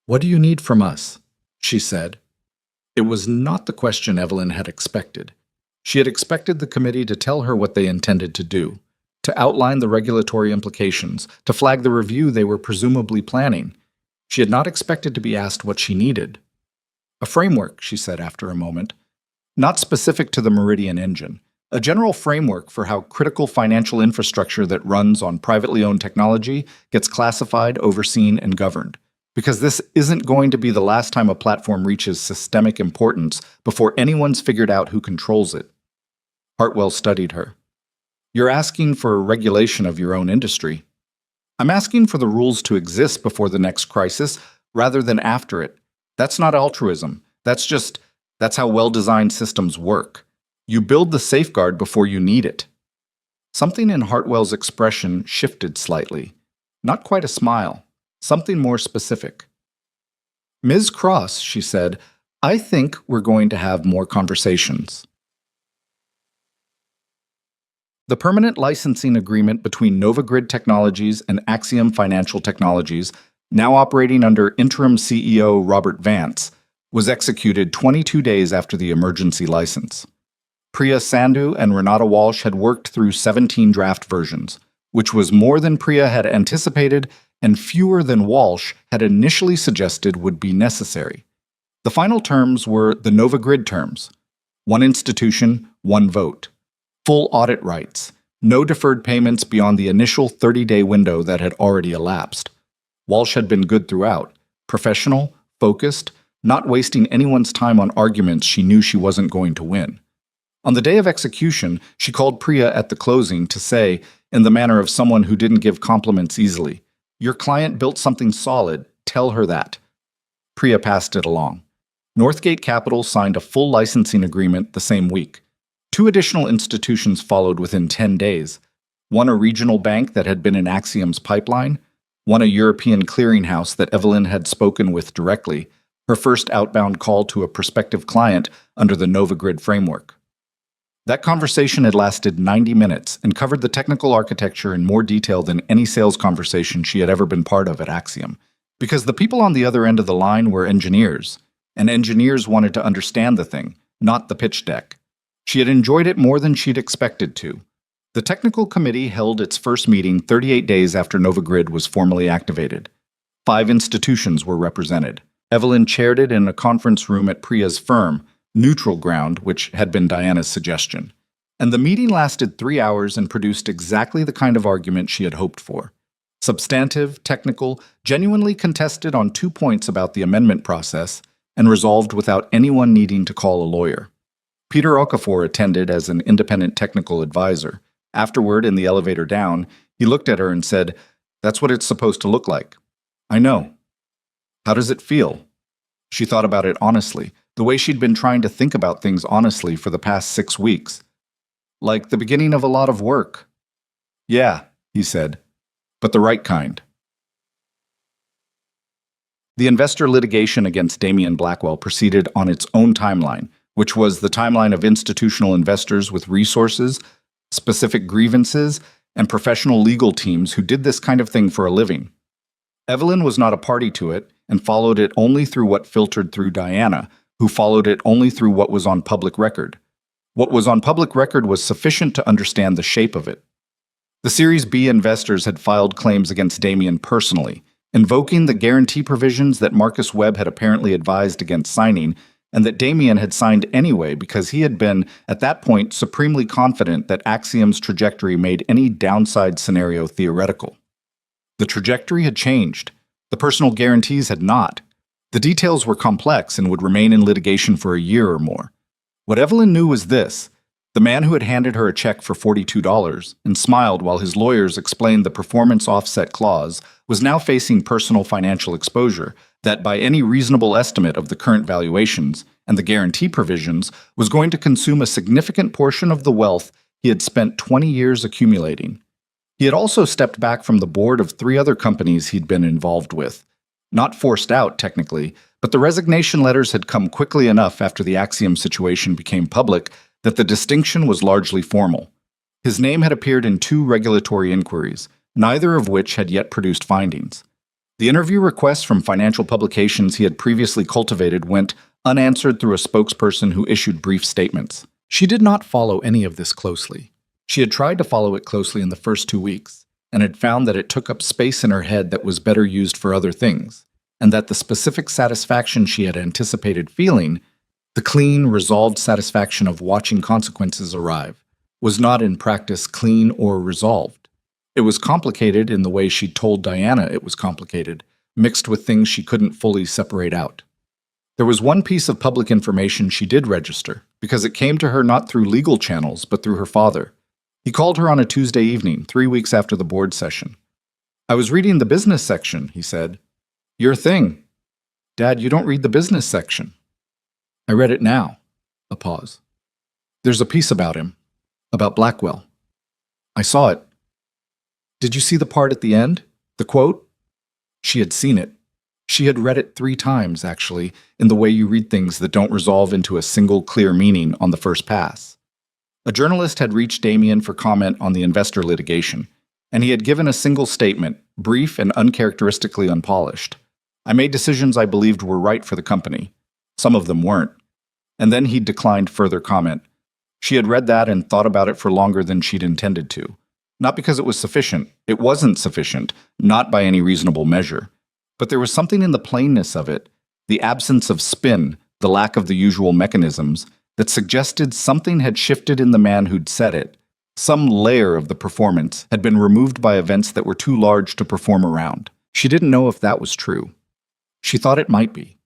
"What do you need from us?" she said. It was not the question Evelyn had expected. She had expected the committee to tell her what they intended to do, to outline the regulatory implications, to flag the review they were presumably planning. She had not expected to be asked what she needed. "A framework," she said after a moment, "not specific to the Meridian engine. A general framework for how critical financial infrastructure that runs on privately owned technology gets classified, overseen, and governed. Because this isn't going to be the last time a platform reaches systemic importance before anyone's figured out who controls it." Hartwell studied her. "You're asking for regulation of your own industry." "I'm asking for the rules to exist before the next crisis rather than after it. That's not altruism. That's how well-designed systems work. You build the safeguard before you need it." Something in Hartwell's expression shifted slightly. Not quite a smile. Something more specific. "Ms. Cross," she said, "I think we're going to have more conversations." The permanent licensing agreement between NovaGrid Technologies and Axiom Financial Technologies, now operating under interim CEO Robert Vance, was executed 22 days after the emergency license. Priya Sandhu and Renata Walsh had worked through 17 draft versions, which was more than Priya had anticipated and fewer than Walsh had initially suggested would be necessary. The final terms were the NovaGrid terms: one institution, one vote, full audit rights, no deferred payments beyond the initial 30-day window that had already elapsed. Walsh had been good throughout, professional, focused, not wasting anyone's time on arguments she knew she wasn't going to win. On the day of execution, she called Priya at the closing to say, in the manner of someone who didn't give compliments easily, "Your client built something solid. Tell her that." Priya passed it along. Northgate Capital signed a full licensing agreement the same week. 2 additional institutions followed within 10 days. One a regional bank that had been in Axiom's pipeline, one a European clearinghouse that Evelyn had spoken with directly, her first outbound call to a prospective client under the NovaGrid framework. That conversation had lasted 90 minutes and covered the technical architecture in more detail than any sales conversation she had ever been part of at Axiom, because the people on the other end of the line were engineers, and engineers wanted to understand the thing, not the pitch deck. She had enjoyed it more than she'd expected to. The technical committee held its first meeting 38 days after NovaGrid was formally activated. 5 institutions were represented. Evelyn chaired it in a conference room at Priya's firm, neutral ground, which had been Diana's suggestion. And the meeting lasted 3 hours and produced exactly the kind of argument she had hoped for. Substantive, technical, genuinely contested on 2 points about the amendment process, and resolved without anyone needing to call a lawyer. Peter Okafor attended as an independent technical advisor. Afterward, in the elevator down, he looked at her and said, "That's what it's supposed to look like." "I know." "How does it feel?" She thought about it honestly, the way she'd been trying to think about things honestly for the past 6 weeks. "Like the beginning of a lot of work." "Yeah," he said, "but the right kind." The investor litigation against Damian Blackwell proceeded on its own timeline, which was the timeline of institutional investors with resources, specific grievances, and professional legal teams who did this kind of thing for a living. Evelyn was not a party to it and followed it only through what filtered through Diana, who followed it only through what was on public record. What was on public record was sufficient to understand the shape of it. The Series B investors had filed claims against Damian personally, invoking the guarantee provisions that Marcus Webb had apparently advised against signing, and that Damian had signed anyway because he had been, at that point, supremely confident that Axiom's trajectory made any downside scenario theoretical. The trajectory had changed. The personal guarantees had not. The details were complex and would remain in litigation for a year or more. What Evelyn knew was this: the man who had handed her a check for $42 and smiled while his lawyers explained the performance offset clause was now facing personal financial exposure that, by any reasonable estimate of the current valuations and the guarantee provisions, was going to consume a significant portion of the wealth he had spent 20 years accumulating. He had also stepped back from the board of 3 other companies he'd been involved with. Not forced out, technically, but the resignation letters had come quickly enough after the Axiom situation became public that the distinction was largely formal. His name had appeared in 2 regulatory inquiries, neither of which had yet produced findings. The interview requests from financial publications he had previously cultivated went unanswered through a spokesperson who issued brief statements. She did not follow any of this closely. She had tried to follow it closely in the first 2 weeks, and had found that it took up space in her head that was better used for other things, and that the specific satisfaction she had anticipated feeling, the clean, resolved satisfaction of watching consequences arrive, was not in practice clean or resolved. It was complicated in the way she told Diana it was complicated, mixed with things she couldn't fully separate out. There was one piece of public information she did register, because it came to her not through legal channels, but through her father. He called her on a Tuesday evening, 3 weeks after the board session. "I was reading the business section," he said. "Your thing." "Dad, you don't read the business section." "I read it now." A pause. "There's a piece about him. About Blackwell." "I saw it." "Did you see the part at the end? The quote?" She had seen it. She had read it 3 times, actually, in the way you read things that don't resolve into a single clear meaning on the first pass. A journalist had reached Damian for comment on the investor litigation, and he had given a single statement, brief and uncharacteristically unpolished. "I made decisions I believed were right for the company. Some of them weren't." And then he declined further comment. She had read that and thought about it for longer than she'd intended to. Not because it was sufficient. It wasn't sufficient, not by any reasonable measure. But there was something in the plainness of it, the absence of spin, the lack of the usual mechanisms, that suggested something had shifted in the man who'd said it. Some layer of the performance had been removed by events that were too large to perform around. She didn't know if that was true. She thought it might be.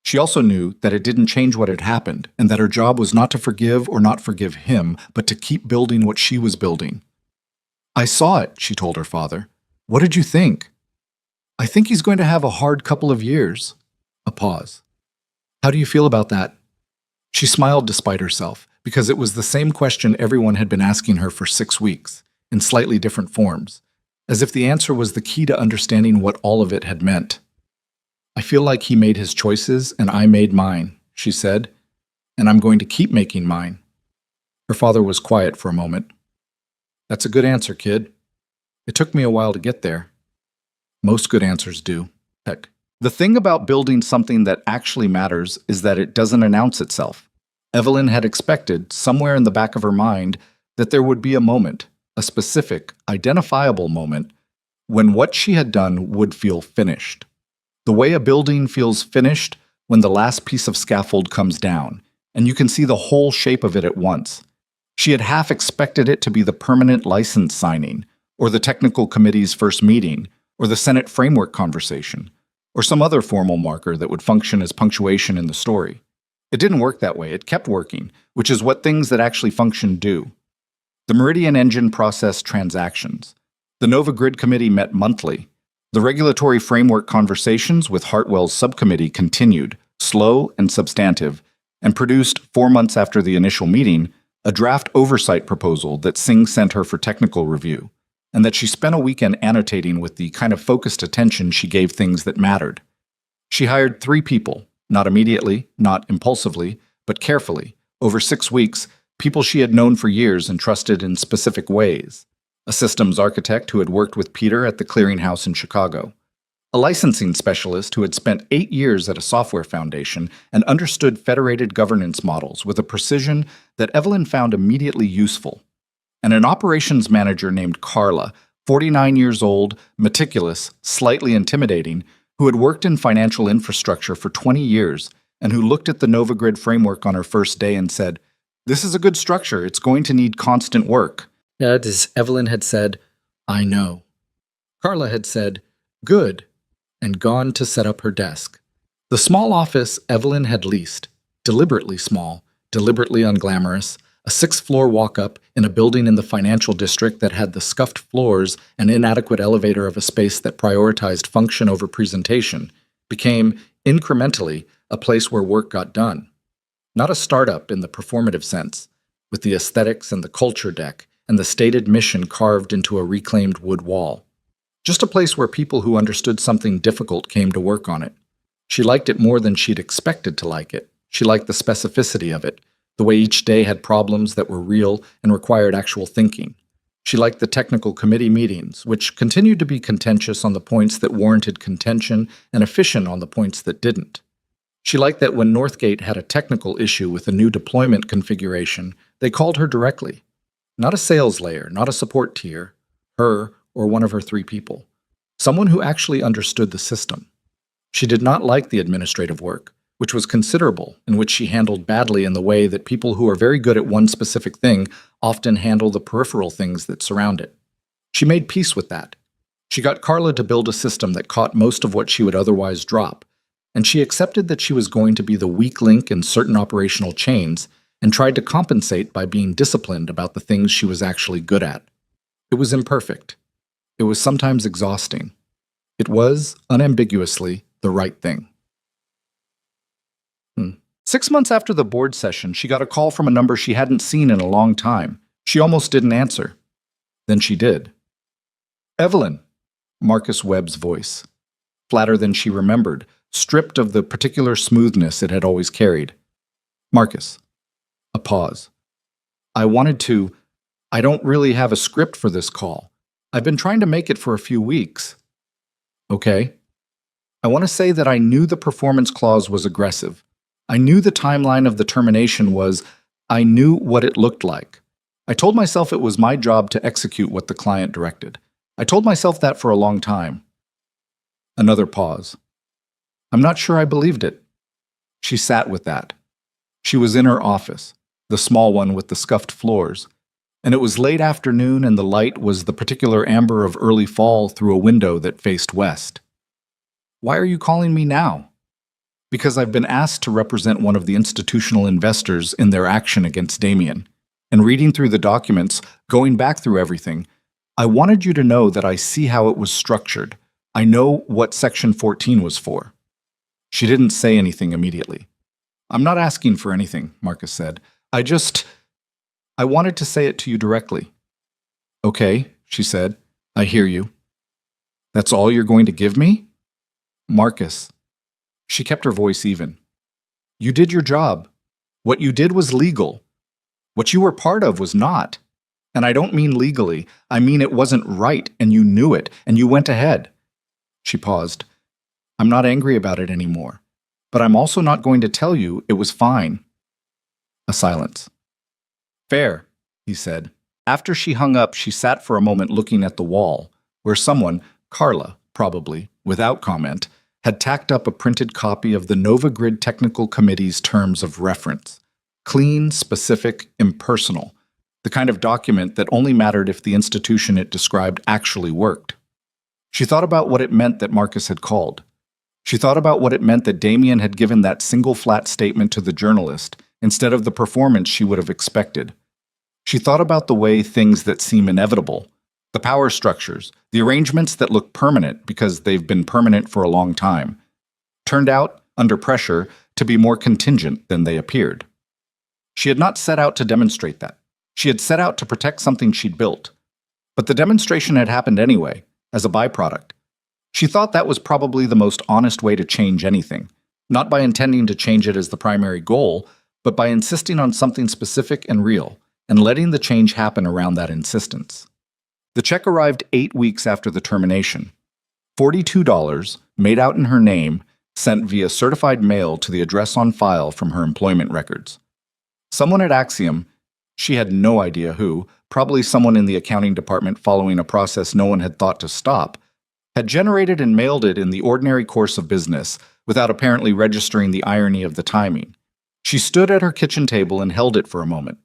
She also knew that it didn't change what had happened, and that her job was not to forgive or not forgive him, but to keep building what she was building. "I saw it," she told her father. "What did you think?" "I think he's going to have a hard couple of years." A pause. "How do you feel about that?" She smiled despite herself, because it was the same question everyone had been asking her for 6 weeks, in slightly different forms, as if the answer was the key to understanding what all of it had meant. "I feel like he made his choices and I made mine," she said, "and I'm going to keep making mine." Her father was quiet for a moment. "That's a good answer, kid. It took me a while to get there." Most good answers do. Heck. The thing about building something that actually matters is that it doesn't announce itself. Evelyn had expected, somewhere in the back of her mind, that there would be a moment, a specific, identifiable moment, when what she had done would feel finished. The way a building feels finished when the last piece of scaffold comes down, and you can see the whole shape of it at once. She had half expected it to be the permanent license signing, or the technical committee's first meeting, or the Senate framework conversation, or some other formal marker that would function as punctuation in the story. It didn't work that way. It kept working, which is what things that actually function do. The Meridian engine processed transactions. The Nova Grid Committee met monthly. The regulatory framework conversations with Hartwell's subcommittee continued, slow and substantive, and produced, 4 months after the initial meeting, a draft oversight proposal that Singh sent her for technical review, and that she spent a weekend annotating with the kind of focused attention she gave things that mattered. She hired 3 people, not immediately, not impulsively, but carefully, over 6 weeks, people she had known for years and trusted in specific ways. A systems architect who had worked with Peter at the clearinghouse in Chicago. A licensing specialist who had spent 8 years at a software foundation and understood federated governance models with a precision that Evelyn found immediately useful. And an operations manager named Carla, 49 years old, meticulous, slightly intimidating, who had worked in financial infrastructure for 20 years and who looked at the Nova Grid framework on her first day and said, "This is a good structure. It's going to need constant work." As Evelyn had said, "I know." Carla had said, "Good," and gone to set up her desk. The small office Evelyn had leased, deliberately small, deliberately unglamorous, a 6th-floor walk-up in a building in the financial district that had the scuffed floors and inadequate elevator of a space that prioritized function over presentation, became, incrementally, a place where work got done. Not a startup in the performative sense, with the aesthetics and the culture deck and the stated mission carved into a reclaimed wood wall. Just a place where people who understood something difficult came to work on it. She liked it more than she'd expected to like it. She liked the specificity of it, the way each day had problems that were real and required actual thinking. She liked the technical committee meetings, which continued to be contentious on the points that warranted contention and efficient on the points that didn't. She liked that when Northgate had a technical issue with a new deployment configuration, they called her directly. Not a sales layer, not a support tier, her or one of her 3 people. Someone who actually understood the system. She did not like the administrative work, which was considerable, and which she handled badly in the way that people who are very good at one specific thing often handle the peripheral things that surround it. She made peace with that. She got Carla to build a system that caught most of what she would otherwise drop, and she accepted that she was going to be the weak link in certain operational chains and tried to compensate by being disciplined about the things she was actually good at. It was imperfect. It was sometimes exhausting. It was, unambiguously, the right thing. 6 months after the board session, she got a call from a number she hadn't seen in a long time. She almost didn't answer. Then she did. "Evelyn," Marcus Webb's voice. Flatter than she remembered, stripped of the particular smoothness it had always carried. "Marcus." A pause. I don't really have a script for this call. I've been trying to make it for a few weeks." "Okay." "I want to say that I knew the performance clause was aggressive. I knew the timeline of the termination was, I knew what it looked like. I told myself it was my job to execute what the client directed. I told myself that for a long time." Another pause. "I'm not sure I believed it." She sat with that. She was in her office, the small one with the scuffed floors, and it was late afternoon and the light was the particular amber of early fall through a window that faced west. "Why are you calling me now?" "Because I've been asked to represent one of the institutional investors in their action against Damien. And reading through the documents, going back through everything, I wanted you to know that I see how it was structured. I know what Section 14 was for." She didn't say anything immediately. "I'm not asking for anything," Marcus said. I wanted to say it to you directly." "Okay," she said. "I hear you." "That's all you're going to give me?" "Marcus." She kept her voice even. "You did your job. What you did was legal. What you were part of was not. And I don't mean legally. I mean it wasn't right, and you knew it, and you went ahead." She paused. "I'm not angry about it anymore. But I'm also not going to tell you it was fine." A silence. "Fair," he said. After she hung up, she sat for a moment looking at the wall, where someone, Carla, probably, without comment, had tacked up a printed copy of the Nova Grid Technical Committee's terms of reference, Clean, specific, impersonal. The kind of document that only mattered if the institution it described actually worked. She thought about what it meant that Marcus had called. She thought about what it meant that Damien had given that single flat statement to the journalist instead of the performance she would have expected. She thought about the way things that seem inevitable, the power structures, the arrangements that look permanent because they've been permanent for a long time, turned out, under pressure, to be more contingent than they appeared. She had not set out to demonstrate that. She had set out to protect something she'd built. But the demonstration had happened anyway, as a byproduct. She thought that was probably the most honest way to change anything, not by intending to change it as the primary goal, but by insisting on something specific and real, and letting the change happen around that insistence. The check arrived 8 weeks after the termination. $42, made out in her name, sent via certified mail to the address on file from her employment records. Someone at Axiom, she had no idea who, probably someone in the accounting department following a process no one had thought to stop, had generated and mailed it in the ordinary course of business without apparently registering the irony of the timing. She stood at her kitchen table and held it for a moment.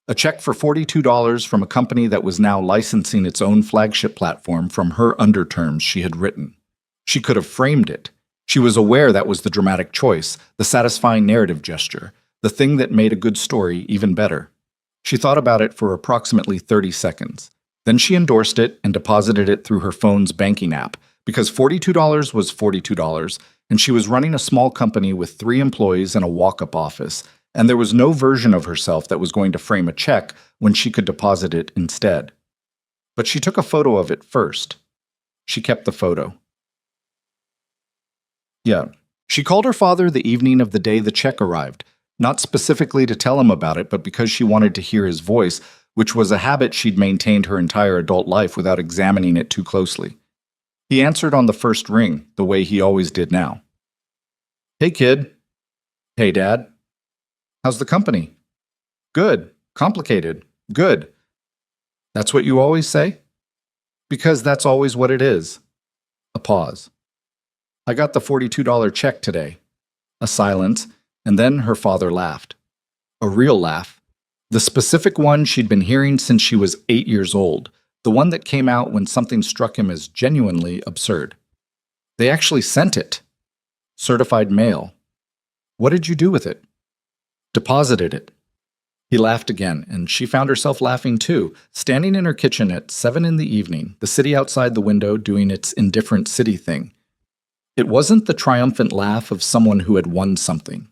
A check for $42 from a company that was now licensing its own flagship platform from her underterms she had written. She could have framed it. She was aware that was the dramatic choice, the satisfying narrative gesture, the thing that made a good story even better. She thought about it for approximately 30 seconds. Then she endorsed it and deposited it through her phone's banking app, because $42 was $42, and she was running a small company with 3 employees and a walk-up office, and there was no version of herself that was going to frame a check when she could deposit it instead. But she took a photo of it first. She kept the photo. She called her father the evening of the day the check arrived, not specifically to tell him about it, but because she wanted to hear his voice, which was a habit she'd maintained her entire adult life without examining it too closely. He answered on the first ring, the way he always did now. "Hey, kid." "Hey, Dad." "How's the company?" "Good. Complicated. Good." "That's what you always say?" "Because that's always what it is." A pause. "I got the $42 check today." A silence, and then her father laughed. A real laugh. The specific one she'd been hearing since she was 8 years old, the one that came out when something struck him as genuinely absurd. "They actually sent it." "Certified mail." "What did you do with it?" "Deposited it." He laughed again, and she found herself laughing too, standing in her kitchen at 7 in the evening, the city outside the window doing its indifferent city thing. It wasn't the triumphant laugh of someone who had won something.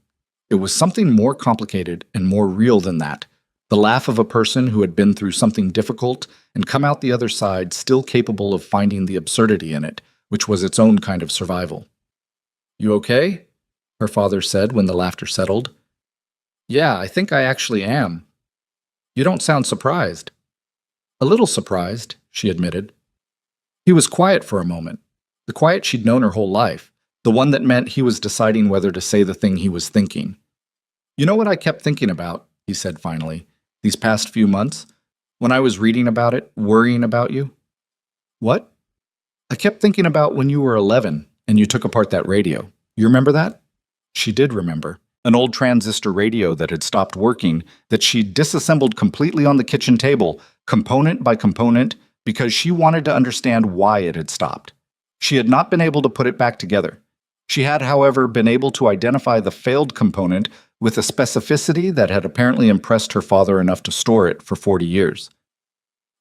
It was something more complicated and more real than that. The laugh of a person who had been through something difficult and come out the other side still capable of finding the absurdity in it, which was its own kind of survival. "You okay?" her father said when the laughter settled. "Yeah, I think I actually am." "You don't sound surprised." "A little surprised," she admitted. He was quiet for a moment, the quiet she'd known her whole life, the one that meant he was deciding whether to say the thing he was thinking. "You know what I kept thinking about," he said finally, "these past few months? When I was reading about it, worrying about you?" "What?" "I kept thinking about when you were 11 and you took apart that radio. You remember that?" She did remember. An old transistor radio that had stopped working, that she'd disassembled completely on the kitchen table, component by component, because she wanted to understand why it had stopped. She had not been able to put it back together. She had, however, been able to identify the failed component with a specificity that had apparently impressed her father enough to store it for 40 years.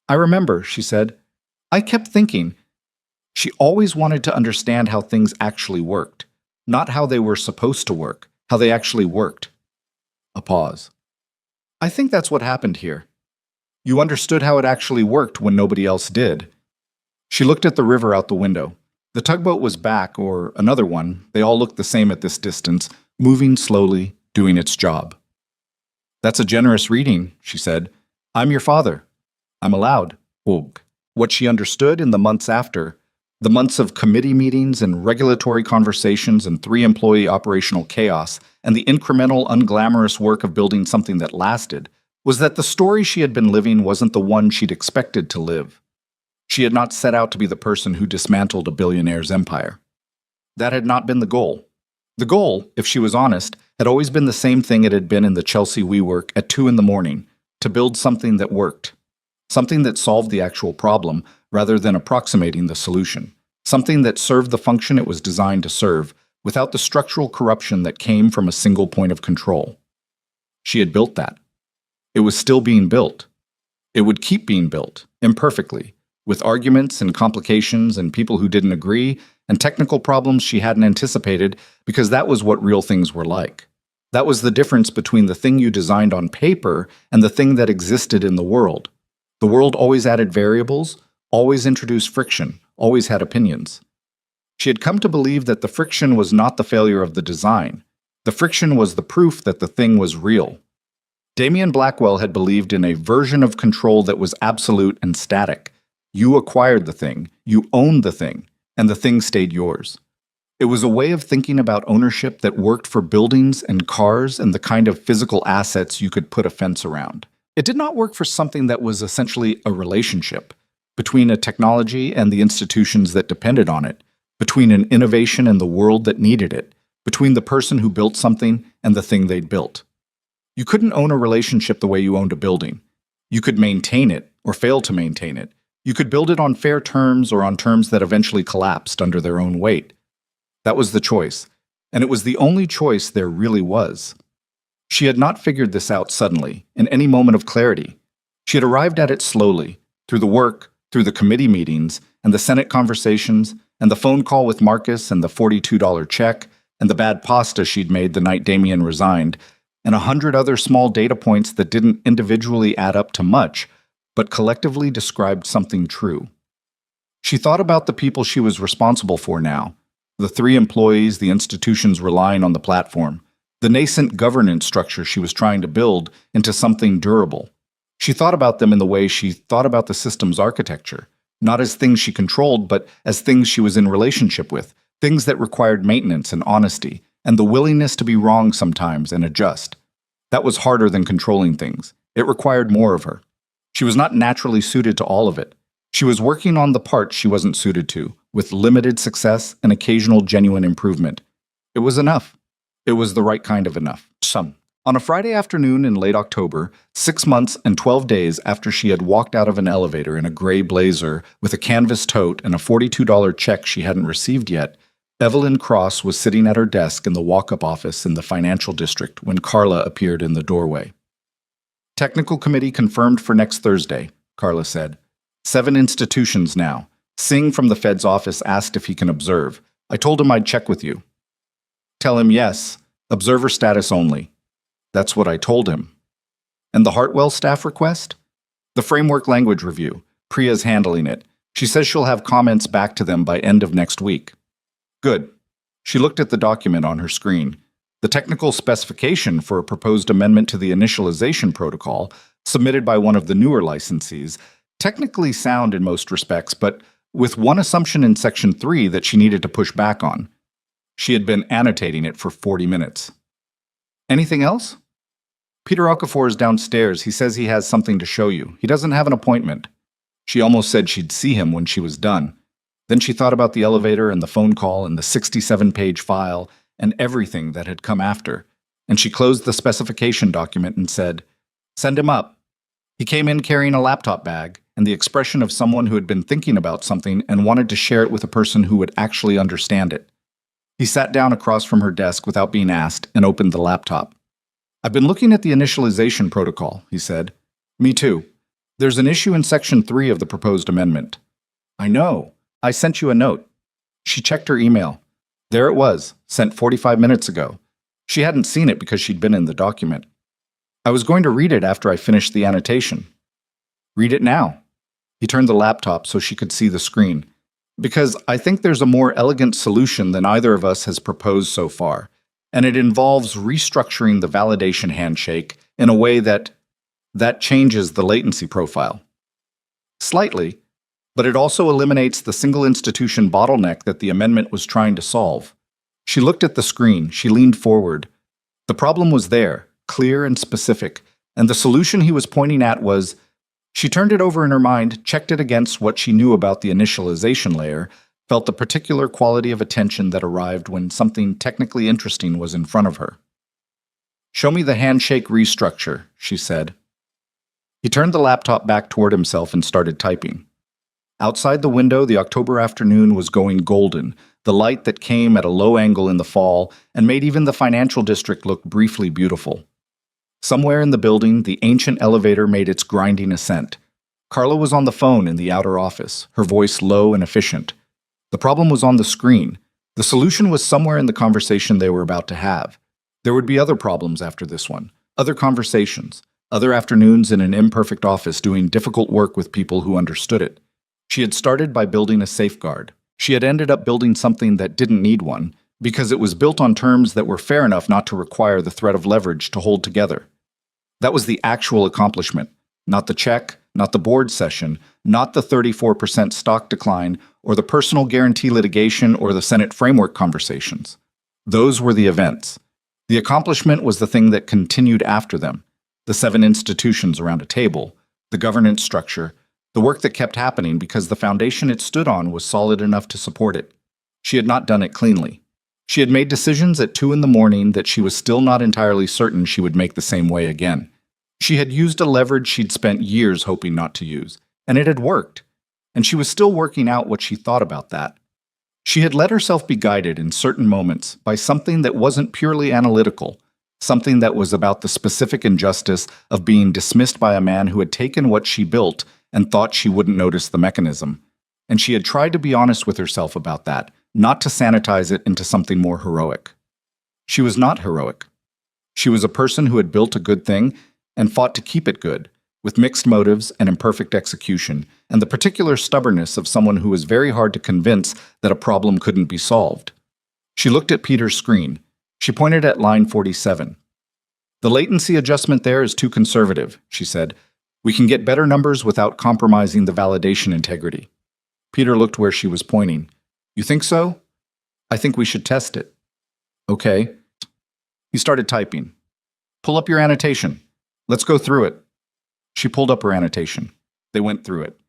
"I remember," she said. "I kept thinking." She always wanted to understand how things actually worked, not how they were supposed to work, how they actually worked. A pause. "I think that's what happened here. You understood how it actually worked when nobody else did." She looked at the river out the window. The tugboat was back, or another one, they all looked the same at this distance, moving slowly, doing its job. "That's a generous reading," she said. "I'm your father. I'm allowed." Ugh. What she understood in the months after, the months of committee meetings and regulatory conversations and 3-employee operational chaos, and the incremental, unglamorous work of building something that lasted, was that the story she had been living wasn't the one she'd expected to live. She had not set out to be the person who dismantled a billionaire's empire. That had not been the goal. The goal, if she was honest, had always been the same thing it had been in the Chelsea WeWork at 2 in the morning, to build something that worked, something that solved the actual problem rather than approximating the solution, something that served the function it was designed to serve without the structural corruption that came from a single point of control. She had built that. It was still being built. It would keep being built, imperfectly, with arguments and complications and people who didn't agree and technical problems she hadn't anticipated, because that was what real things were like. That was the difference between the thing you designed on paper and the thing that existed in the world. The world always added variables, always introduced friction, always had opinions. She had come to believe that the friction was not the failure of the design. The friction was the proof that the thing was real. Damien Blackwell had believed in a version of control that was absolute and static. You acquired the thing, you owned the thing, and the thing stayed yours. It was a way of thinking about ownership that worked for buildings and cars and the kind of physical assets you could put a fence around. It did not work for something that was essentially a relationship between a technology and the institutions that depended on it, between an innovation and the world that needed it, between the person who built something and the thing they'd built. You couldn't own a relationship the way you owned a building. You could maintain it or fail to maintain it. You could build it on fair terms or on terms that eventually collapsed under their own weight. That was the choice, and it was the only choice there really was. She had not figured this out suddenly, in any moment of clarity. She had arrived at it slowly, through the work, through the committee meetings, and the Senate conversations, and the phone call with Marcus, and the $42 check, and the bad pasta she'd made the night Damien resigned, and 100 other small data points that didn't individually add up to much, but collectively described something true. She thought about the people she was responsible for now, the 3 employees the institutions relying on the platform, the nascent governance structure she was trying to build into something durable. She thought about them in the way she thought about the system's architecture, not as things she controlled, but as things she was in relationship with, things that required maintenance and honesty, and the willingness to be wrong sometimes and adjust. That was harder than controlling things. It required more of her. She was not naturally suited to all of it. She was working on the part she wasn't suited to, with limited success and occasional genuine improvement. It was enough. It was the right kind of enough. On a Friday afternoon in late October, 6 months and 12 days after she had walked out of an elevator in a gray blazer with a canvas tote and a $42 check she hadn't received yet, Evelyn Cross was sitting at her desk in the walk-up office in the financial district when Carla appeared in the doorway. Technical committee confirmed for next Thursday, Carla said. 7 institutions now. Singh from the Fed's office asked if he can observe. I told him I'd check with you. Tell him yes. Observer status only. That's what I told him. And the Hartwell staff request? The framework language review. Priya's handling it. She says she'll have comments back to them by end of next week. Good. She looked at the document on her screen. The technical specification for a proposed amendment to the initialization protocol, submitted by one of the newer licensees, technically sound in most respects, but with one assumption in Section 3 that she needed to push back on. She had been annotating it for 40 minutes. Anything else? Peter Okafor is downstairs. He says he has something to show you. He doesn't have an appointment. She almost said she'd see him when she was done. Then she thought about the elevator and the phone call and the 67-page file and everything that had come after, and she closed the specification document and said, "Send him up." He came in carrying a laptop bag and the expression of someone who had been thinking about something and wanted to share it with a person who would actually understand it. He sat down across from her desk without being asked and opened the laptop. "I've been looking at the initialization protocol," he said. "Me too. There's an issue in Section 3 of the proposed amendment." "I know. I sent you a note." She checked her email. There it was, sent 45 minutes ago. She hadn't seen it because she'd been in the document. "I was going to read it after I finished the annotation." "Read it now." He turned the laptop so she could see the screen. "Because I think there's a more elegant solution than either of us has proposed so far, and it involves restructuring the validation handshake in a way that changes the latency profile. Slightly, but it also eliminates the single institution bottleneck that the amendment was trying to solve." She looked at the screen. She leaned forward. The problem was there, clear and specific, and the solution he was pointing at was... She turned it over in her mind, checked it against what she knew about the initialization layer, felt the particular quality of attention that arrived when something technically interesting was in front of her. Show me the handshake restructure, she said. He turned the laptop back toward himself and started typing. Outside the window, the October afternoon was going golden, the light that came at a low angle in the fall and made even the financial district look briefly beautiful. Somewhere in the building, the ancient elevator made its grinding ascent. Carla was on the phone in the outer office, her voice low and efficient. The problem was on the screen. The solution was somewhere in the conversation they were about to have. There would be other problems after this one, other conversations, other afternoons in an imperfect office doing difficult work with people who understood it. She had started by building a safeguard. She had ended up building something that didn't need one, because it was built on terms that were fair enough not to require the threat of leverage to hold together. That was the actual accomplishment, not the check, not the board session, not the 34% stock decline, or the personal guarantee litigation or the Senate framework conversations. Those were the events. The accomplishment was the thing that continued after them, the 7 institutions around a table, the governance structure, the work that kept happening because the foundation it stood on was solid enough to support it. She had not done it cleanly. She had made decisions at 2 a.m. that she was still not entirely certain she would make the same way again. She had used a leverage she'd spent years hoping not to use, and it had worked. And she was still working out what she thought about that. She had let herself be guided in certain moments by something that wasn't purely analytical, something that was about the specific injustice of being dismissed by a man who had taken what she built and thought she wouldn't notice the mechanism. And she had tried to be honest with herself about that, not to sanitize it into something more heroic. She was not heroic. She was a person who had built a good thing and fought to keep it good, with mixed motives and imperfect execution, and the particular stubbornness of someone who was very hard to convince that a problem couldn't be solved. She looked at Peter's screen. She pointed at line 47. The latency adjustment there is too conservative, she said. We can get better numbers without compromising the validation integrity. Peter looked where she was pointing. You think so? I think we should test it. Okay. He started typing. Pull up your annotation. Let's go through it. She pulled up her annotation. They went through it.